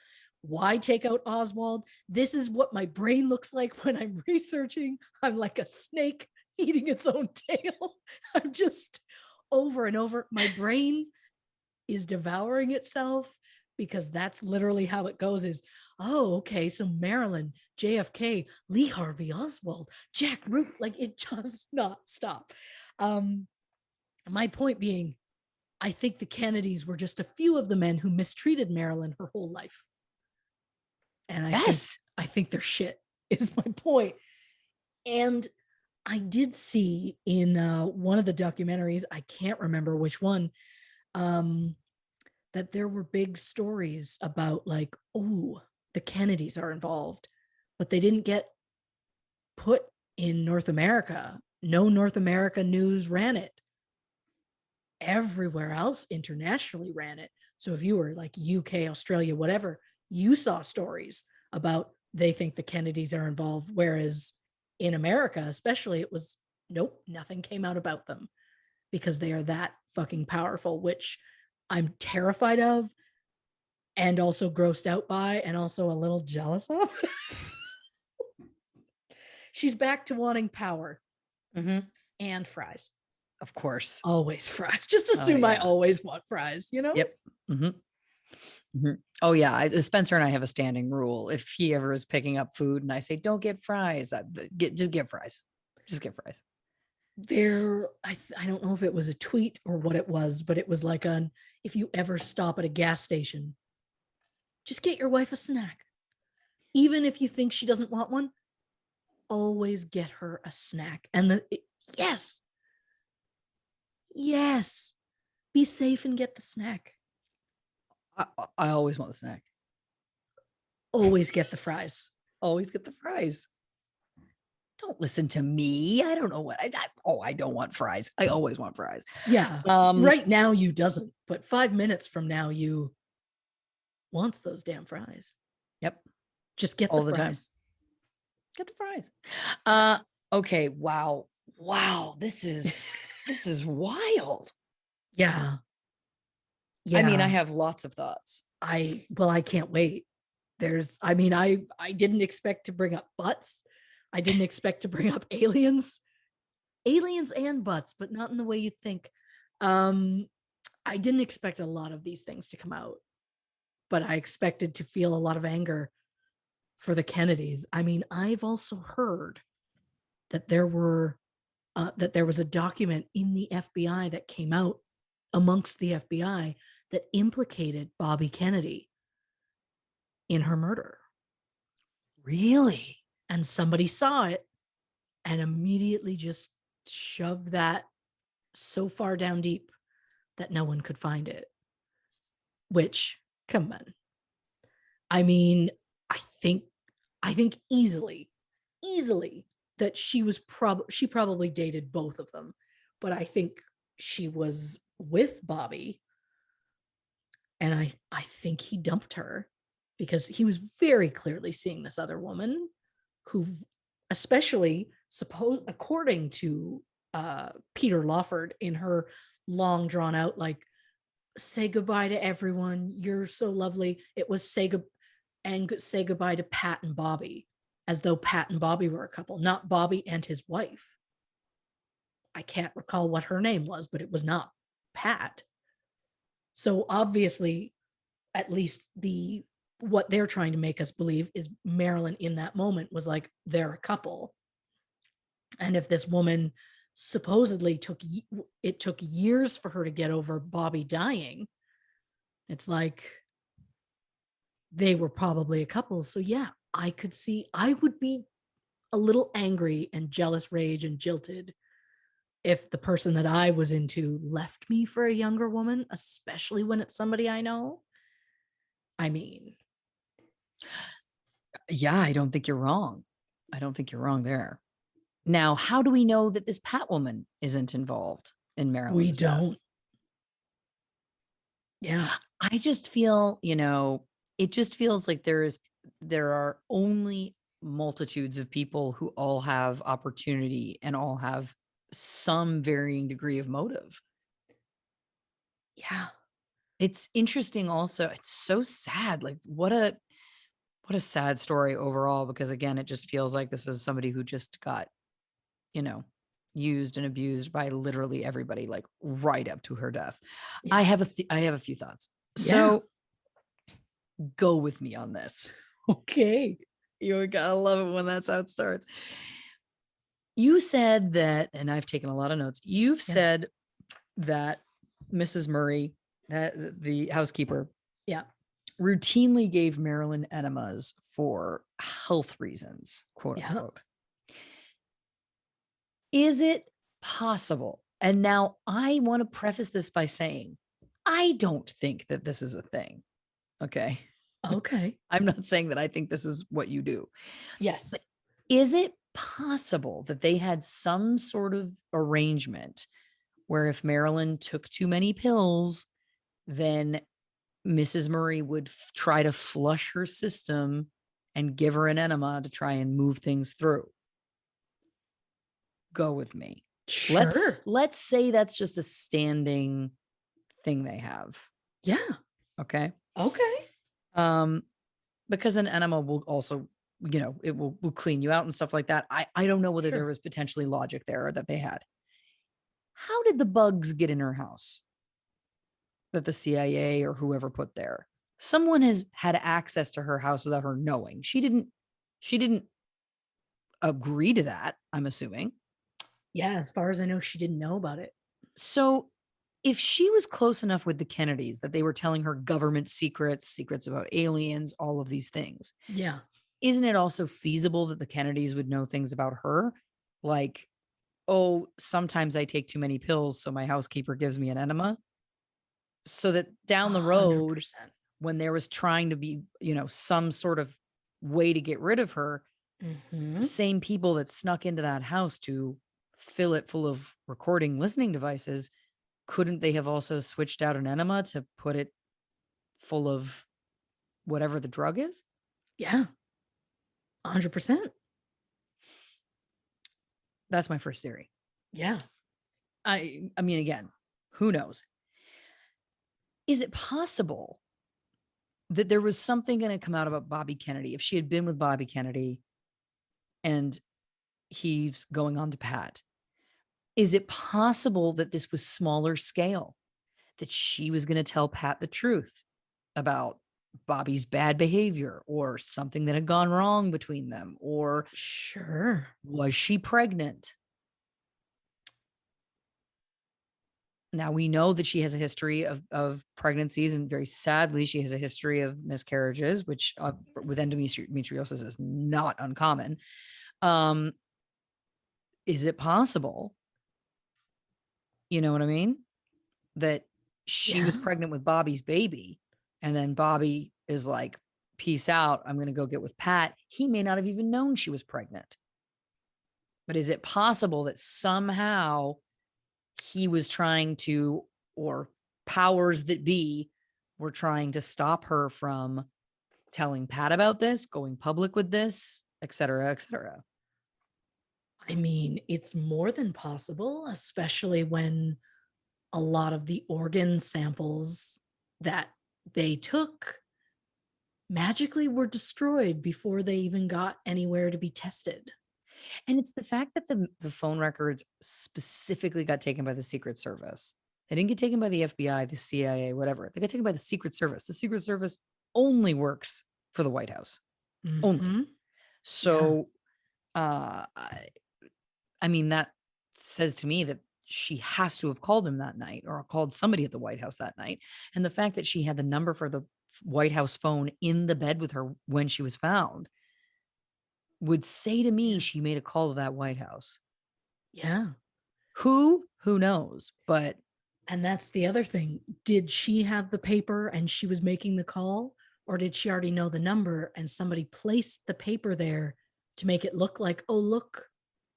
Why take out Oswald? This is what my brain looks like when I'm researching. I'm like a snake eating its own tail. I'm just over and over. My brain is devouring itself because that's literally how it goes is, oh, okay, so Marilyn, JFK, Lee Harvey Oswald, Jack Root, like it does not stop. My point being, I think the Kennedys were just a few of the men who mistreated Marilyn her whole life. And I think they're shit is my point. And I did see in one of the documentaries, I can't remember which one, that there were big stories about like, oh, the Kennedys are involved, but they didn't get put in North America. No North America news ran it. Everywhere else internationally ran it. So if you were like UK, Australia, whatever, you saw stories about they think the Kennedys are involved. Whereas in America, especially, it was nope, nothing came out about them because they are that fucking powerful, which I'm terrified of and also grossed out by and also a little jealous of. She's back to wanting power and fries. Of course. Always fries. Just assume I always want fries, you know? Yep. Oh yeah. Spencer and I have a standing rule. If he ever is picking up food and I say, don't get fries, just get fries. Just get fries. I don't know if it was a tweet or what it was, but it was like if you ever stop at a gas station, just get your wife a snack. Even if you think she doesn't want one, always get her a snack. And yes, be safe and get the snack. I always want the snack. Always get the fries. Always get the fries. Don't listen to me. I don't know what I don't want fries. I always want fries. Yeah. Right now you doesn't, but 5 minutes from now you wants those damn fries. Yep. Just get all the fries. Time. Get the fries. Okay. Wow. This is wild. Yeah. I mean, I have lots of thoughts. I can't wait. I mean, I didn't expect to bring up butts. I didn't expect to bring up aliens. Aliens and butts, but not in the way you think. Um, I didn't expect a lot of these things to come out, but I expected to feel a lot of anger for the Kennedys. I mean, I've also heard that there was a document in the FBI that came out amongst the FBI that implicated Bobby Kennedy in her murder. Really? And somebody saw it and immediately just shoved that so far down deep that no one could find it. Which, come on. I mean, I think easily that she probably dated both of them, but I think she was with Bobby, and I think he dumped her because he was very clearly seeing this other woman who, especially according to Peter Lawford in her long drawn out, like, say goodbye to everyone, you're so lovely, it was say goodbye to Pat and Bobby, as though Pat and Bobby were a couple, not Bobby and his wife. I can't recall what her name was, but it was not Pat. So obviously, at least what they're trying to make us believe is Marilyn in that moment was like, they're a couple. And if this woman supposedly took years for her to get over Bobby dying, it's like they were probably a couple. So yeah, I would be a little angry and jealous, rage, and jilted if the person that I was into left me for a younger woman, especially when it's somebody I know. I mean, Yeah, I don't think you're wrong. I don't think you're wrong there. Now, how do we know that this Pat woman isn't involved in Marilyn's we death? don't. Yeah. I just feel, it just feels like there are only multitudes of people who all have opportunity and all have some varying degree of motive. Yeah. It's interesting also. It's so sad. Like what a sad story overall, because again, it just feels like this is somebody who just got, used and abused by literally everybody, like right up to her death. Yeah. I have a few thoughts. Yeah. So go with me on this. Okay. You gotta love it when that's how it starts. You said that, and I've taken a lot of notes. You've said that Mrs. Murray, that the housekeeper, Yeah. routinely gave Marilyn enemas for health reasons, quote unquote. Is it possible? And now I want to preface this by saying, I don't think that this is a thing. Okay. Okay. I'm not saying that I think this is what you do. Yes. But is it possible that they had some sort of arrangement where if Marilyn took too many pills, then Mrs. Murray would try to flush her system and give her an enema to try and move things through? Go with me. Sure. Let's say that's just a standing thing they have. Yeah. Okay. Okay. Because an enema will also, it will clean you out and stuff like that. I don't know whether there was potentially logic there or that they had. How did the bugs get in her house that the CIA or whoever put there? Someone has had access to her house without her knowing. She didn't agree to that, I'm assuming. Yeah, as far as I know, she didn't know about it. So if she was close enough with the Kennedys that they were telling her government secrets about aliens, all of these things. Yeah. Isn't it also feasible that the Kennedys would know things about her? Like, oh, sometimes I take too many pills, so my housekeeper gives me an enema. So that down the road, 100%. when there was trying to be, some sort of way to get rid of her, Mm-hmm. same people that snuck into that house to fill it full of recording listening devices, couldn't they have also switched out an enema to put it full of whatever the drug is? Yeah. 100%. That's my first theory. Yeah. I mean, again, who knows? Is it possible that there was something going to come out about Bobby Kennedy. If she had been with Bobby Kennedy and he's going on to Pat, is it possible that this was smaller scale, that she was going to tell Pat the truth about Bobby's bad behavior or something that had gone wrong between them? Or Sure. was she pregnant? Now we know that she has a history of pregnancies, and very sadly, she has a history of miscarriages, which with endometriosis is not uncommon. Is it possible? You know what I mean? That she was Yeah. pregnant with Bobby's baby, and then Bobby is like, peace out, I'm going to go get with Pat. He may not have even known she was pregnant. But is it possible that somehow he was trying to, or powers that be were trying to stop her from telling Pat about this, going public with this, et cetera, et cetera? I mean, it's more than possible, especially when a lot of the organ samples that they took magically were destroyed before they even got anywhere to be tested. And it's the fact that the phone records specifically got taken by the Secret Service. They didn't get taken by the FBI, the CIA, whatever. They got taken by the Secret Service. The Secret Service only works for the White House. Only. Mhm. So I mean, that says to me that she has to have called him that night, or called somebody at the White House that night. And the fact that she had the number for the White House phone in the bed with her when she was found would say to me Yeah. she made a call to that White House. Yeah. Who knows? But And that's the other thing. Did she have the paper and she was making the call? Or did she already know the number and somebody placed the paper there to make it look like, oh, look,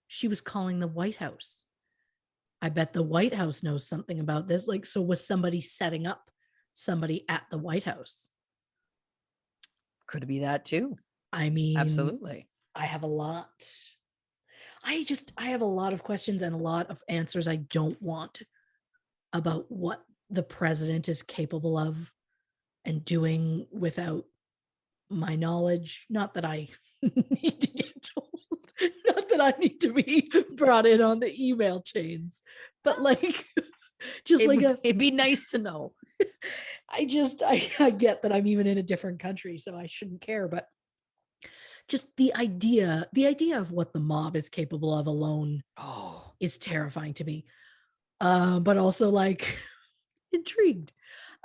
she was calling the White House? I bet the White House knows something about this. Like, so was somebody setting up somebody at the White House? could it be that too? I mean, Absolutely. I have a lot. I have a lot of questions and a lot of answers I don't want about what the president is capable of and doing without my knowledge. Not that I need to get told, not that I need to be brought in on the email chains, but like, just like It'd be nice to know. I get that I'm even in a different country, so I shouldn't care, but just the idea of what the mob is capable of alone Oh, is terrifying to me. But also like intrigued.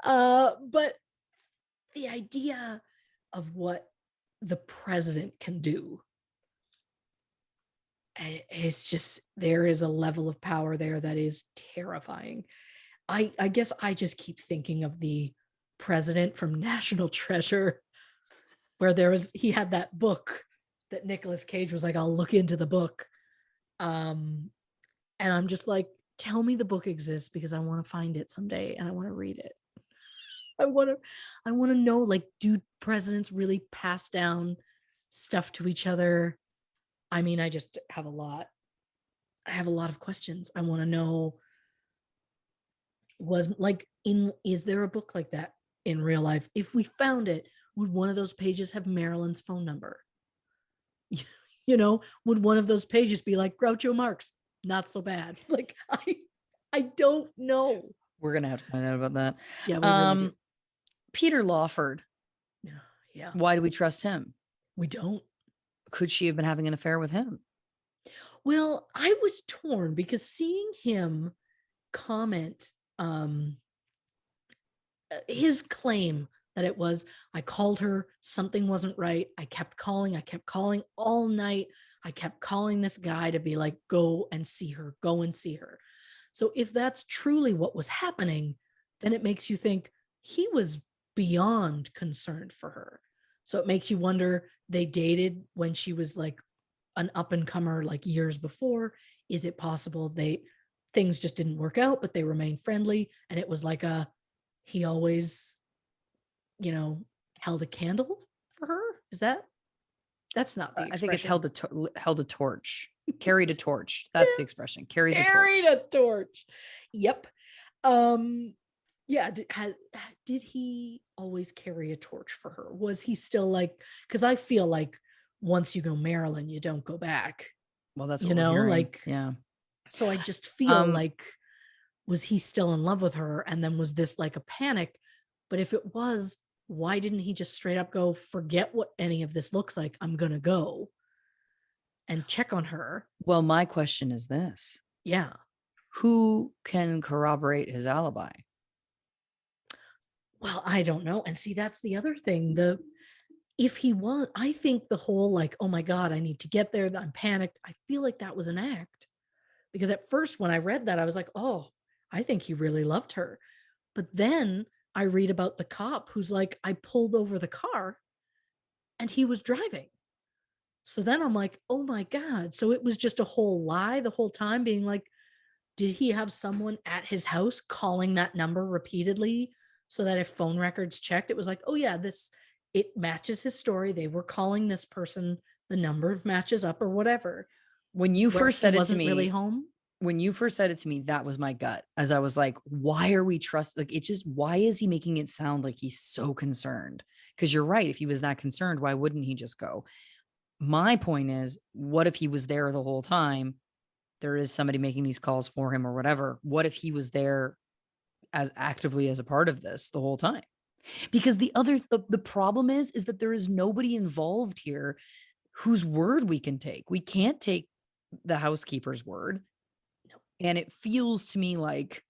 But the idea of what the president can do, it's just, there is a level of power there that is terrifying. I guess I just keep thinking of the president from National Treasure, where he had that book that Nicolas Cage was like, I'll look into the book. And I'm just like, tell me the book exists because I want to find it someday and I want to read it. I want to know, like, do presidents really pass down stuff to each other? I mean, I just have a lot. I have a lot of questions. I want to know, is there a book like that in real life? If we found it, would one of those pages have Marilyn's phone number? Would one of those pages be like Groucho Marx? Not so bad. Like, I don't know. we're gonna have to find out about that. Yeah, we really do. Peter Lawford. Yeah, Why do we trust him? we don't. Could she have been having an affair with him? Well, I was torn because seeing him comment his claim that it was, I called her, something wasn't right. I kept calling all night. I kept calling this guy to be like, go and see her, go and see her. So if that's truly what was happening, then it makes you think he was beyond concerned for her. So it makes you wonder, they dated when she was like an up and comer, like years before. Is it possible things just didn't work out, but they remained friendly? And it was like he always, held a candle for her. That's not the expression. I think it's held a torch, carried a torch. That's the expression. Carried the torch. Carried a torch. Yep. Yeah, did he always carry a torch for her? Was he still like, because I feel like once you go Marilyn, you don't go back, Well, that's you what we're know, hearing. like, Yeah. so I just feel Um, like, was he still in love with her? And then was this like a panic? But if it was, why didn't he just straight up go, forget what any of this looks like? I'm going to go and check on her. well, my question is this. Yeah. Who can corroborate his alibi? Well, I don't know. And see, that's the other thing. If he was, I think the whole like, oh my God, I need to get there. I'm panicked. I feel like that was an act. Because at first, when I read that, I was like, oh, I think he really loved her. But then I read about the cop who's like, I pulled over the car and he was driving. So then I'm like, oh my God. So it was just a whole lie the whole time, being like, did he have someone at his house calling that number repeatedly so that if phone records checked, it was like, oh yeah, it matches his story. They were calling this person, the number matches up or whatever, When you where first he said it to wasn't really me, home. that was my gut. As I was like, why are we like it just why is he making it sound like he's so concerned? Because you're right. If he was that concerned, why wouldn't he just go? My point is, what if he was there the whole time? There is somebody making these calls for him or whatever. What if he was there as actively as a part of this the whole time? Because the problem is that there is nobody involved here whose word we can take. We can't take the housekeeper's word. And it feels to me like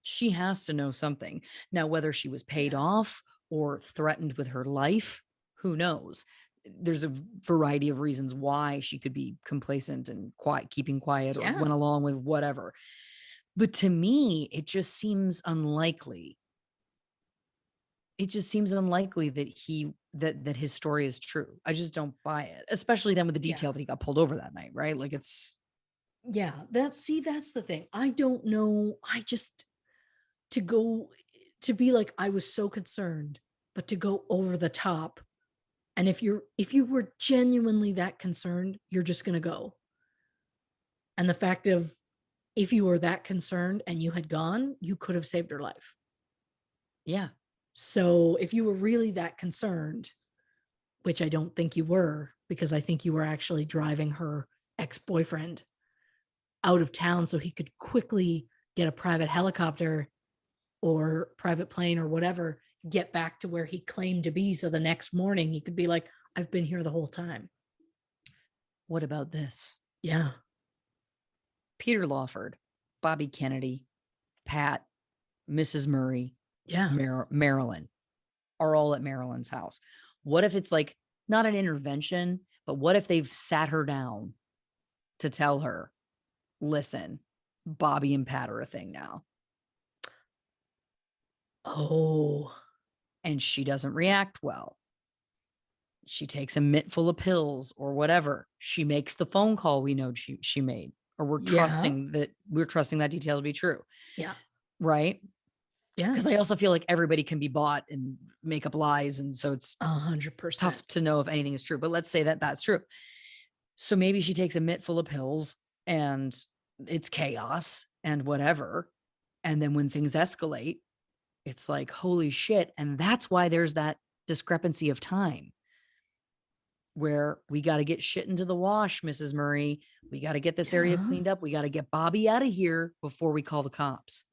she has to know something. Now, whether she was paid Yeah. off or threatened with her life, who knows? There's a variety of reasons why she could be complacent and quiet, keeping quiet, or Yeah. went along with whatever. But to me, it just seems unlikely. It just seems unlikely that that his story is true. I just don't buy it, especially then with the Yeah. detail that he got pulled over that night, right? Like it's Yeah. That's the thing. I don't know. I just, to go, to be like, I was so concerned, but to go over the top. And if you were genuinely that concerned, you're just going to go. And the fact of, if you were that concerned and you had gone, you could have saved her life. yeah. So if you were really that concerned, which I don't think you were, because I think you were actually driving her ex-boyfriend out of town so he could quickly get a private helicopter or private plane or whatever, get back to where he claimed to be. So the next morning he could be like, I've been here the whole time. What about this? Yeah. Peter Lawford, Bobby Kennedy, Pat, Mrs. Murray, Yeah. Marilyn are all at Marilyn's house. What if it's like not an intervention, but what if they've sat her down to tell her, listen, Bobby and Pat are a thing now? Oh, And she doesn't react well. She takes a mitt full of pills or whatever. She makes the phone call we know she made, or we're yeah. trusting that detail to be true. Yeah. Right. Yeah. Because I also feel like everybody can be bought and make up lies. And so it's 100%. tough to know if anything is true. But let's say that that's true. So maybe she takes a mitt full of pills and it's chaos and whatever. And then when things escalate, it's like, holy shit. And that's why there's that discrepancy of time where we got to get shit into the wash, Mrs. Murray. We got to get this area Yeah. cleaned up. We got to get Bobby out of here before we call the cops.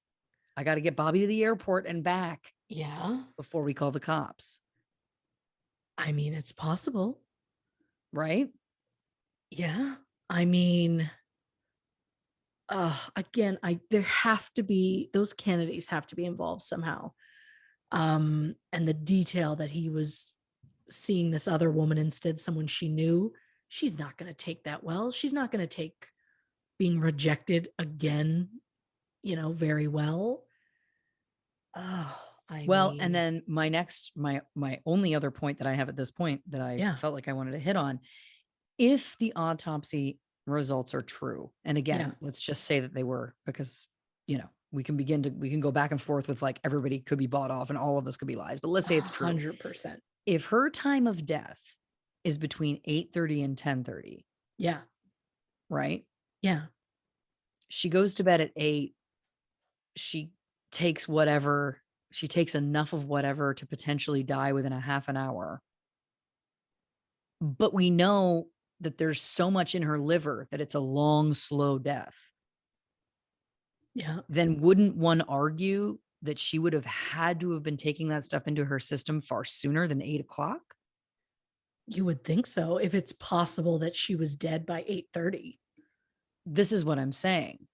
I got to get Bobby to the airport and back Yeah. before we call the cops. I mean, it's possible. Right? Yeah. I mean, again, there have to be, those Kennedys have to be involved somehow. And the detail that he was seeing this other woman instead, someone she knew, she's not going to take that well. She's not going to take being rejected again, very well. Oh, I Well, and mean, then my only other point that I have at this point that I yeah. felt like I wanted to hit on, if the autopsy results are true, and again, Yeah. let's just say that they were, because we can go back and forth with like everybody could be bought off and all of this could be lies, but let's say it's true. 100%. If her time of death is between 8:30 and 10:30, Yeah. right? Yeah. She goes to bed at 8. She takes whatever, she takes enough of whatever to potentially die within a half an hour. But we know that there's so much in her liver that it's a long, slow death. Yeah. Then wouldn't one argue that she would have had to have been taking that stuff into her system far sooner than 8 o'clock? You would think so, if it's possible that she was dead by 8:30. This is what I'm saying.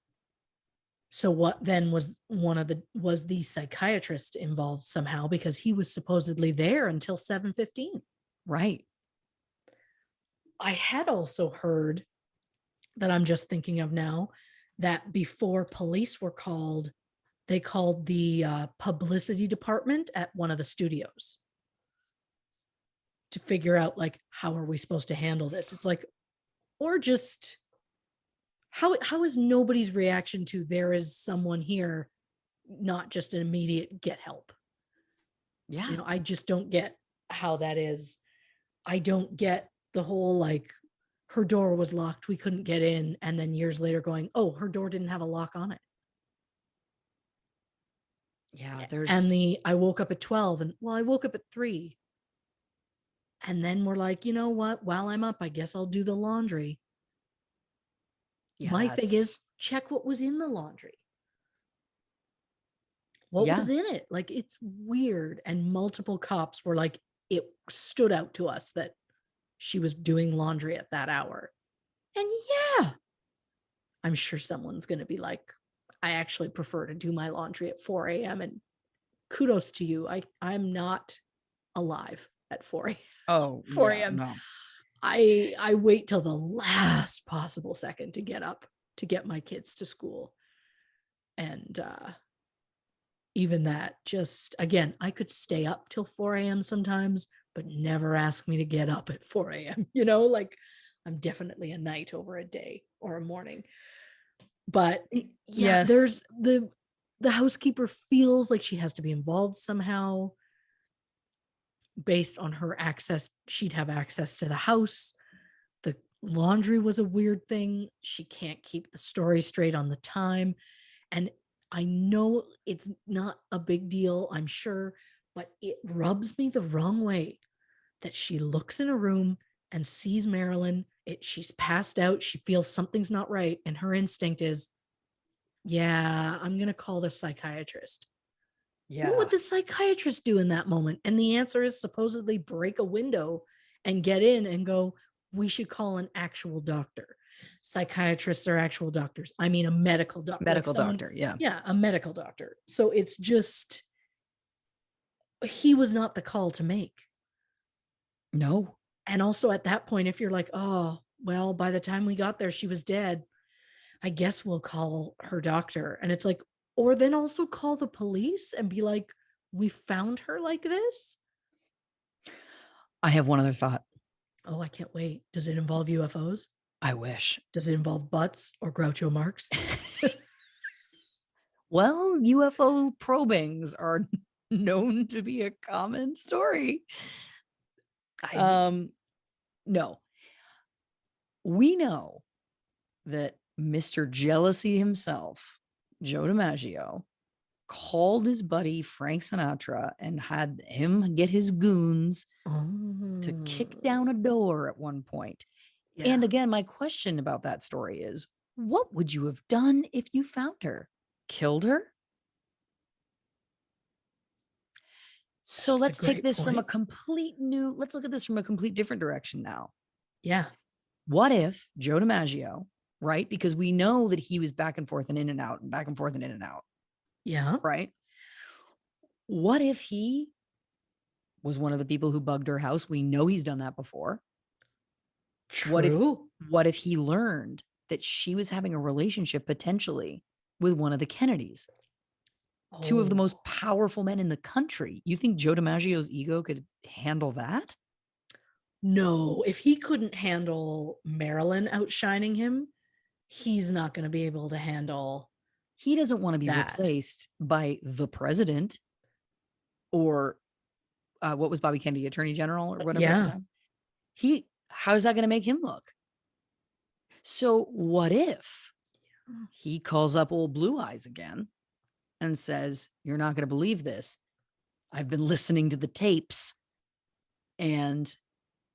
So what then was the psychiatrist involved somehow, because he was supposedly there until 7:15. Right. I had also heard, that I'm just thinking of now, that before police were called, they called the publicity department at one of the studios to figure out, like, how are we supposed to handle this? It's like, or just how is nobody's reaction to there is someone here not just an immediate get help? Yeah. I just don't get how that is. I don't get the whole, like, her door was locked, we couldn't get in, and then years later going, oh, her door didn't have a lock on it. Yeah. And I woke up at 12, and well, I woke up at 3. And then we're like, you know what? While I'm up, I guess I'll do the laundry. Yeah, My thing is, check what was in the laundry. What Yeah. was in it? Like, it's weird. And multiple cops were like, it stood out to us that she was doing laundry at that hour. And yeah, I'm sure someone's going to be like, I actually prefer to do my laundry at 4 a.m. And kudos to you. I'm not alive at 4 a.m. Oh, 4 yeah, a.m. no. I wait till the last possible second to get up to get my kids to school. And even that, just again, I could stay up till 4 a.m. sometimes, but never ask me to get up at 4 a.m. Like, I'm definitely a night over a day or a morning. But yeah, Yes. there's the housekeeper feels like she has to be involved somehow. Based on her access, she'd have access to the house. The laundry was a weird thing. She can't keep the story straight on the time. And I know it's not a big deal, I'm sure, but it rubs me the wrong way that she looks in a room and sees Marilyn. She's passed out. She feels something's not right. And her instinct is, yeah, I'm going to call the psychiatrist. Yeah. What would the psychiatrist do in that moment? And the answer is supposedly break a window and get in and go, we should call an actual doctor. Psychiatrists are actual doctors. I mean, a medical doctor. Medical doctor. Yeah. Yeah, a medical doctor. So it's just, he was not the call to make. No. And also at that point, if you're like, oh, well, by the time we got there, she was dead, I guess we'll call her doctor. And it's like, or then also call the police and be like, we found her like this. I have one other thought. Oh, I can't wait. Does it involve UFOs? I wish. Does it involve butts or Groucho Marx? Well, UFO probings are known to be a common story. No. We know that Mr. Jealousy himself, Joe Dimaggio, called his buddy Frank Sinatra and had him get his goons to kick down a door at one point. Yeah. And again, my question about that story is, what would you have done if you found her? Killed her? So let's take this from a complete new, let's look at this from a complete different direction now. Yeah. What if Joe Dimaggio, right? Because we know that he was back and forth and in and out and back and forth and in and out. Yeah. Right. What if he was one of the people who bugged her house? We know he's done that before. True. What if he learned that she was having a relationship potentially with one of the Kennedys? Two of the most powerful men in the country. You think Joe DiMaggio's ego could handle that? No, if he couldn't handle Marilyn outshining him, he's not going to be able to handle. He doesn't want to be replaced by the president or what was Bobby Kennedy, Attorney General or whatever. Yeah. How's that going to make him look? So what if he calls up old Blue Eyes again and says, "You're not going to believe this. I've been listening to the tapes, and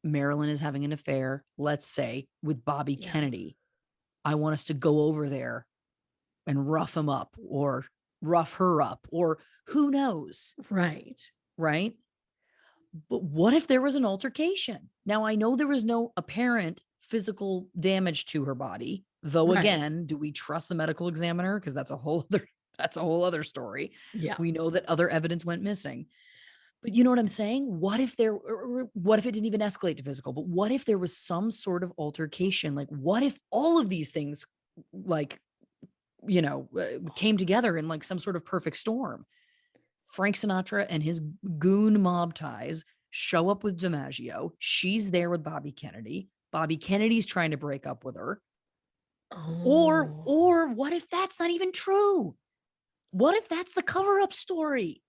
Marilyn is having an affair, let's say, with Bobby Yeah. Kennedy. I want us to go over there and rough him up or rough her up, or who knows, Right. right? But what if there was an altercation? Now, I know there was no apparent physical damage to her body, though Right. again, do we trust the medical examiner? Because that's a whole other story. Yeah. We know that other evidence went missing. But you know what I'm saying? What if what if it didn't even escalate to physical? But what if there was some sort of altercation? Like, what if all of these things, like, came together in like some sort of perfect storm? Frank Sinatra and his goon mob ties show up with Dimaggio. She's there with Bobby Kennedy. Bobby Kennedy's trying to break up with her. Oh. Or what if that's not even true? What if that's the cover-up story?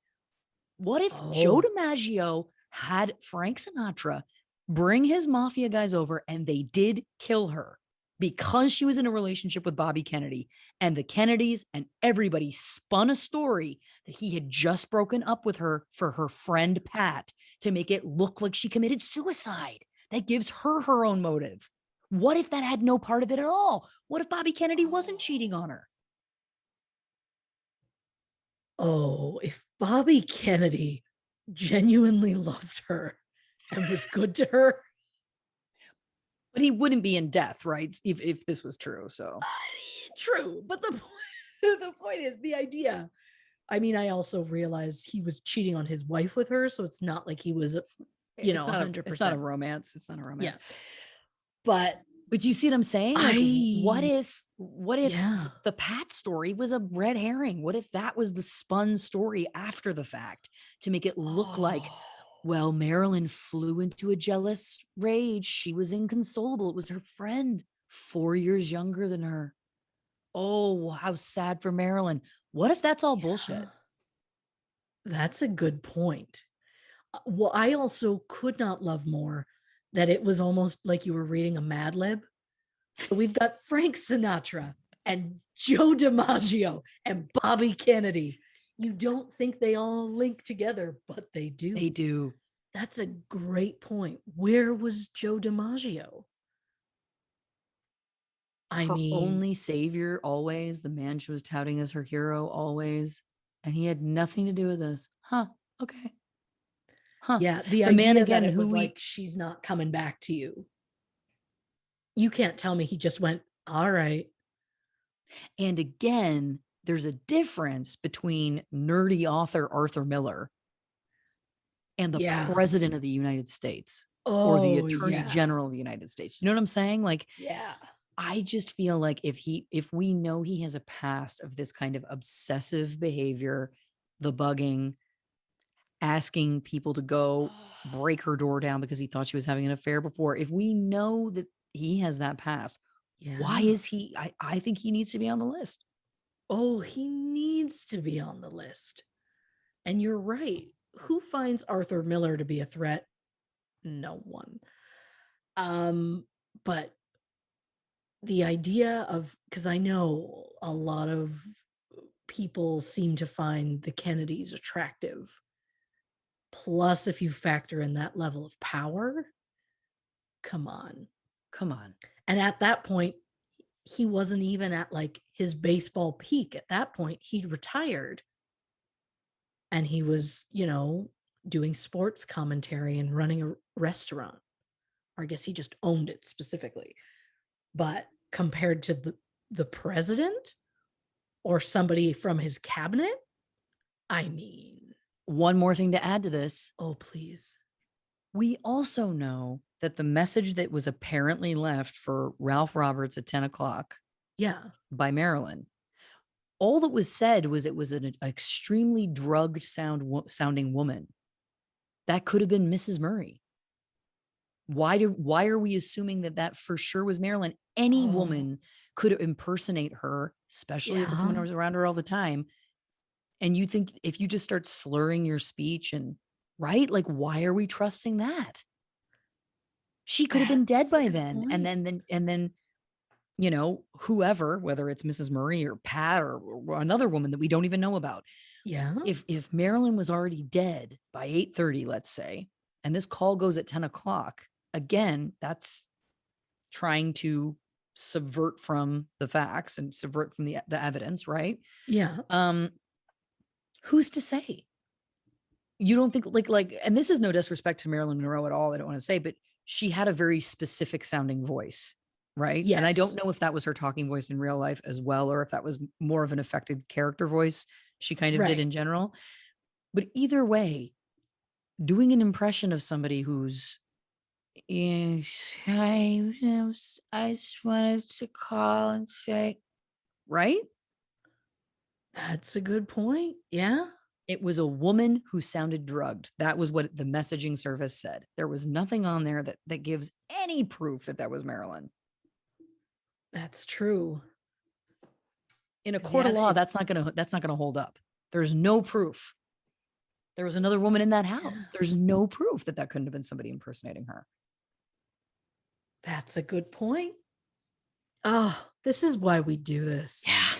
What if Joe DiMaggio had Frank Sinatra bring his mafia guys over and they did kill her because she was in a relationship with Bobby Kennedy, and the Kennedys and everybody spun a story that he had just broken up with her for her friend Pat to make it look like she committed suicide? That gives her her own motive. What if that had no part of it at all? What if Bobby Kennedy wasn't cheating on her? Oh, if Bobby Kennedy genuinely loved her and was good to her. But he wouldn't be in death, right? If this was true. So true. But the point is the idea. I mean, I also realized he was cheating on his wife with her. So it's not like he was, 100%. It's not a romance. It's not a romance. Yeah. But you see what I'm saying? Like, what if Yeah. the Pat story was a red herring? What if that was the spun story after the fact to make it look like, well, Marilyn flew into a jealous rage. She was inconsolable. It was her friend, 4 years younger than her. Oh, how sad for Marilyn. What if that's all bullshit? That's a good point. Well, I also could not love more that it was almost like you were reading a Mad Lib. So we've got Frank Sinatra and Joe DiMaggio and Bobby Kennedy. You don't think they all link together, but they do. They do. That's a great point. Where was Joe DiMaggio? Her only savior always, the man she was touting as her hero always, and he had nothing to do with this. Huh? Okay. Huh? Yeah, the man idea again that it who was we like she's not coming back to you. You can't tell me he just went, all right. and again, there's a difference between nerdy author Arthur Miller and the president of the United States or the attorney general of the United States. You know what I'm saying? Like, Yeah. I just feel like if we know he has a past of this kind of obsessive behavior, the bugging, asking people to go break her door down because he thought she was having an affair before, if we know that he has that past, why is he? I think he needs to be on the list. Oh, he needs to be on the list. And you're right. Who finds Arthur Miller to be a threat? No one. But the idea of, because I know a lot of people seem to find the Kennedys attractive. Plus, if you factor in that level of power, come on. And at that point, he wasn't even at like his baseball peak. At that point, he'd retired. And he was, doing sports commentary and running a restaurant. Or I guess he just owned it specifically. But compared to the president or somebody from his cabinet, I mean. One more thing to add to this. Oh, please. We also know that the message that was apparently left for Ralph Roberts at 10 o'clock by Marilyn, all that was said was it was an extremely drugged sounding woman. That could have been Mrs. Murray. Why are we assuming that for sure was Marilyn? Any woman could impersonate her, especially if someone was around her all the time. And you think if you just start slurring your speech and right, like, why are we trusting that? She could have been dead by then. And then whoever, whether it's Mrs. Murray or Pat or another woman that we don't even know about. Yeah. If Marilyn was already dead by 8:30, let's say, and this call goes at 10 o'clock, again, that's trying to subvert from the facts and subvert from the evidence, right? Yeah. Who's to say? You don't think and this is no disrespect to Marilyn Monroe at all, I don't want to say, but she had a very specific sounding voice, right? And I don't Yes. know if that was her talking voice in real life as well, or if that was more of an affected character voice she kind of did Right. in general. But either way, doing an impression of somebody who's, "Yes, I just wanted to call and say," right? That's a good point. Yeah. It was a woman who sounded drugged. That was what the messaging service said. There was nothing on there that gives any proof that that was Marilyn. That's true. In a 'Cause, court yeah, of law, they that's not gonna hold up. There's no proof. There was another woman in that yeah, house. There's no proof that that couldn't have been somebody impersonating her. that's a good point. Oh, this is why we do this. Yeah.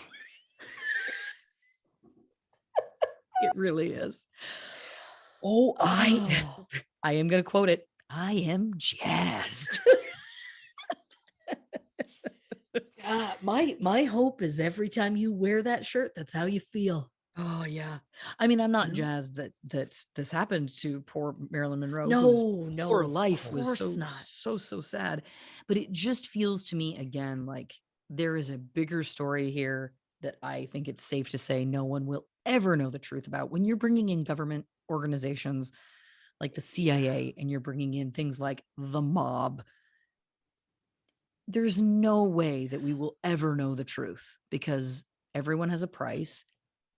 It really is. Oh, Oh. I am gonna quote it. I am jazzed. My hope is every time you wear that shirt, that's how you feel. Oh yeah. I mean, I'm not No? jazzed that this happened to poor Marilyn Monroe, whose No, poor of life was course not. so sad. But it just feels to me again like there is a bigger story here that I think it's safe to say no one will ever know the truth about. When you're bringing in government organizations like the CIA and you're bringing in things like the mob, there's no way that we will ever know the truth because everyone has a price.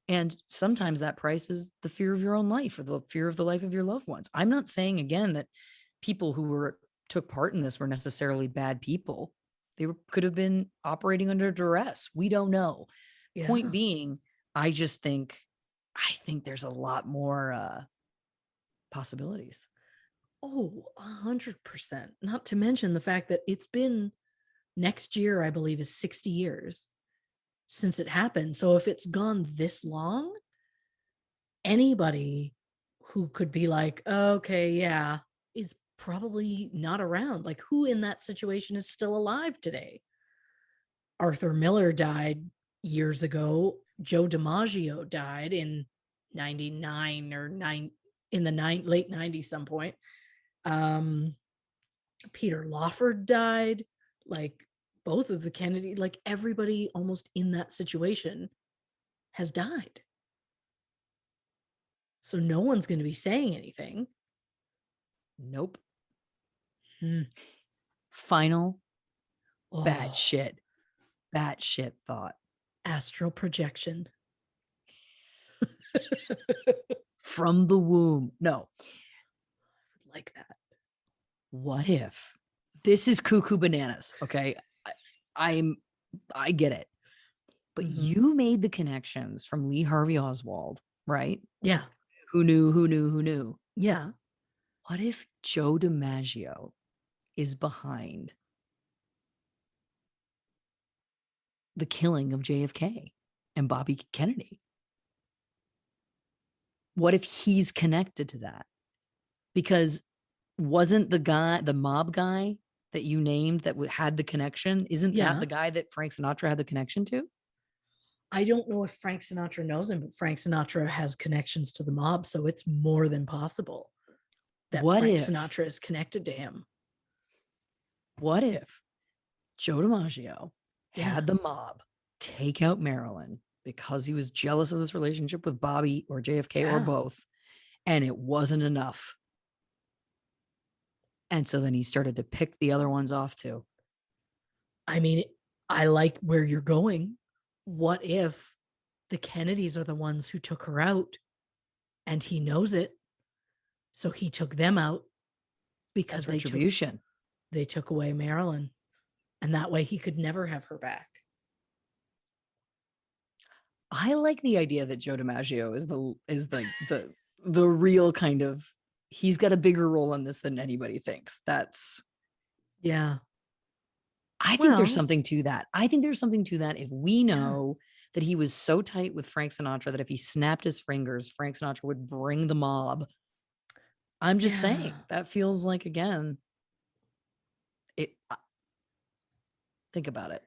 And sometimes that price is the fear of your own life or the fear of the life of your loved ones. I'm not saying again that people who took part in this were necessarily bad people. Could have been operating under duress. We don't know. Yeah. Point being, I think there's a lot more possibilities. Oh, 100%. Not to mention the fact that it's been next year, I believe, is 60 years since it happened. So if it's gone this long, anybody who could be like, okay, yeah, is probably not around. Like, who in that situation is still alive today? Arthur Miller died years ago. Joe Dimaggio died in 99 or in the late 90s some point. Peter Lawford died. Like, both of the Kennedy, like everybody almost in that situation has died. So no one's going to be saying anything. Nope. Hmm. Final Oh, batshit thought. astral projection. From the womb. No. Like that. What if this is cuckoo bananas? Okay. I get it. But you made the connections from Lee Harvey Oswald, right? Yeah. Who knew? Yeah. What if Joe Dimaggio is behind the killing of JFK and Bobby Kennedy? What if he's connected to that? Because wasn't the mob guy that you named that had the connection? Isn't that the guy that Frank Sinatra had the connection to? I don't know if Frank Sinatra knows him, but Frank Sinatra has connections to the mob. So it's more than possible that Frank Sinatra is connected to him. What if Joe DiMaggio had the mob take out Marilyn because he was jealous of this relationship with Bobby or JFK or both, and it wasn't enough? And so then he started to pick the other ones off too. I mean, I like where you're going. What if the Kennedys are the ones who took her out and he knows it? So he took them out because they took away Marilyn. And that way he could never have her back. I like the idea that Joe DiMaggio is the real kind of, he's got a bigger role in this than anybody thinks. That's yeah. I think there's Well, something to that. I think there's something to that if we yeah, know that he was so tight with Frank Sinatra that if he snapped his fingers, Frank Sinatra would bring the mob. I'm just yeah. saying that feels like, again, it. Think about it.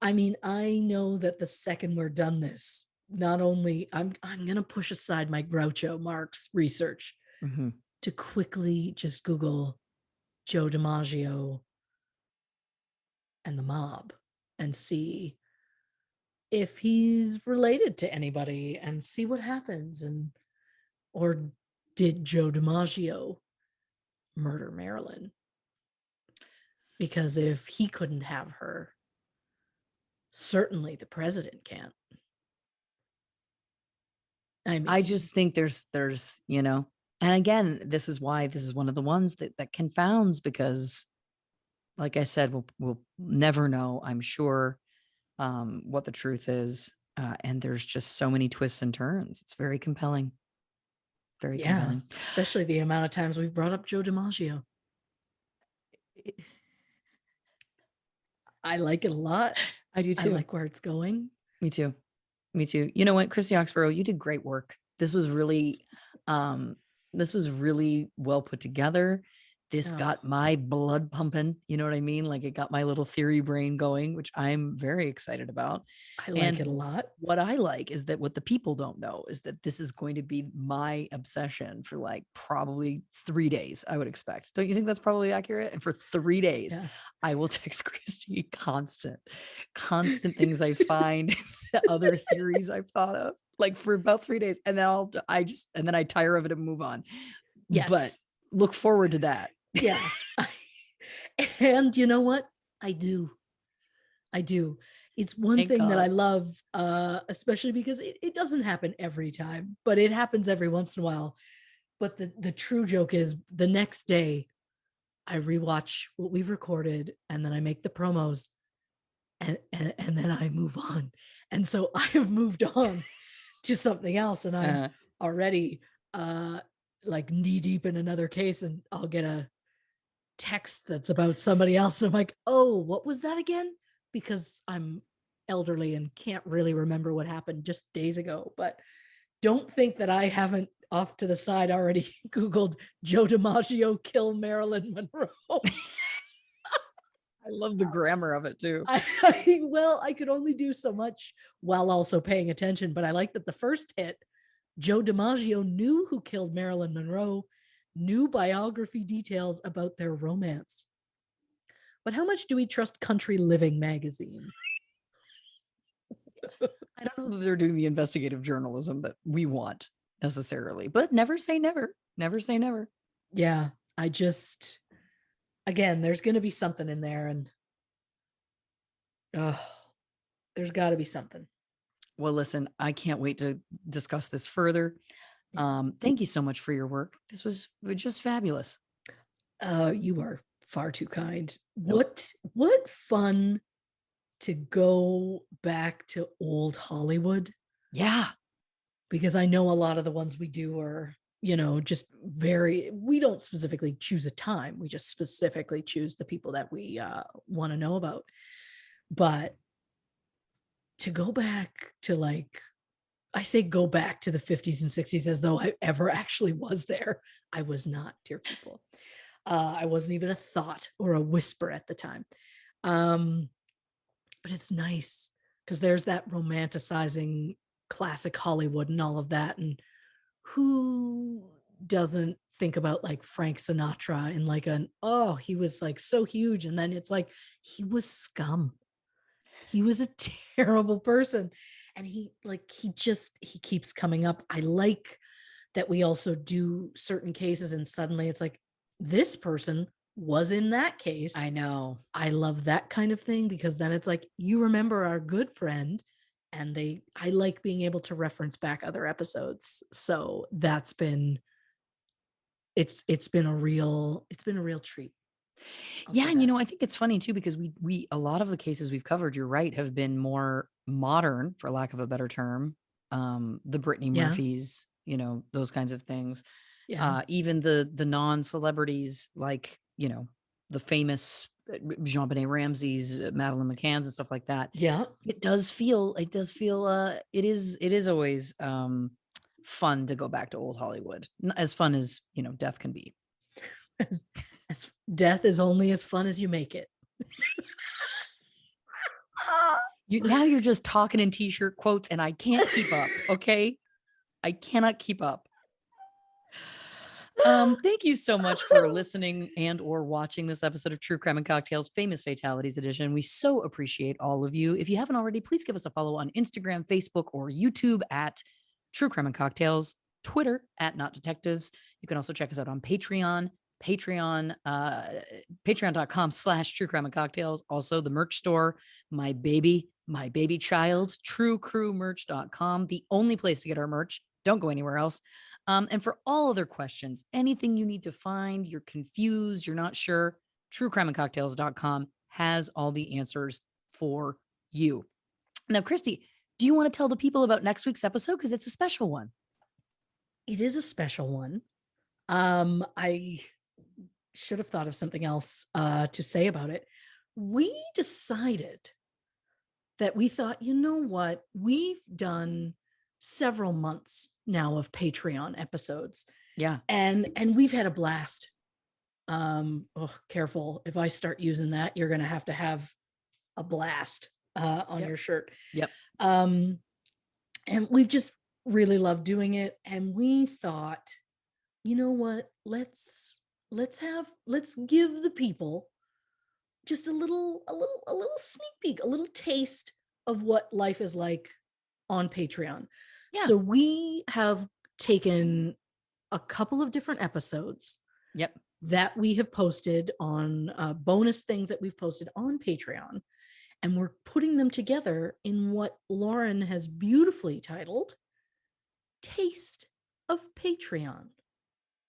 I mean, I know that the second we're done this, not only I'm gonna push aside my Groucho Marx research Mhm. to quickly just Google Joe DiMaggio and the mob and see if he's related to anybody and see what happens. And or did Joe DiMaggio murder Marilyn? Because if he couldn't have her, certainly the president can't. I I mean, just think and again, this is why this is one of the ones that confounds because, like I said, we'll never know, I'm sure, what the truth is. And there's just so many twists and turns. It's very compelling. Very yeah, compelling. especially the amount of times we've brought up Joe DiMaggio. I like it a lot. I do I too. like where it's going. Me too. Me too. You know what, Christy Oxborrow, you did great work. Um, this was really well put together. This Oh, got my blood pumping. You know what I mean? Like it got my little theory brain going, which I'm very excited about. I like it a And lot. what I like is that what the people don't know is that this is going to be my obsession for like probably 3 days, I would expect. Don't you think that's probably accurate? And for 3 days, Yeah. I will text Christy constant things I find, other theories I've thought of, like for about 3 days, and then and then I tire of it and move on. But Yes. look forward to that. Yeah. And you know what? I do. I do. It's one Thank thing that I God. love, especially because it doesn't happen every time, but it happens every once in a while. But the true joke is the next day I rewatch what we've recorded and then I make the promos and then I move on. And so I have moved on to something else and I'm Uh, already uh like knee deep in another case and I'll get a text that's about somebody else and I'm like, "Oh, what was that again?" Because I'm elderly and can't really remember what happened just days ago, but don't think that I haven't off to the side already googled Joe DiMaggio kill Marilyn Monroe. I love the grammar of it too. Well, I could only do so much while also paying attention, but I like that the first hit, Joe DiMaggio knew who killed Marilyn Monroe, knew biography details about their romance. But how much do we trust Country Living magazine? I don't know if they're doing the investigative journalism that we want necessarily, but never say never. Never say never. Yeah, I just again, there's going to be something in there and oh, there's got to be something. Well, listen, I can't wait to discuss this further. Yeah. Thank you so much for your work. This was just fabulous. You are far too kind. Nope. What fun to go back to old Hollywood Yeah. because I know a lot of the ones we do are, just very, we don't specifically choose a time. We just specifically choose the people that we want to know about. But to go back to like, I say go back to the 50s and 60s as though I ever actually was there. I was not, dear people. I wasn't even a thought or a whisper at the time. Um, but it's nice because there's that romanticizing classic Hollywood and all of that. And who doesn't think about like Frank Sinatra and like oh, he was like so huge. And then it's like, he was scum. He was a terrible person. And he keeps coming up. I like that we also do certain cases and suddenly it's like, this person was in that case. I know. I love that kind of thing because then it's like you remember our good friend and I like being able to reference back other episodes. So that's been it's been a real treat. I'll Yeah, say and that. I think it's funny too because we a lot of the cases we've covered, you're right, have been more modern, for lack of a better term. The Brittany Yeah. Murphys, those kinds of things. Yeah. Even the non-celebrities like, the famous Jean-Benet Ramsey's, Madeline McCann's and stuff like that. Yeah. It does feel it is always fun to go back to old Hollywood. As fun as, death can be. As death is only as fun as you make it. Now you're just talking in t-shirt quotes and I can't keep up, okay? I cannot keep up. Thank you so much for listening and or watching this episode of True Crime and Cocktails Famous Fatalities Edition. We so appreciate all of you. If you haven't already, please give us a follow on Instagram, Facebook, or YouTube at True Crime and Cocktails, Twitter at Not Detectives. You can also check us out on Patreon, patreon.com/True Crime and Cocktails. Also the merch store, my baby child, truecrewmerch.com, the only place to get our merch. Don't go anywhere else. And for all other questions, anything you need to find, you're confused, you're not sure, truecrimeandcocktails.com has all the answers for you. Now, Christy, do you want to tell the people about next week's episode? Because it's a special one. It is a special one. I should have thought of something else to say about it. We decided that we thought, you know what? We've done several months now of Patreon episodes. Yeah. And we've had a blast. Careful. If I start using that, you're going to have a blast on your shirt. Yep. And we've just really loved doing it. And we thought, you know what? Let's give the people just a little sneak peek, a little taste of what life is like on Patreon. Yeah. So we have taken a couple of different episodes. Yep. That we have posted on bonus things that we've posted on Patreon. And we're putting them together in what Lauren has beautifully titled Taste of Patreon.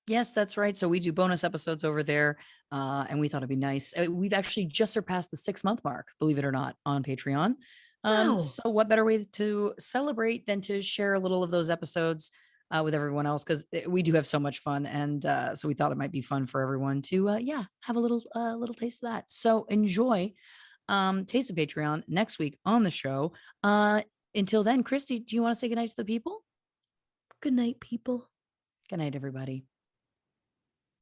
Yes, that's right. So we do bonus episodes over there. And we thought it'd be nice. We've actually just surpassed the 6-month mark, believe it or not, on Patreon. Wow. So what better way to celebrate than to share a little of those episodes with everyone else? Because we do have so much fun. And so we thought it might be fun for everyone to, have a little taste of that. So enjoy Taste of Patreon next week on the show. Until then, Christy, do you want to say goodnight to the people? Good night, people. Good night, everybody.